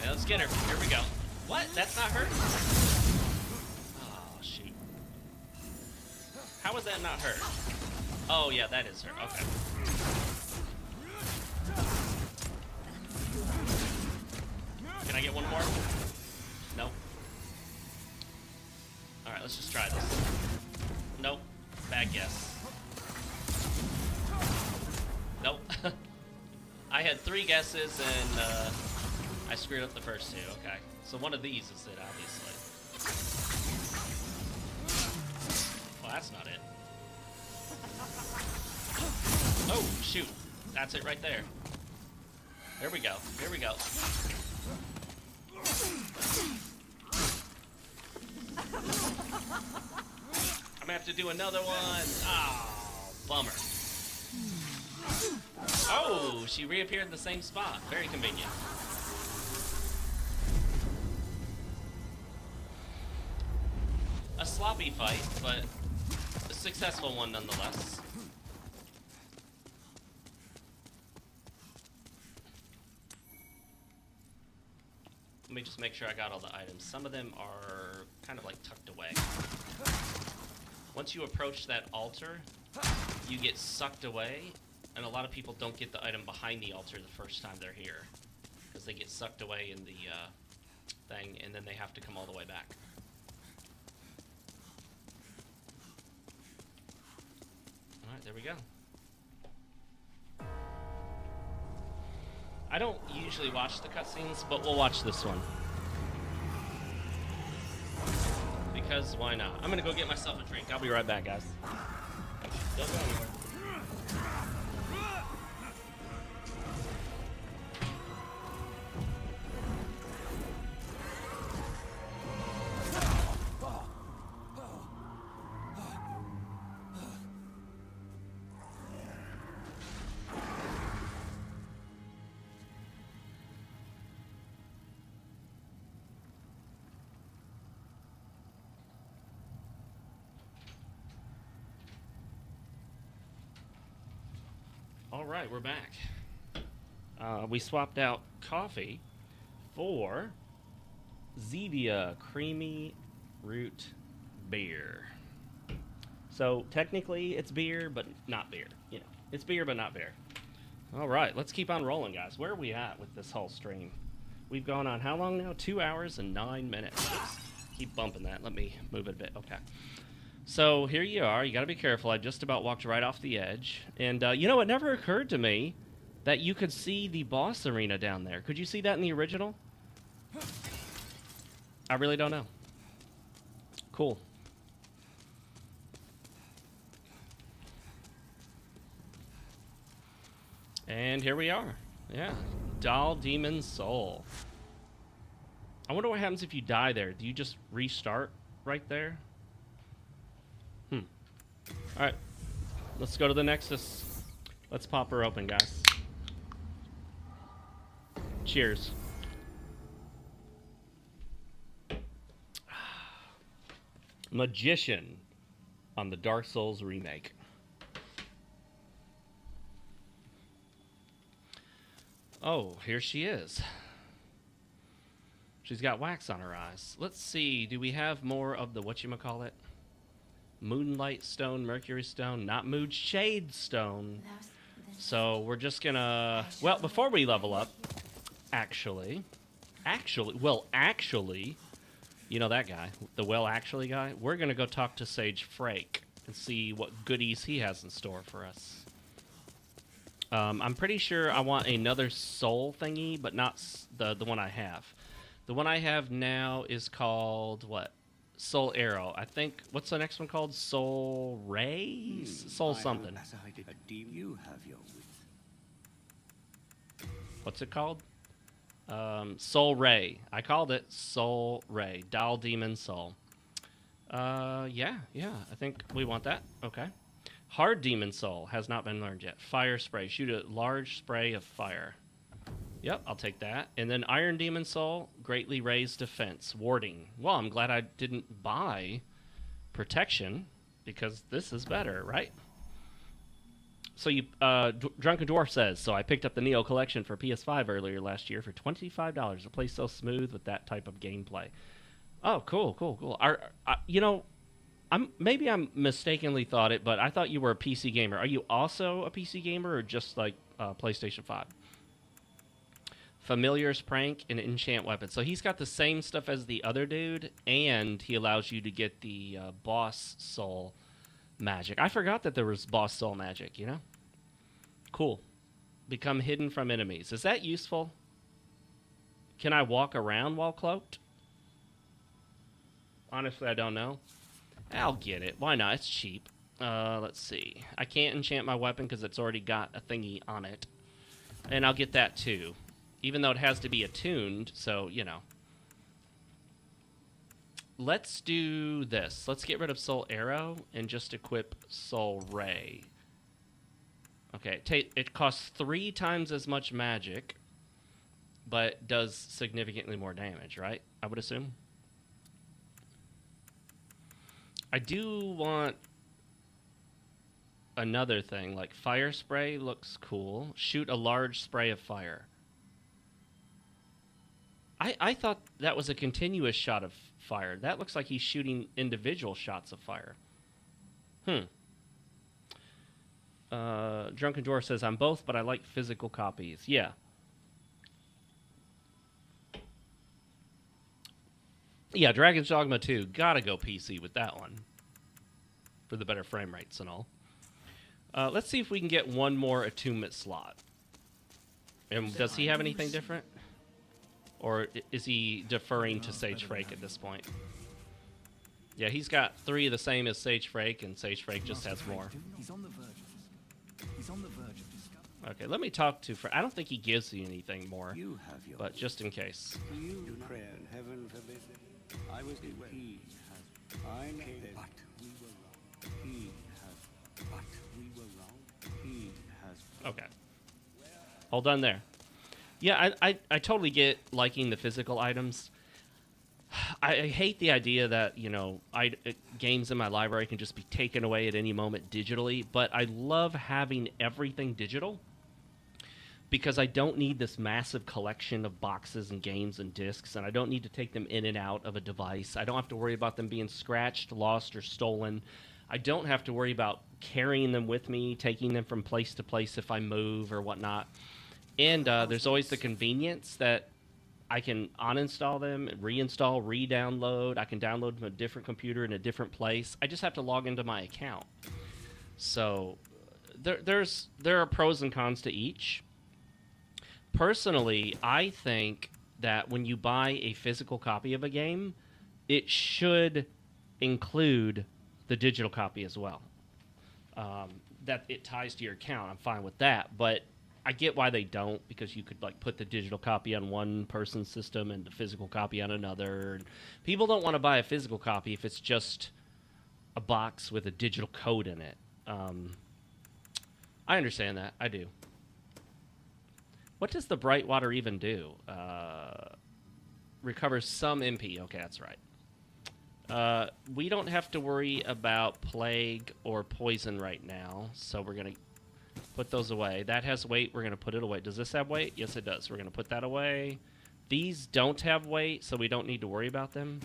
Yeah, let's get her. Here we go. What? That's not her? Oh, shoot. How is that not her? Oh, yeah, that is her. Okay. Can I get one more? Nope. Alright, let's just try this. Nope. Bad guess. Nope. I had 3 guesses and I screwed up the first 2. Okay. So one of these is it, obviously. Well, that's not it. Oh, shoot. That's it right there. There we go. Here we go. I'm gonna have to do another one. Oh, bummer. Oh, she reappeared in the same spot. Very convenient. A sloppy fight, but a successful one nonetheless. Let me just make sure I got all the items. Some of them are kind of like tucked away. Once you approach that altar, you get sucked away, and a lot of people don't get the item behind the altar the first time they're here, because they get sucked away in the thing, and then they have to come all the way back. Alright, there we go. I don't usually watch the cutscenes, but we'll watch this one. Because why not? I'm gonna go get myself a drink. I'll be right back, guys. Don't go anywhere. All right, we're back. We swapped out coffee for Zevia Creamy Root Beer. So technically it's beer, but not beer. You know, it's beer, but not beer. All right, let's keep on rolling, guys. Where are we at with this whole stream? We've gone on how long now? 2 hours and 9 minutes. Oops. Keep bumping that. Let me move it a bit. Okay. So here you are. You got to be careful. I just about walked right off the edge. And, you know, it never occurred to me that you could see the boss arena down there. Could you see that in the original? I really don't know. Cool. And here we are. Yeah. Doll Demon Soul. I wonder what happens if you die there. Do you just restart right there? Alright, let's go to the Nexus. Let's pop her open, guys. Cheers. Magician on the Dark Souls remake. Oh, here she is. She's got wax on her eyes. Let's see, do we have more of the whatchamacallit? Moonlight stone, mercury stone, not mood shade stone. So we're just gonna, well, before we level up, actually, you know that guy, the actually guy, we're gonna go talk to Sage Frake and see what goodies he has in store for us. I'm pretty sure I want another soul thingy, but not the one I have. The one I have now is called, what? Soul Arrow. I think, what's the next one called? Soul Ray? Soul something. You have your wit. What's it called? Soul Ray. I called it Soul Ray. Doll Demon Soul. Yeah, I think we want that. Okay. Hard Demon Soul has not been learned yet. Fire Spray. Shoot a large spray of fire. Yep, I'll take that. And then Iron Demon Soul, greatly raised defense. Warding. Well, I'm glad I didn't buy protection, because this is better, right? So you, Drunken Dwarf says, so I picked up the Neo Collection for PS5 earlier last year for $25. It plays so smooth with that type of gameplay. Oh, cool. You know, maybe I'm mistakenly thought it, but I thought you were a PC gamer. Are you also a PC gamer, or just like PlayStation 5? Familiar's Prank and Enchant Weapon. So he's got the same stuff as the other dude, and he allows you to get the Boss Soul magic. I forgot that there was Boss Soul magic, you know? Cool. Become hidden from enemies. Is that useful? Can I walk around while cloaked? Honestly, I don't know. I'll get it. Why not? It's cheap. Let's see. I can't enchant my weapon because it's already got a thingy on it. And I'll get that too. Even though it has to be attuned, so, you know. Let's do this. Let's get rid of Soul Arrow and just equip Soul Ray. Okay, it costs 3 times as much magic, but does significantly more damage, right? I would assume. I do want another thing, like Fire Spray looks cool. Shoot a large spray of fire. I thought that was a continuous shot of fire. That looks like he's shooting individual shots of fire. Drunken Dwarf says, I'm both, but I like physical copies. Yeah. Yeah, Dragon's Dogma 2. Gotta go PC with that one. For the better frame rates and all. Let's see if we can get one more attunement slot. And does he have anything different? Or is he deferring to Sage Frake at this point? Yeah, he's got 3 the same as Sage Frake, and Sage Frake just has more. He's on the verge of discovery. Okay, let me talk to... I don't think he gives you anything more, You have your but just in case. You pray, heaven forbid. I was the he has. I know but we were wrong. He has. But we were wrong. He has. Okay. Hold on there. Yeah, I totally get liking the physical items. I hate the idea that, you know, games in my library can just be taken away at any moment digitally, but I love having everything digital because I don't need this massive collection of boxes and games and discs, and I don't need to take them in and out of a device. I don't have to worry about them being scratched, lost, or stolen. I don't have to worry about carrying them with me, taking them from place to place if I move or whatnot. And there's always the convenience that I can uninstall them, reinstall, re-download. I can download them to a different computer in a different place. I just have to log into my account. So there are pros and cons to each. Personally, I think that when you buy a physical copy of a game, it should include the digital copy as well. That it ties to your account, I'm fine with that, but I get why they don't, because you could like put the digital copy on one person's system and the physical copy on another. People don't want to buy a physical copy if it's just a box with a digital code in it. I understand that. I do. What does the bright water even do? Recovers some MP. Okay, that's right. We don't have to worry about plague or poison right now, so we're going to put those away. That has weight. We're going to put it away. Does this have weight? Yes, it does. We're going to put that away. These don't have weight, so we don't need to worry about them.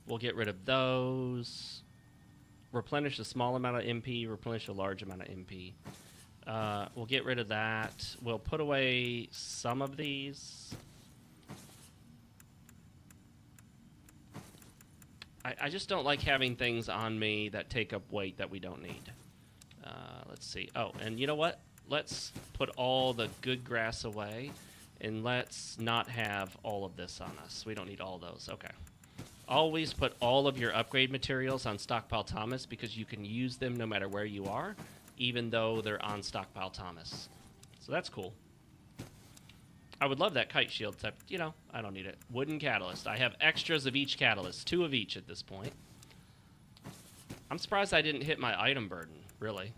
We'll get rid of those. Replenish a small amount of MP. Replenish a large amount of MP. We'll get rid of that. We'll put away some of these. I just don't like having things on me that take up weight that we don't need. Let's see. Oh, and you know what? Let's put all the good grass away, and let's not have all of this on us. We don't need all those. Okay. Always put all of your upgrade materials on Stockpile Thomas because you can use them no matter where you are, even though they're on Stockpile Thomas. So that's cool. I would love that kite shield, except, you know, I don't need it. Wooden catalyst. I have extras of each catalyst, 2 of each at this point. I'm surprised I didn't hit my item burden, really.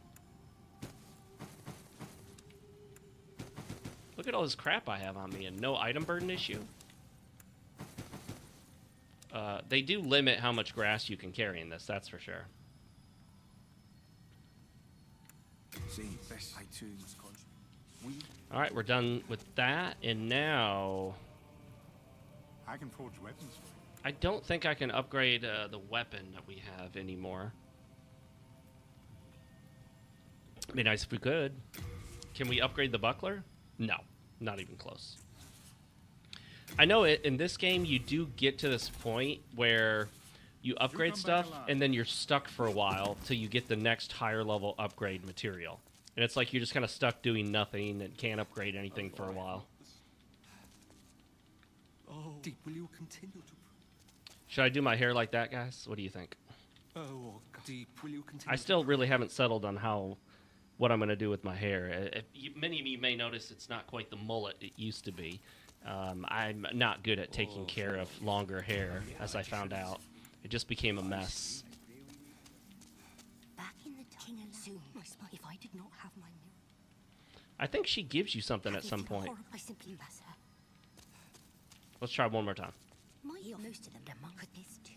Look at all this crap I have on me and no item burden issue. They do limit how much grass you can carry in this, that's for sure. Alright, we're done with that, and now... I can forge weapons for you. I don't think I can upgrade the weapon that we have anymore. It'd be nice if we could. Can we upgrade the buckler? No, not even close. I know in this game you do get to this point where you upgrade stuff and then you're stuck for a while till you get the next higher level upgrade material. And it's like you're just kind of stuck doing nothing and can't upgrade anything for a while. Oh, deep, will you continue to... Should I do my hair like that, guys? What do you think? Oh, deep, will you continue I still really haven't settled on what I'm going to do with my hair. Many of you may notice it's not quite the mullet it used to be. I'm not good at taking care of longer hair, as I found out. It just became a mess. Back in the king and soon, if I did not have my mirror. I think she gives you something at some point. I simply must her. Let's try one more time. Most of them could this too.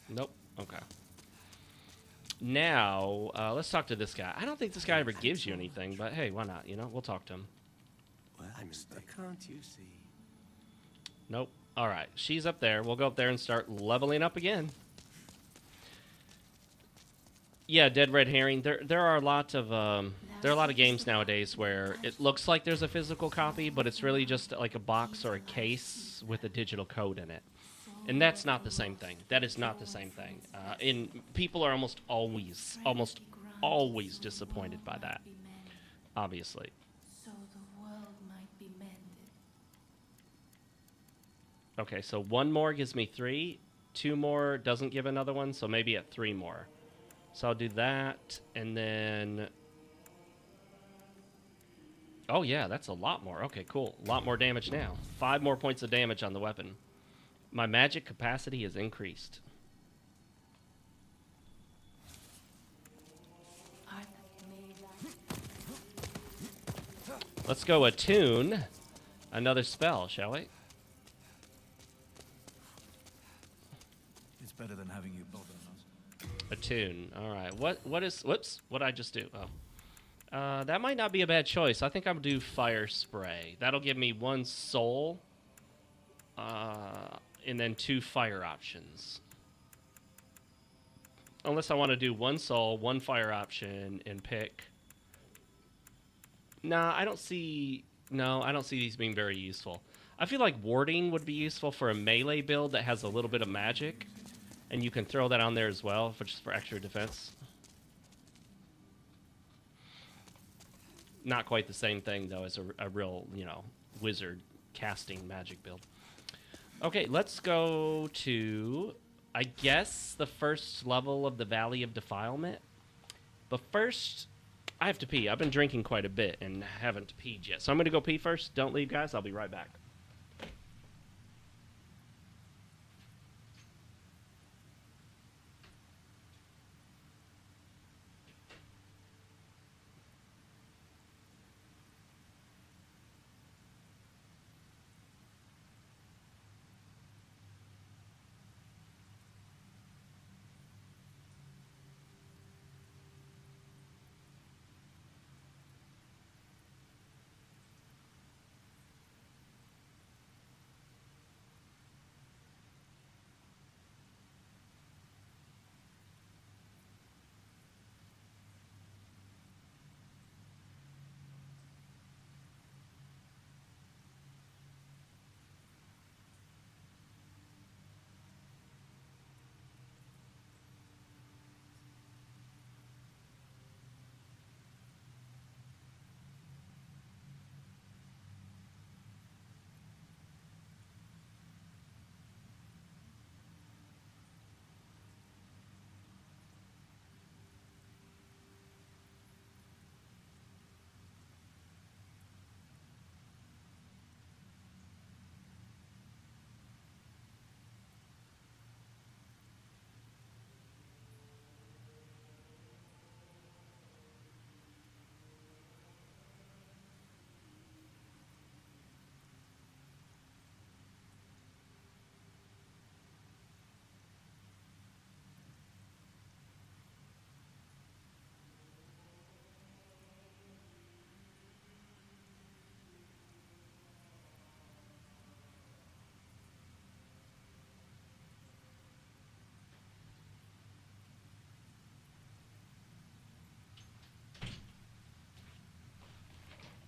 Nope. Okay. Now, let's talk to this guy. I don't think this guy ever gives you anything, but hey, why not? You know, we'll talk to him. Well, can't you see? Nope. All right, she's up there. We'll go up there and start leveling up again. Yeah, Dead Red Herring. There are a lot of games nowadays where it looks like there's a physical copy, but it's really just like a box or a case with a digital code in it. And that's not the same thing. That is not the same thing. People are almost always disappointed by that. Obviously. So the world might be mended. Okay, so 1 more gives me 3. 2 more doesn't give another one, so maybe at 3 more. So I'll do that, and then... Oh yeah, that's a lot more. Okay, cool. A lot more damage now. 5 more points of damage on the weapon. My magic capacity is increased. Let's go attune another spell, shall we? It's better than having you bother us. Attune. All right. What is? Whoops. What did I just do? Oh. That might not be a bad choice. I think I'm gonna do fire spray. That'll give me 1 soul. And then 2 fire options. Unless I want to do 1 soul, 1 fire option, and pick. Nah, I don't see these being very useful. I feel like warding would be useful for a melee build that has a little bit of magic. And you can throw that on there as well, which is for extra defense. Not quite the same thing, though, as a real, wizard casting magic build. Okay, let's go to, I guess, the first level of the Valley of Defilement. But first, I have to pee. I've been drinking quite a bit and haven't peed yet. So I'm going to go pee first. Don't leave, guys. I'll be right back.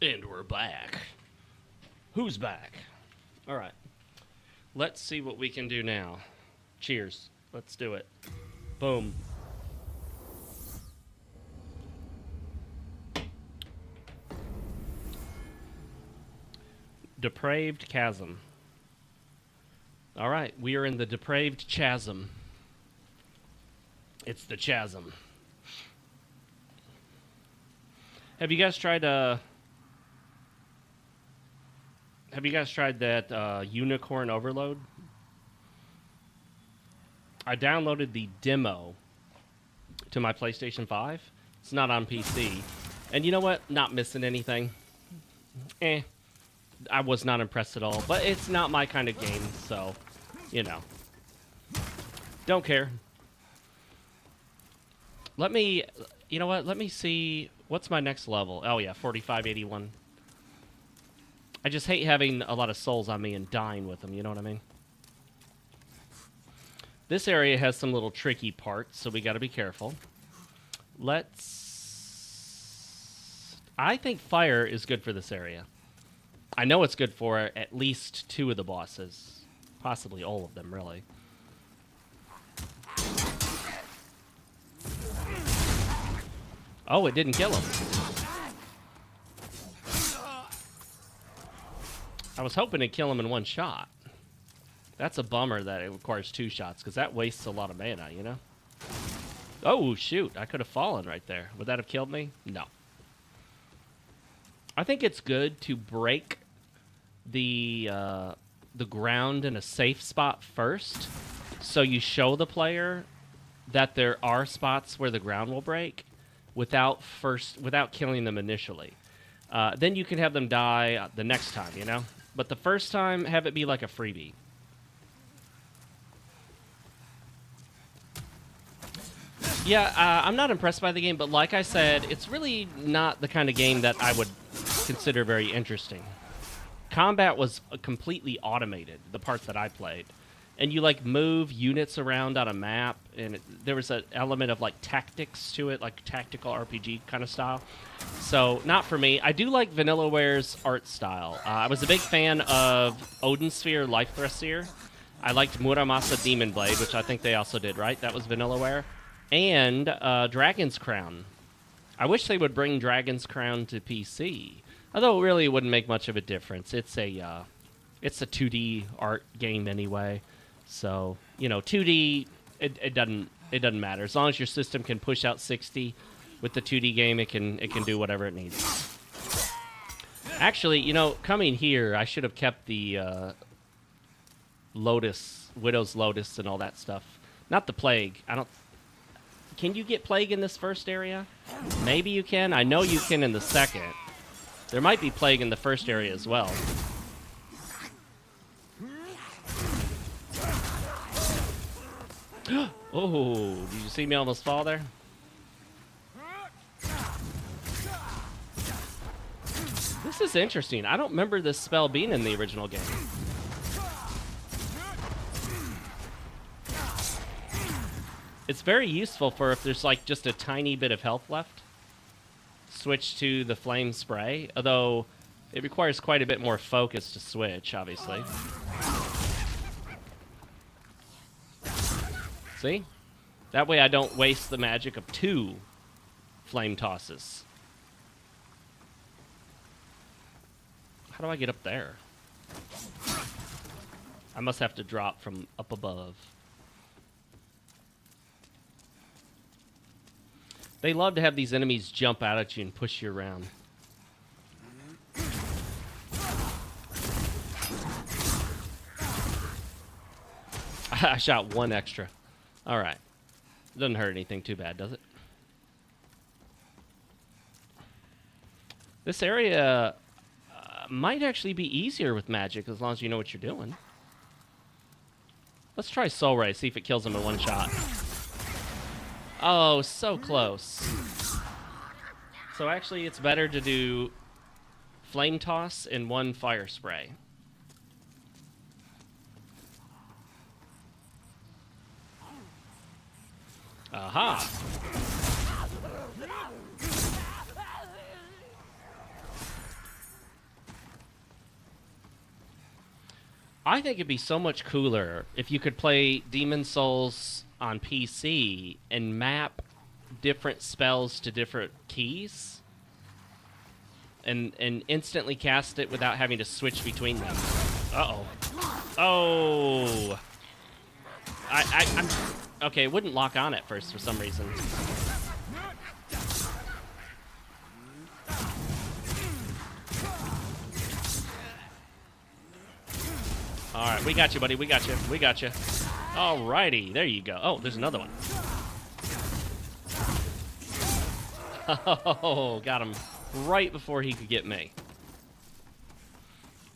And we're back. Who's back? All right. Let's see what we can do now. Cheers. Let's do it. Boom. Depraved Chasm. All right, we are in the Depraved Chasm. It's the chasm. Have you guys tried that Unicorn Overload? I downloaded the demo to my PlayStation 5. It's not on PC. And you know what? Not missing anything. I was not impressed at all. But it's not my kind of game, so, you know. Don't care. You know what? Let me see. What's my next level? Oh, yeah, 4581. I just hate having a lot of souls on me and dying with them, you know what I mean? This area has some little tricky parts, so we got to be careful. I think fire is good for this area. I know it's good for at least 2 of the bosses. Possibly all of them, really. Oh, it didn't kill him. I was hoping to kill him in 1 shot. That's a bummer that it requires 2 shots, because that wastes a lot of mana, you know? Oh, shoot. I could have fallen right there. Would that have killed me? No. I think it's good to break the ground in a safe spot first, so you show the player that there are spots where the ground will break without killing them initially. Then you can have them die the next time, you know? But the first time, have it be like a freebie. Yeah, I'm not impressed by the game, but like I said, it's really not the kind of game that I would consider very interesting. Combat was completely automated, the part that I played. And you, like, move units around on a map, and there was an element of, like, tactics to it, like tactical RPG kind of style. So, not for me. I do like Vanillaware's art style. I was a big fan of Odin Sphere Life Thrasier. I liked Muramasa Demon Blade, which I think they also did, right? That was Vanillaware. And Dragon's Crown. I wish they would bring Dragon's Crown to PC. Although it really wouldn't make much of a difference. It's a 2D art game anyway. So, you know, 2D, it doesn't matter. As long as your system can push out 60 with the 2D game, it can do whatever it needs. Actually, you know, coming here, I should have kept the Widow's Lotus and all that stuff. Not the Plague. Can you get Plague in this first area? Maybe you can. I know you can in the second. There might be Plague in the first area as well. Oh, did you see me almost fall there? This is interesting. I don't remember this spell being in the original game. It's very useful for if there's like just a tiny bit of health left. Switch to the flame spray, although it requires quite a bit more focus to switch, obviously. See? That way I don't waste the magic of 2 flame tosses. How do I get up there? I must have to drop from up above. They love to have these enemies jump out at you and push you around. I shot 1 extra. All right. Doesn't hurt anything too bad, does it? This area might actually be easier with magic as long as you know what you're doing. Let's try Soul Ray, see if it kills him in 1 shot. Oh, so close. So actually, it's better to do Flame Toss and 1 Fire Spray. Aha! I think it'd be so much cooler if you could play Demon Souls on PC and map different spells to different keys and instantly cast it without having to switch between them. Uh-oh. Oh. I'm... Okay, it wouldn't lock on at first for some reason. Alright, we got you, buddy. We got you. We got you. Alrighty, there you go. Oh, there's another one. Oh, got him right before he could get me.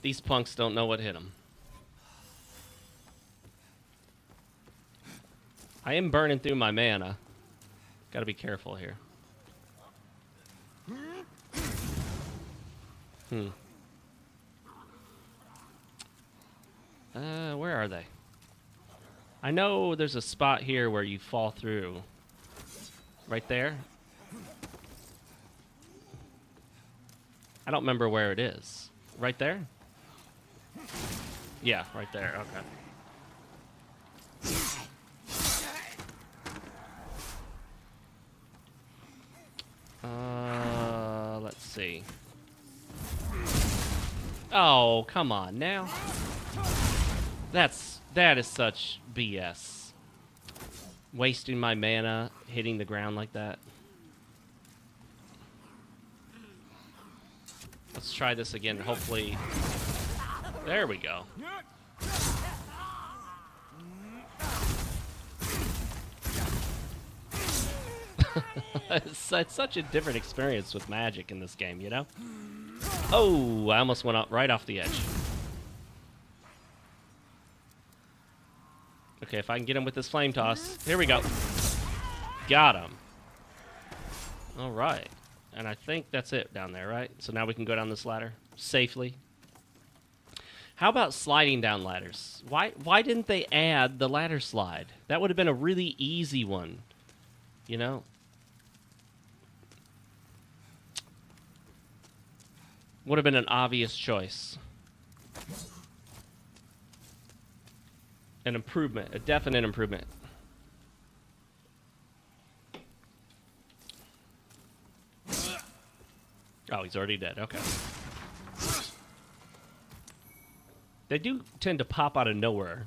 These punks don't know what hit them. I am burning through my mana. Gotta be careful here. Where are they? I know there's a spot here where you fall through. Right there? I don't remember where it is. Right there? Yeah, right there. Okay. Let's see. Oh, come on now. That is such BS. Wasting my mana, hitting the ground like that. Let's try this again. Hopefully, there we go. It's such a different experience with magic in this game, you know? Oh, I almost went up right off the edge. Okay, if I can get him with this flame toss. Here we go. Got him. All right. And I think that's it down there, right? So now we can go down this ladder safely. How about sliding down ladders? Why didn't they add the ladder slide? That would have been a really easy one, you know? Would have been an obvious choice. An improvement, a definite improvement. Oh, he's already dead. Okay. They do tend to pop out of nowhere,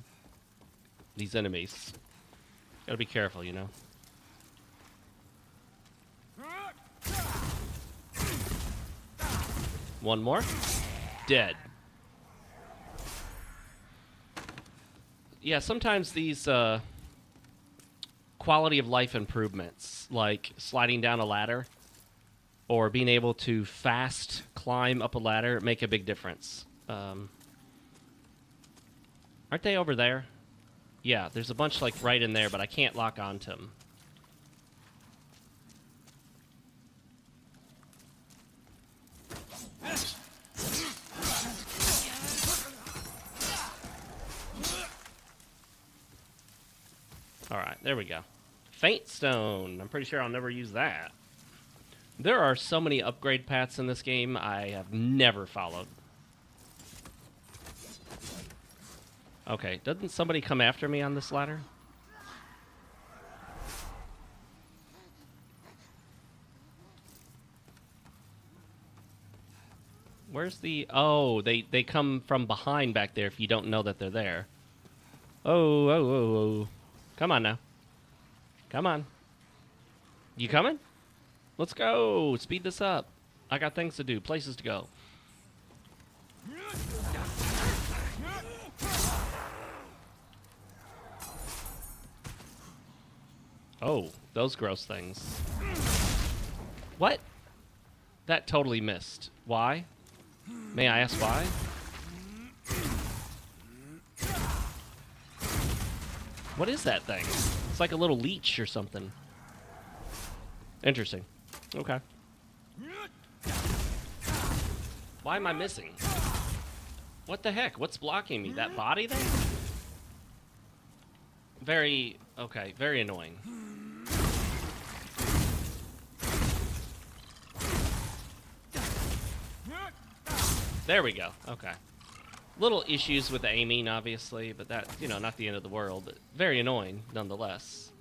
these enemies. Gotta be careful, you know. One more. Dead. Yeah, sometimes these quality of life improvements, like sliding down a ladder or being able to fast climb up a ladder, make a big difference. Aren't they over there? Yeah, there's a bunch like right in there, but I can't lock onto them. Alright, there we go. Faint Stone. I'm pretty sure I'll never use that. There are so many upgrade paths in this game I have never followed. Okay, doesn't somebody come after me on this ladder? Where's the... Oh, they come from behind back there if you don't know that they're there. Oh. Come on now. Come on. You coming? Let's go. Speed this up. I got things to do, places to go. Oh, those gross things. What? That totally missed. Why? May I ask why? What is that thing? It's like a little leech or something. Interesting. Okay. Why am I missing? What the heck? What's blocking me? That body thing? Very... Okay, very annoying. There we go. Okay. Little issues with the aiming, obviously, but that, you know, not the end of the world. But very annoying, nonetheless.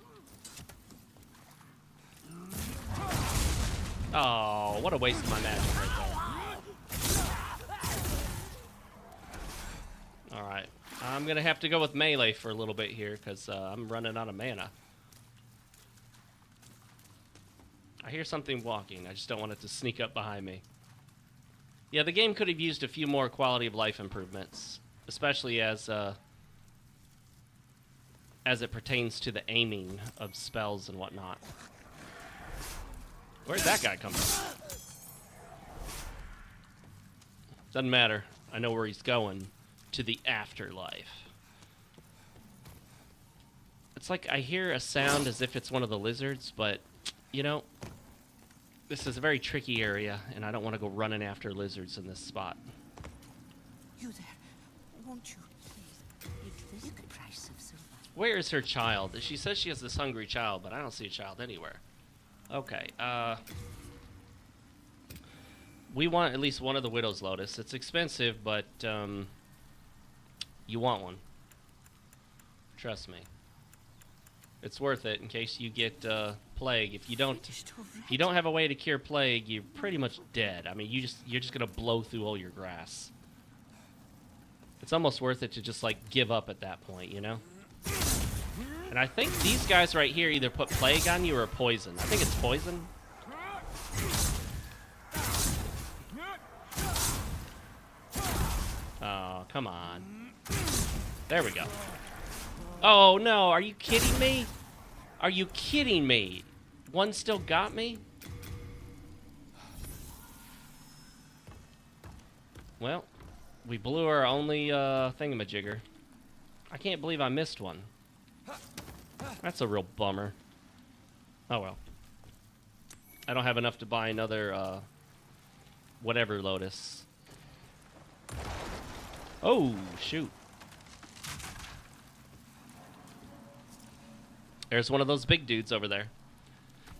Oh, what a waste of my magic right there. Alright. I'm going to have to go with melee for a little bit here, because I'm running out of mana. I hear something walking. I just don't want it to sneak up behind me. Yeah, the game could have used a few more quality of life improvements, especially as it pertains to the aiming of spells and whatnot. Where'd that guy come from? Doesn't matter. I know where he's going. To the afterlife. It's like I hear a sound as if it's one of the lizards, but, you know, this is a very tricky area, and I don't want to go running after lizards in this spot. You there, won't you? Please, you could price of silver. Where is her child? She says she has this hungry child, but I don't see a child anywhere. Okay, we want at least one of the Widow's Lotus. It's expensive, but, you want one. Trust me. It's worth it in case you get plague. If you don't have a way to cure plague, you're pretty much dead. I mean, you're just gonna blow through all your grass. It's almost worth it to just like give up at that point, you know? And I think these guys right here either put plague on you or poison. I think it's poison. Oh, come on. There we go. Oh, no. Are you kidding me? Are you kidding me? One still got me? Well, we blew our only thingamajigger. I can't believe I missed one. That's a real bummer. Oh, well. I don't have enough to buy another, whatever Lotus. Oh, shoot. There's one of those big dudes over there.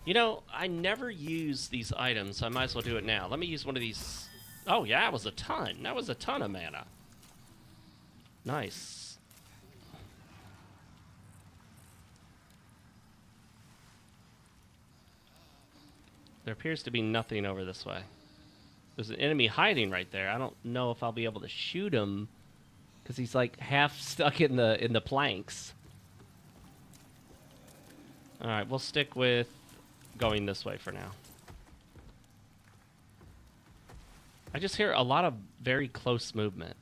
You know, I never use these items, so I might as well do it now. Let me use one of these. Oh, yeah, that was a ton. That was a ton of mana. Nice. There appears to be nothing over this way. There's an enemy hiding right there. I don't know if I'll be able to shoot him because he's like half stuck in the planks. All right, we'll stick with going this way for now. I just hear a lot of very close movement.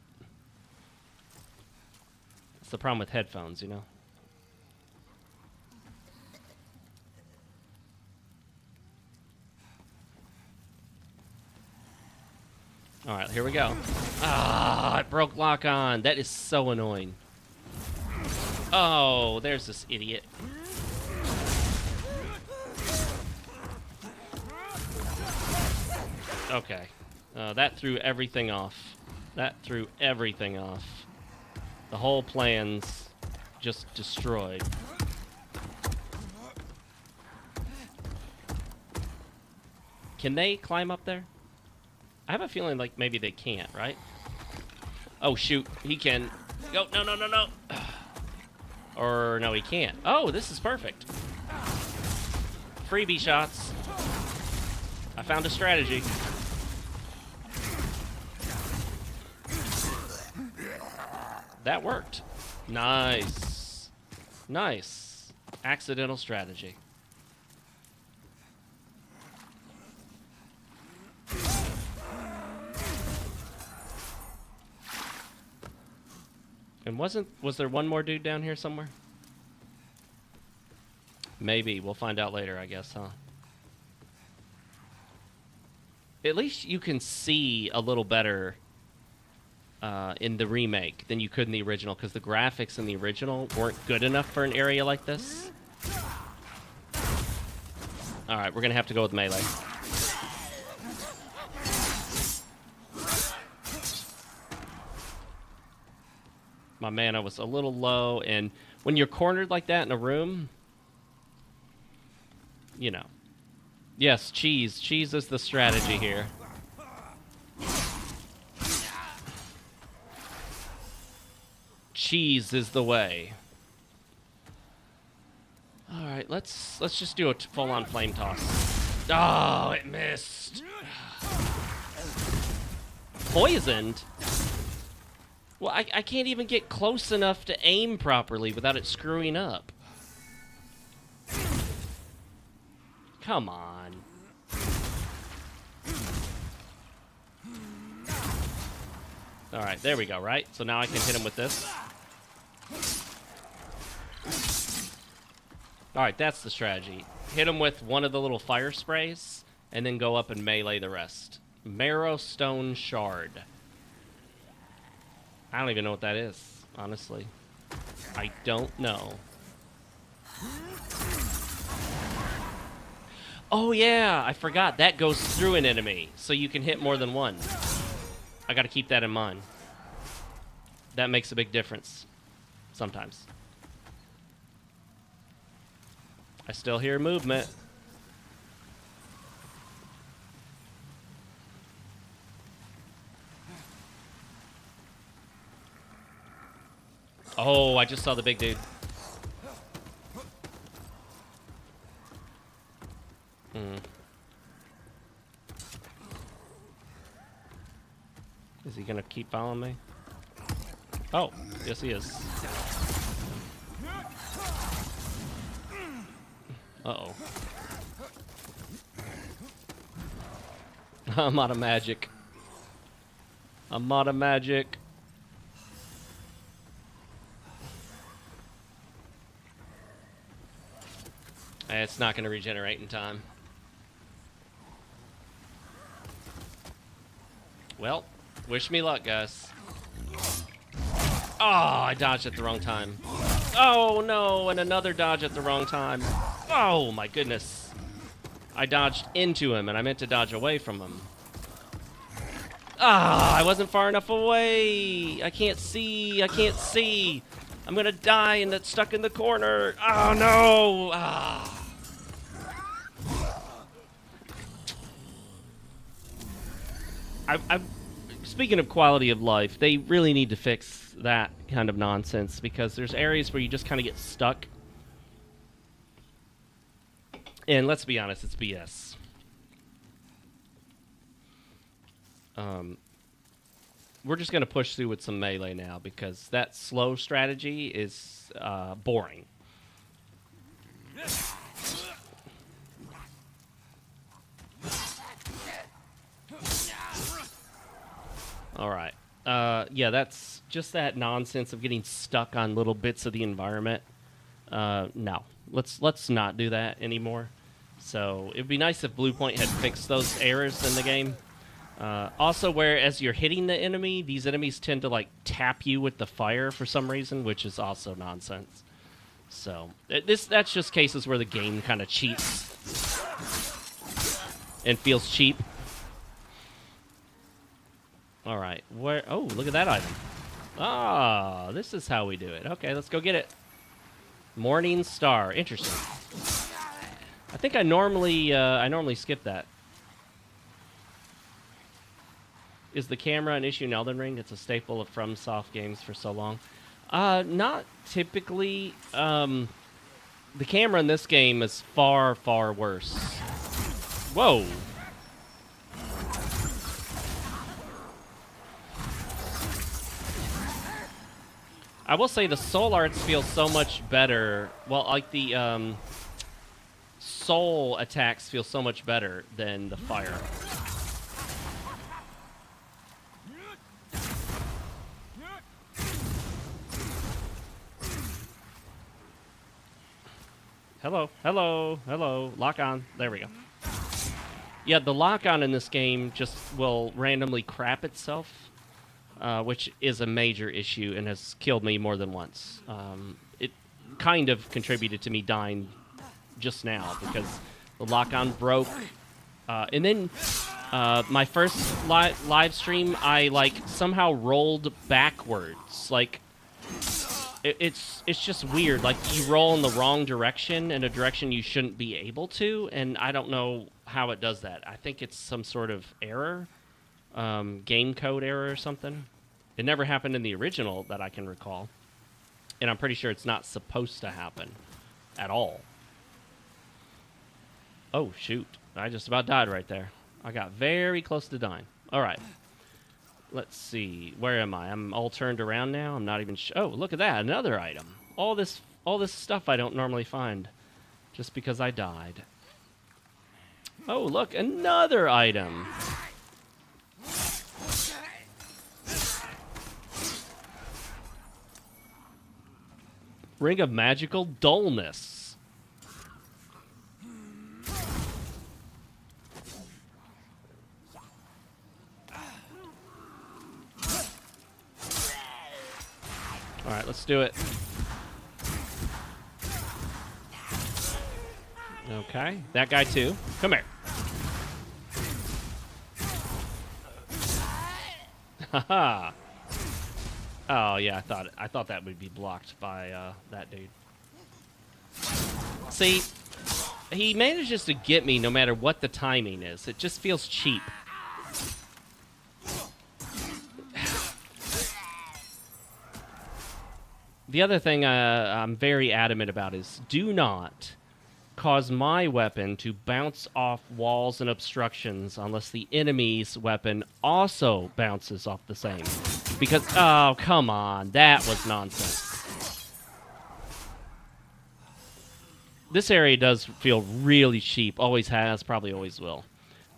That's the problem with headphones, you know? All right, here we go. Ah, it broke lock on. That is so annoying. Oh, there's this idiot. Okay. That threw everything off. That threw everything off. The whole plan's just destroyed. Can they climb up there? I have a feeling like maybe they can't, right? Oh, shoot. He can. Go. No, no, no, no. Or no, he can't. Oh, this is perfect. Freebie shots. I found a strategy. That worked. Nice. Nice. Accidental strategy. And was there one more dude down here somewhere? Maybe. We'll find out later, I guess, huh? At least you can see a little better in the remake than you could in the original, because the graphics in the original weren't good enough for an area like this. Alright, we're going to have to go with melee. My mana was a little low, and when you're cornered like that in a room, you know. Yes, cheese. Cheese is the strategy here. Cheese is the way. All right, let's just do a full-on flame toss. Oh, it missed. Poisoned? Well, I can't even get close enough to aim properly without it screwing up. Come on. All right, there we go, right? So now I can hit him with this. All right, that's the strategy. Hit him with one of the little fire sprays, and then go up and melee the rest. Marrow Stone Shard. I don't even know what that is, honestly. I don't know. Oh, yeah, I forgot. That goes through an enemy, so you can hit more than one. I gotta keep that in mind. That makes a big difference. Sometimes. I still hear movement. Oh, I just saw the big dude. Is he gonna keep following me? Oh, yes he is. Uh-oh. I'm out of magic. I'm out of magic. It's not going to regenerate in time. Well, wish me luck, guys. Oh, I dodged at the wrong time. Oh, no, and another dodge at the wrong time. Oh, my goodness. I dodged into him, and I meant to dodge away from him. Ah, I wasn't far enough away. I can't see. I can't see. I'm going to die and it's stuck in the corner. Oh, no. Ah. Speaking of quality of life, they really need to fix that kind of nonsense because there's areas where you just kind of get stuck. And let's be honest, it's BS. We're just going to push through with some melee now because that slow strategy is boring. All right. Yeah, that's just that nonsense of getting stuck on little bits of the environment. No, let's not do that anymore. So it'd be nice if Bluepoint had fixed those errors in the game. Also, whereas you're hitting the enemy, these enemies tend to like tap you with the fire for some reason, which is also nonsense. So that's just cases where the game kind of cheats and feels cheap. All right, where? Oh, look at that item. Ah, this is how we do it. Okay, let's go get it. Morning Star. Interesting. I think I normally skip that. Is the camera an issue in Elden Ring? It's a staple of FromSoft games for so long. Not typically. The camera in this game is far, far worse. Whoa. I will say the soul arts feel so much better. Well, like the soul attacks feel so much better than the fire. Hello, hello, hello. Lock on. There we go. Yeah, the lock on in this game just will randomly crap itself. Which is a major issue and has killed me more than once. It kind of contributed to me dying just now because the lock-on broke. And then my first live stream, I like somehow rolled backwards. Like it's just weird. Like you roll in the wrong direction, in a direction you shouldn't be able to, and I don't know how it does that. I think it's some sort of error. Game code error or something. It never happened in the original that I can recall. And I'm pretty sure it's not supposed to happen at all. Oh, shoot. I just about died right there. I got very close to dying. All right. Let's see. Where am I? I'm all turned around now. I'm not even... Oh, look at that. Another item. All this stuff I don't normally find just because I died. Oh, look. Another item. Ring of Magical Dullness. All right, let's do it. Okay, that guy too. Come here. Haha. Oh yeah, I thought that would be blocked by that dude. See, he manages to get me no matter what the timing is. It just feels cheap. The other thing I'm very adamant about is do not cause my weapon to bounce off walls and obstructions unless the enemy's weapon also bounces off the same. Because, oh, come on, that was nonsense. This area does feel really cheap, always has, probably always will.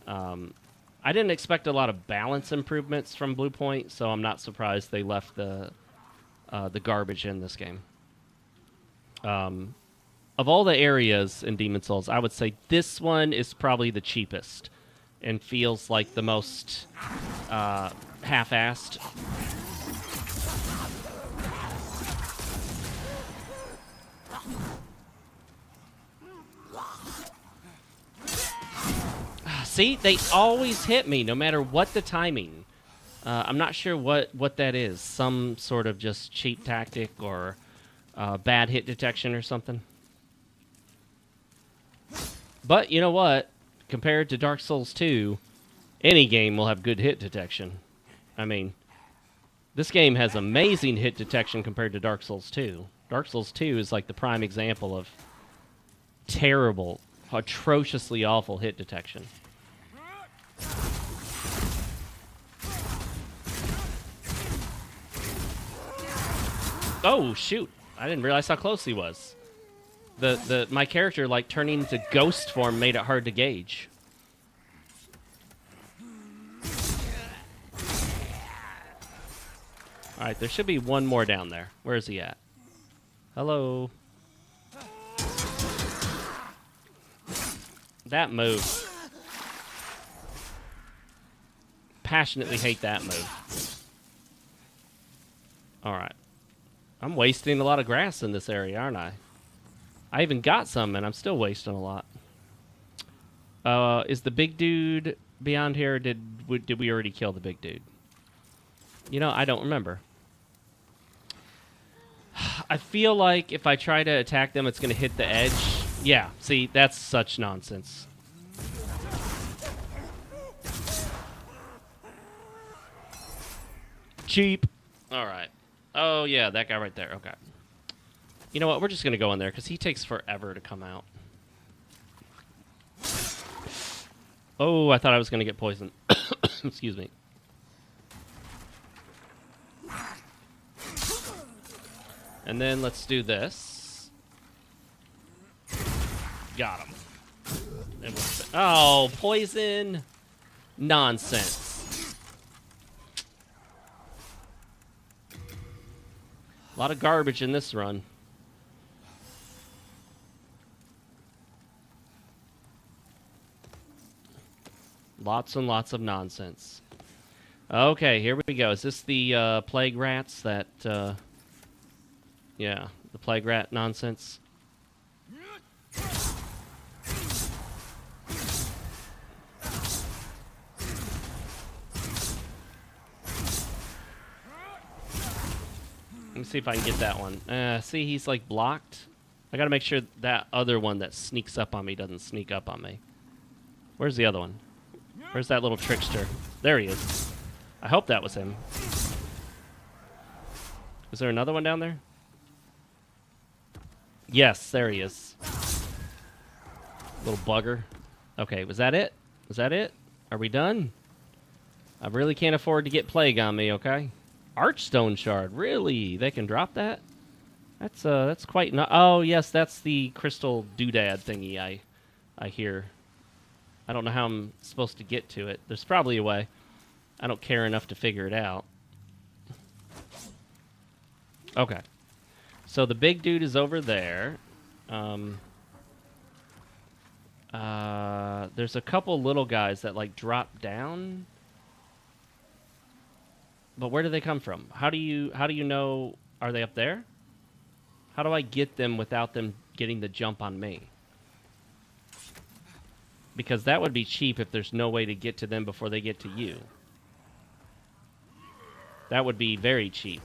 I didn't expect a lot of balance improvements from Blue Point, so I'm not surprised they left the garbage in this game. Of all the areas in Demon's Souls, I would say this one is probably the cheapest and feels like the most half-assed. See, they always hit me no matter what the timing. I'm not sure what that is. Some sort of just cheap tactic or bad hit detection or something. But you know what? Compared to Dark Souls 2, any game will have good hit detection. I mean, this game has amazing hit detection compared to Dark Souls 2. Dark Souls 2 is like the prime example of terrible, atrociously awful hit detection. Oh, shoot. I didn't realize how close he was. My character, like, turning into ghost form made it hard to gauge. Alright, there should be one more down there. Where is he at? Hello? That move. Passionately hate that move. Alright. I'm wasting a lot of grass in this area, aren't I? I even got some, and I'm still wasting a lot. Is the big dude beyond here? Did we already kill the big dude? You know, I don't remember. I feel like if I try to attack them, it's going to hit the edge. Yeah, see, that's such nonsense. Cheap. All right. Oh, yeah, that guy right there. Okay. You know what? We're just going to go in there because he takes forever to come out. Oh, I thought I was going to get poisoned. Excuse me. And then let's do this. Got him. And oh, poison. Nonsense. A lot of garbage in this run. Lots and lots of nonsense. Okay, here we go. Is this the plague rats that... yeah, the plague rat nonsense? Let me see if I can get that one. See, he's like blocked. I gotta make sure that other one that sneaks up on me doesn't sneak up on me. Where's the other one? Where's that little trickster? There he is. I hope that was him. Is there another one down there? Yes, there he is. Little bugger. Okay, was that it? Was that it? Are we done? I really can't afford to get plague on me, okay? Archstone shard, really? They can drop that? That's quite not. Oh, yes, that's the crystal doodad thingy I hear. I don't know how I'm supposed to get to it. There's probably a way. I don't care enough to figure it out. Okay. So the big dude is over there. There's a couple little guys that like drop down. But where do they come from? How do you know? Are they up there? How do I get them without them getting the jump on me? Because that would be cheap if there's no way to get to them before they get to you. That would be very cheap.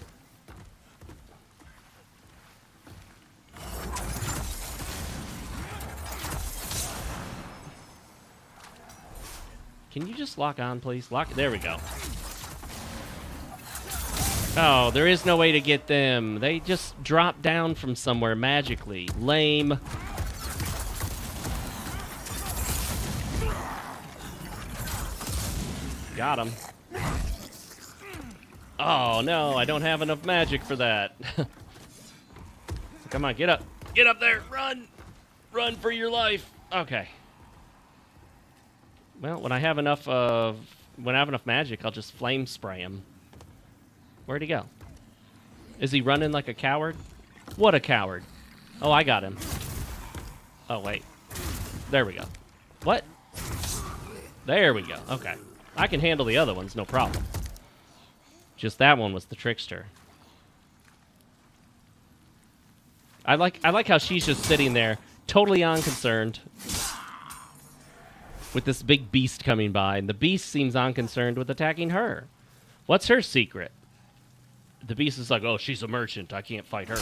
Can you just lock on, please? Lock. There we go. Oh, there is no way to get them. They just drop down from somewhere magically. Lame. Got him. Oh, no, I don't have enough magic for that. Come on, get up. Get up there. Run. Run for your life. Okay. Well, when I have enough magic, I'll just flame spray him. Where'd he go? Is he running like a coward? What a coward. Oh, I got him. Oh, wait. There we go. What? There we go. Okay. I can handle the other ones, no problem. Just that one was the trickster. I like how she's just sitting there, totally unconcerned, with this big beast coming by, and the beast seems unconcerned with attacking her. What's her secret? The beast is like, oh, she's a merchant. I can't fight her.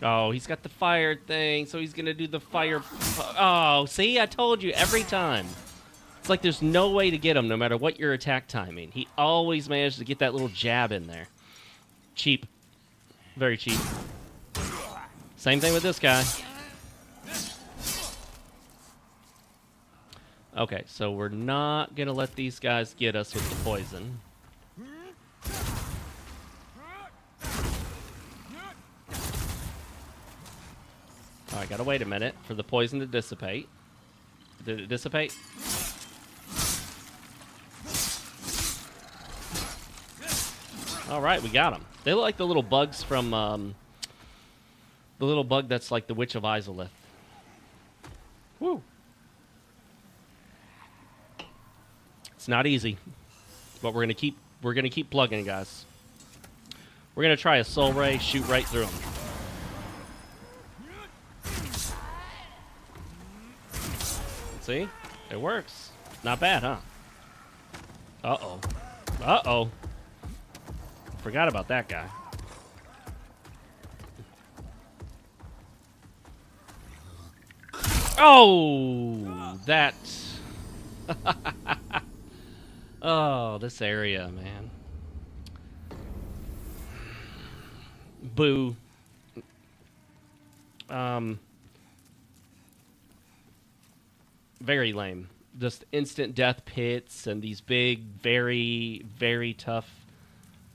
Oh, he's got the fire thing, so he's going to do the fire. Oh, see? I told you every time. It's like there's no way to get him, no matter what your attack timing. He always managed to get that little jab in there. Cheap. Very cheap. Same thing with this guy. Okay, so we're not going to let these guys get us with the poison. All right, gotta wait a minute for the poison to dissipate. Did it dissipate? All right, we got them. They look like the little bugs from the little bug that's like the Witch of Izalith. Woo! It's not easy, but we're gonna keep plugging, guys. We're gonna try a soul ray, shoot right through them. See? It works. Not bad, huh? Uh-oh. Uh-oh. Forgot about that guy. Oh! That... Oh, this area, man. Boo. Very lame. Just instant death pits and these big, very, very tough,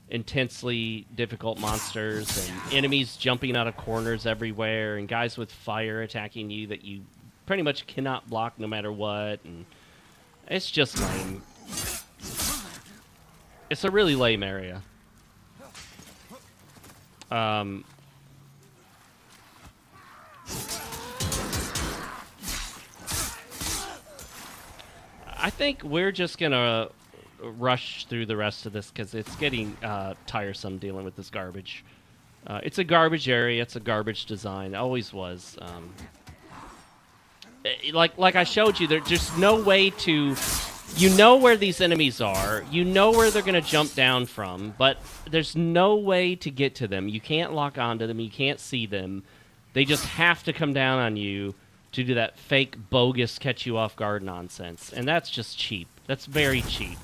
intensely difficult monsters and enemies jumping out of corners everywhere and guys with fire attacking you that you pretty much cannot block no matter what. And it's just lame. It's a really lame area. I think we're just gonna rush through the rest of this because it's getting tiresome dealing with this garbage. It's a garbage area. It's a garbage design. It always was. Like I showed you, there's just no way to... You know where these enemies are. You know where they're going to jump down from, but there's no way to get to them. You can't lock onto them. You can't see them. They just have to come down on you to do that fake, bogus, catch you off guard nonsense. And that's just cheap. That's very cheap.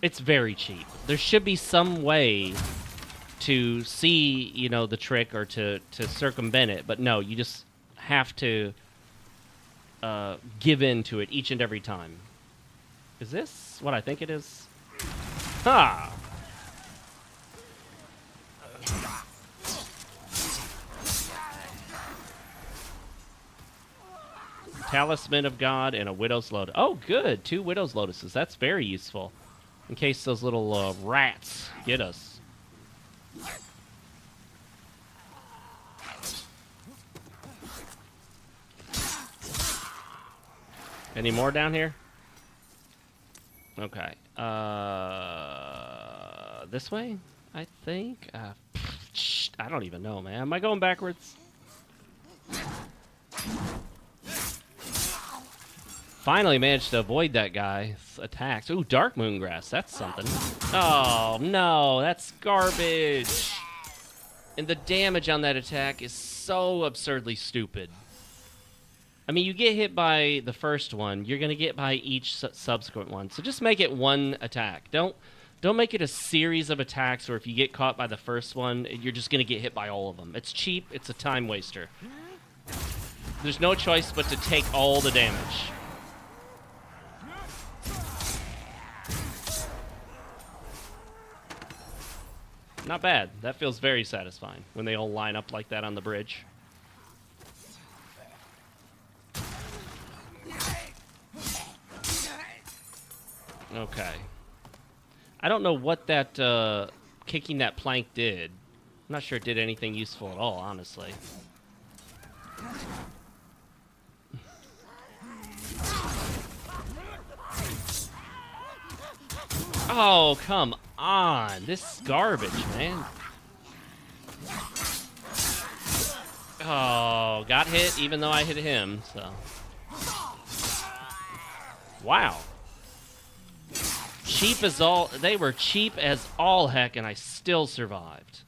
It's very cheap. There should be some way to see, you know, the trick or to circumvent it. But no, you just have to give in to it each and every time. Is this what I think it is? Ha! Talisman of God and a Widow's Lotus. Oh, good. 2 Widow's Lotuses. That's very useful. In case those little rats get us. Any more down here? Okay. This way, I think? I don't even know, man. Am I going backwards? Finally managed to avoid that guy's attacks. Ooh, Dark Moongrass. That's something. Oh, no. That's garbage. And the damage on that attack is so absurdly stupid. I mean, you get hit by the first one. You're going to get by each subsequent one. So just make it one attack. Don't make it a series of attacks where if you get caught by the first one, you're just going to get hit by all of them. It's cheap. It's a time waster. There's no choice but to take all the damage. Not bad. That feels very satisfying when they all line up like that on the bridge. Okay. I don't know what that kicking that plank did. I'm not sure it did anything useful at all, honestly. Oh, come on. This is garbage, man. Oh, got hit even though I hit him, so. Wow. Cheap as all, they were cheap as all heck, and I still survived.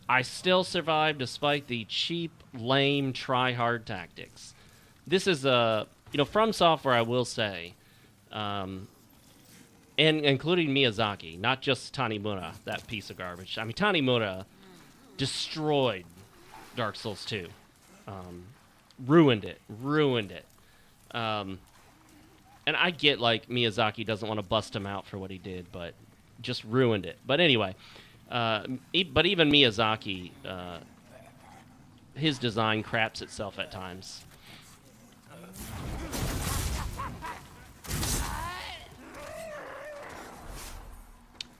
I still survived despite the cheap, lame, try-hard tactics. This is From Software, I will say, and including Miyazaki, not just Tanimura, that piece of garbage. I mean, Tanimura destroyed Dark Souls 2. Ruined it. And I get, like, Miyazaki doesn't want to bust him out for what he did, but just ruined it. But anyway, but even Miyazaki, his design craps itself at times.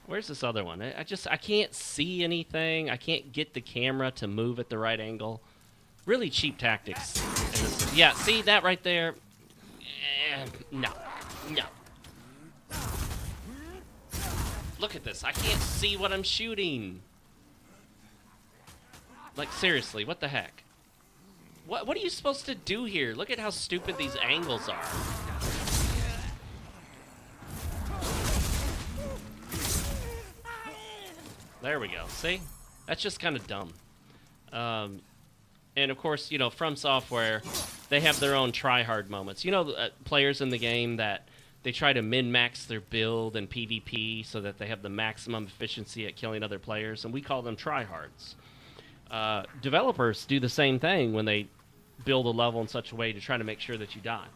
Where's this other one? I can't see anything. I can't get the camera to move at the right angle. Really cheap tactics. Yeah, see that right there? No. Look at this. I can't see what I'm shooting. Like, seriously, what the heck? What are you supposed to do here? Look at how stupid these angles are. There we go. See? That's just kind of dumb. And of course, From Software, they have their own try-hard moments. Players in the game that they try to min-max their build and PvP so that they have the maximum efficiency at killing other players, and we call them try-hards. Developers do the same thing when they build a level in such a way to try to make sure that you die.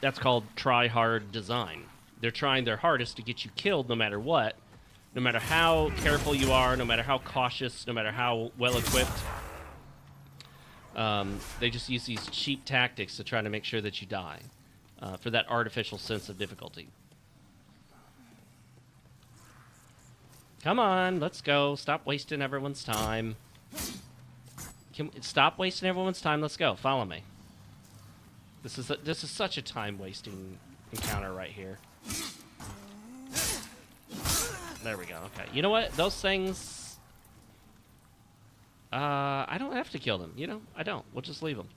That's called try-hard design. They're trying their hardest to get you killed no matter what. No matter how careful you are, no matter how cautious, no matter how well-equipped, they just use these cheap tactics to try to make sure that you die for that artificial sense of difficulty. Come on, let's go. Stop wasting everyone's time. Stop wasting everyone's time. Let's go. Follow me. This is such a time-wasting encounter right here. There we go. Okay. You know what? Those things... I don't have to kill them. I don't. We'll just leave them.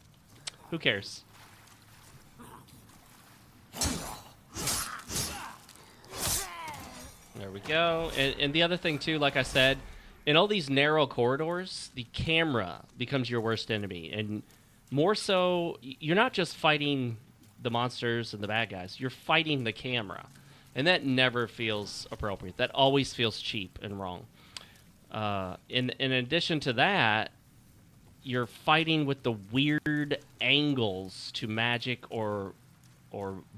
Who cares? There we go. And the other thing, too, like I said, In all these narrow corridors, the camera becomes your worst enemy. And more so, you're not just fighting the monsters and the bad guys. You're fighting the camera. And that never feels appropriate. That always feels cheap and wrong. In addition to that, you're fighting with the weird angles to magic or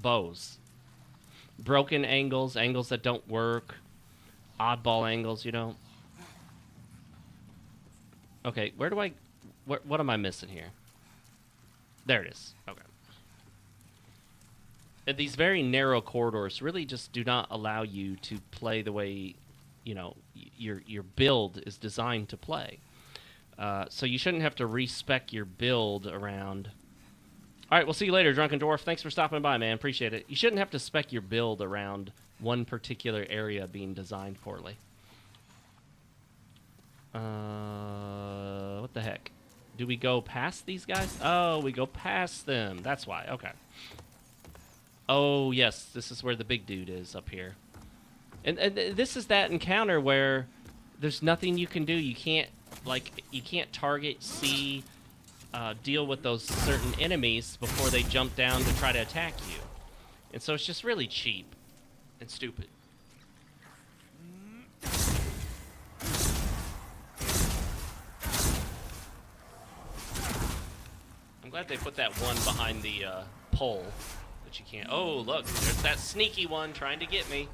bows. Broken angles, angles that don't work, oddball angles, you know. Okay, where do I... What am I missing here? There it is. Okay. And these very narrow corridors really just do not allow you to play the way, you know, your build is designed to play. So you shouldn't have to respec your build around... All right, we'll see you later, Drunken Dwarf. Thanks for stopping by, man. Appreciate it. You shouldn't have to spec your build around one particular area being designed poorly. What the heck? Do we go past these guys? Oh, we go past them. That's why. Okay. Oh, yes. This is where the big dude is up here. And this is that encounter where there's nothing you can do. You can't, like, you can't target, see, deal with those certain enemies before they jump down to try to attack you. And so it's just really cheap and stupid. I'm glad they put that one behind the pole that you can't... Oh, look, there's that sneaky one trying to get me.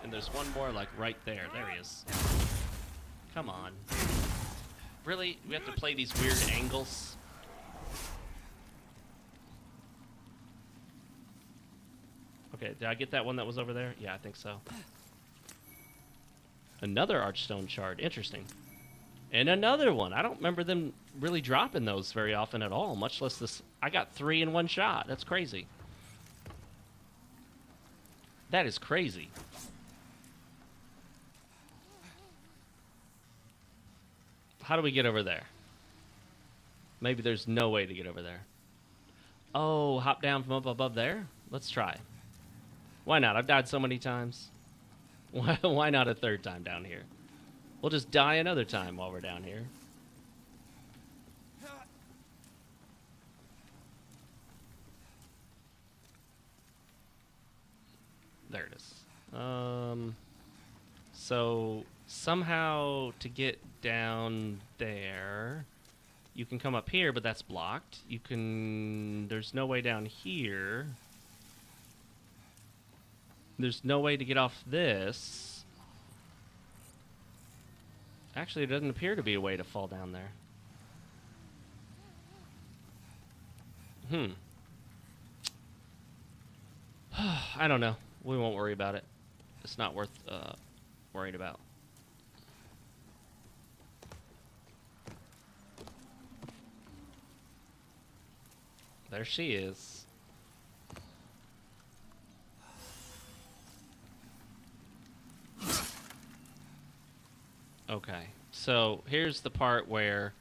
And there's one more, like, right there. There he is. Come on. Really? We have to play these weird angles? Okay, did I get that one that was over there? Yeah, I think so. Another Archstone Shard. Interesting. And another one. I don't remember them really dropping those very often at all, much less this. I got 3 in one shot. That's crazy. That is crazy. How do we get over there? Maybe there's no way to get over there. Oh, hop down from up above there? Let's try. Why not? I've died so many times. Why not a third time down here? We'll just die another time while we're down here. There it is. So somehow to get down there, you can come up here, but that's blocked. You can... There's no way down here. There's no way to get off this. Actually, it doesn't appear to be a way to fall down there. I don't know. We won't worry about it. It's not worth worried about. There she is. Okay, so here's the part where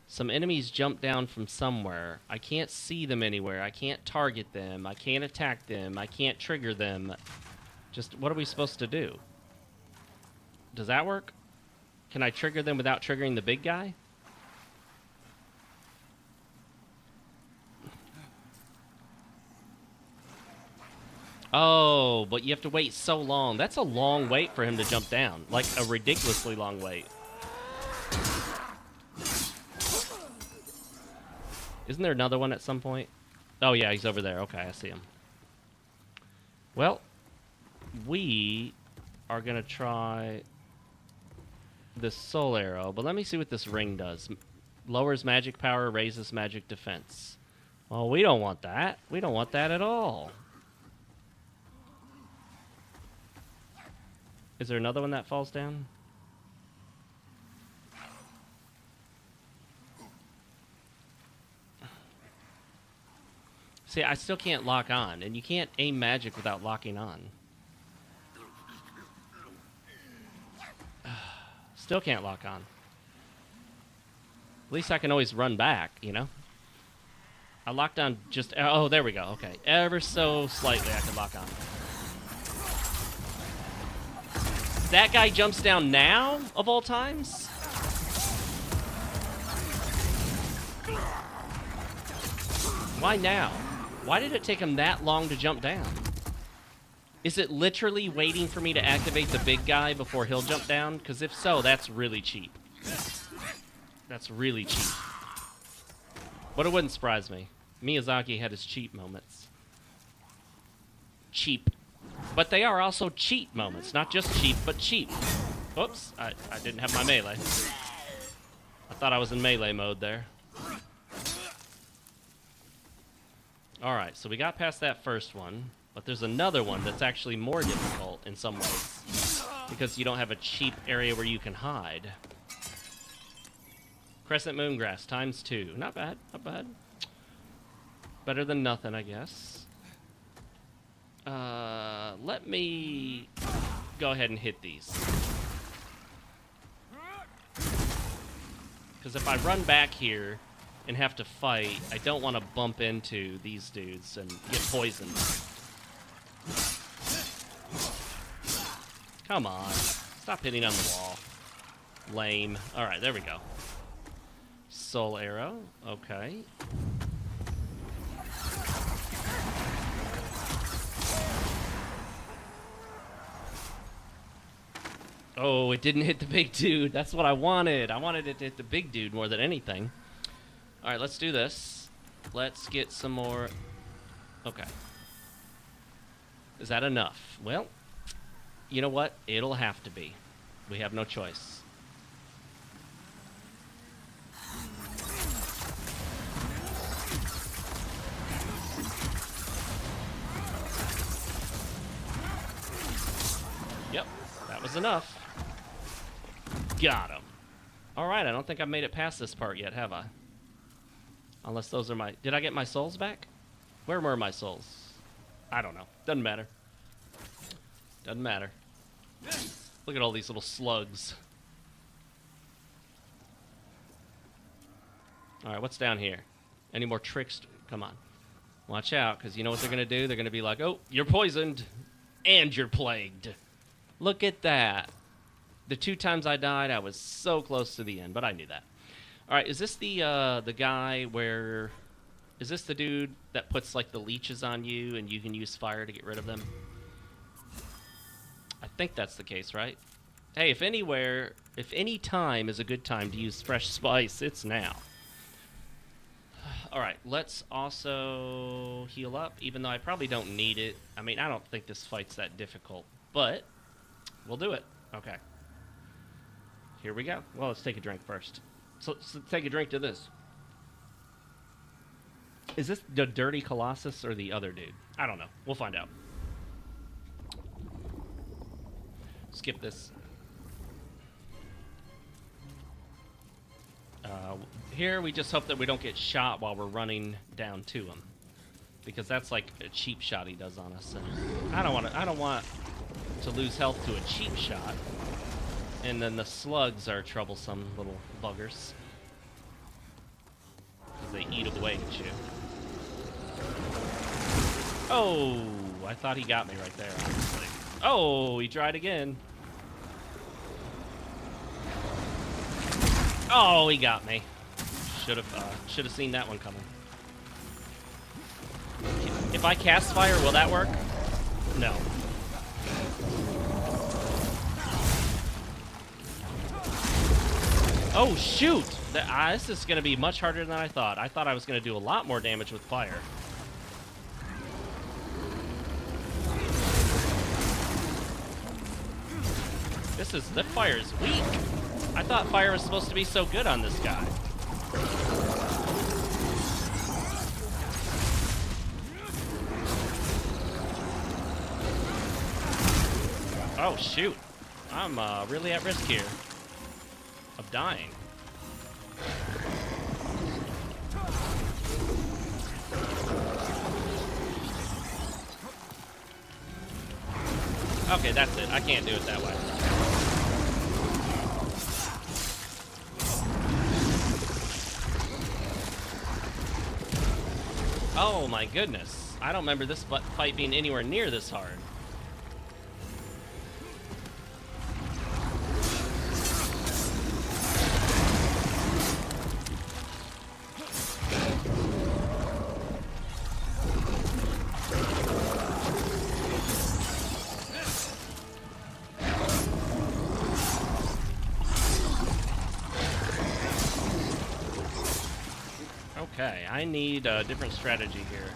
some enemies jump down from somewhere. I can't see them anywhere. I can't target them. I can't attack them. I can't trigger them. Just, what are we supposed to do? Does that work? Can I trigger them without triggering the big guy? Oh, but you have to wait so long. That's a long wait for him to jump down. Like, a ridiculously long wait. Isn't there another one at some point? Oh, yeah, he's over there. Okay, I see him. Well, we are going to try this soul arrow, but let me see what this ring does. Lowers magic power, raises magic defense. Well, we don't want that. We don't want that at all. Is there another one that falls down? See, I still can't lock on, and you can't aim magic without locking on. Still can't lock on. At least I can always run back, you know? I locked on just... Oh, there we go. Okay. Ever so slightly I can lock on. That guy jumps down now, of all times? Why now? Why did it take him that long to jump down? Is it literally waiting for me to activate the big guy before he'll jump down? Because if so, that's really cheap. That's really cheap. But it wouldn't surprise me. Miyazaki had his cheap moments. Cheap. But they are also cheat moments. Not just cheap, but cheap. Oops, I didn't have my melee. I thought I was in melee mode there. Alright, so we got past that first one. But there's another one that's actually more difficult in some ways. Because you don't have a cheap area where you can hide. Crescent Moongrass ×2. Not bad, not bad. Better than nothing, I guess. Let me go ahead and hit these. Because if I run back here and have to fight, I don't want to bump into these dudes and get poisoned. Come on. Stop hitting on the wall. Lame. Alright, there we go. Soul Arrow. Okay. Oh, it didn't hit the big dude. That's what I wanted. I wanted it to hit the big dude more than anything. Alright, let's do this. Let's get some more... Okay. Is that enough? Well, you know what? It'll have to be. We have no choice. Yep, that was enough. Got him. Alright, I don't think I've made it past this part yet, have I? Unless those are my... Did I get my souls back? Where were my souls? I don't know. Doesn't matter. Doesn't matter. Look at all these little slugs. Alright, what's down here? Any more tricks? Come on. Watch out, because you know what they're going to do? They're going to be like, oh, you're poisoned. And you're plagued. Look at that. The 2 times I died, I was so close to the end, but I knew that. Alright, is this the guy where... Is this the dude that puts, like, the leeches on you and you can use fire to get rid of them? I think that's the case, right? Hey, if anywhere, if any time is a good time to use fresh spice, it's now. Alright, let's also heal up, even though I probably don't need it. I mean, I don't think this fight's that difficult, but we'll do it. Okay. Here we go. Well, let's take a drink first. So take a drink to this. Is this the Dirty Colossus or the other dude? I don't know. We'll find out. Skip this. Here, we just hope that we don't get shot while we're running down to him, because that's like a cheap shot he does on us, and I don't want to lose health to a cheap shot. And then the slugs are troublesome little buggers, because they eat away at you. Oh, I thought he got me right there, honestly. Oh, he tried again. Oh, he got me. Should have seen that one coming. If I cast fire, will that work? No. Oh, shoot! This is going to be much harder than I thought. I thought I was going to do a lot more damage with fire. The fire is weak. I thought fire was supposed to be so good on this guy. Oh, shoot. I'm really at risk here of dying. Okay, that's it. I can't do it that way. Oh my goodness. I don't remember this fight being anywhere near this hard. Okay, I need a different strategy here.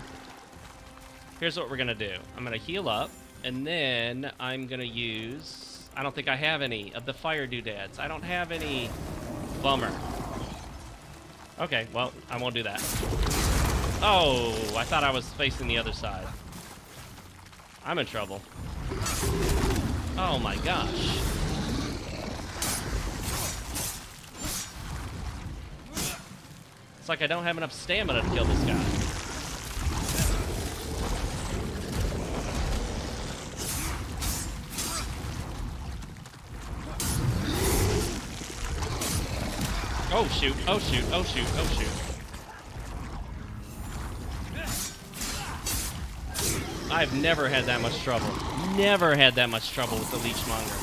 Here's what we're gonna do. I'm gonna heal up, and then I'm gonna use... I don't think I have any of the fire doodads. I don't have any. Bummer. Okay, well, I won't do that. Oh, I thought I was facing the other side. I'm in trouble. Oh my gosh. It's like I don't have enough stamina to kill this guy. Oh shoot, oh shoot, oh shoot, oh shoot. I've never had that much trouble. Never had that much trouble with the leechmonger.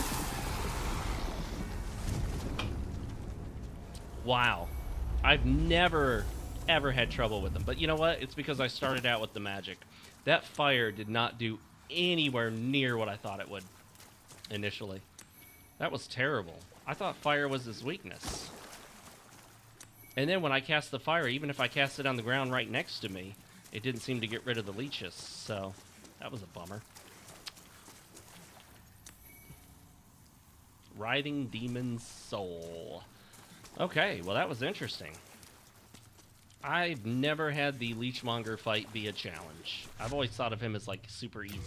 Wow. I've never, ever had trouble with them. But you know what? It's because I started out with the magic. That fire did not do anywhere near what I thought it would initially. That was terrible. I thought fire was his weakness. And then when I cast the fire, even if I cast it on the ground right next to me, it didn't seem to get rid of the leeches. So that was a bummer. Writhing Demon's Soul. Okay, well that was interesting. I've never had the leechmonger fight be a challenge. I've always thought of him as like super easy.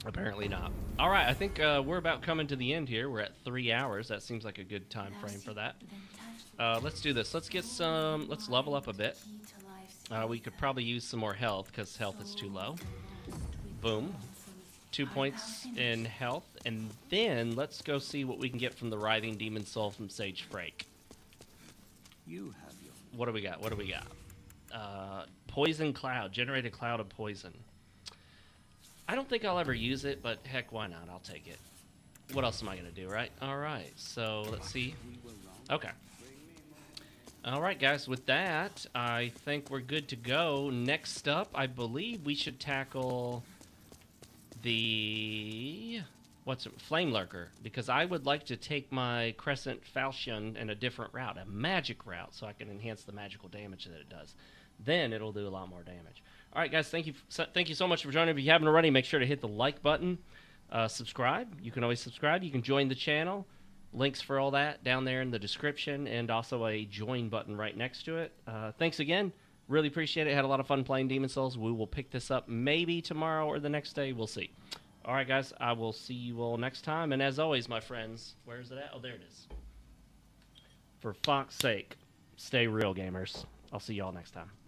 Apparently not. Alright, I think we're about coming to the end here. We're at 3 hours. That seems like a good time frame for that. Let's do this. Let's get some... Let's level up a bit. We could probably use some more health, because health is too low. Boom. 2 points in health. And then, let's go see what we can get from the Writhing Demon Soul from Sage Frake. You have your... What do we got? What do we got? Poison Cloud. Generate a cloud of poison. I don't think I'll ever use it, but heck, why not? I'll take it. What else am I going to do, right? Alright, so let's see. Okay. Alright, guys, with that, I think we're good to go. Next up, I believe we should tackle the... What's it? Flame Lurker, because I would like to take my Crescent Falchion in a different route, a magic route, so I can enhance the magical damage that it does. Then it'll do a lot more damage. All right, guys, thank you so much for joining. If you haven't already, make sure to hit the like button. Subscribe. You can always subscribe. You can join the channel. Links for all that down there in the description, and also a join button right next to it. Thanks again. Really appreciate it. Had a lot of fun playing Demon Souls. We will pick this up maybe tomorrow or the next day. We'll see. All right, guys, I will see you all next time. And as always, my friends, where is it at? Oh, there it is. For Fox's sake, stay real, gamers. I'll see you all next time.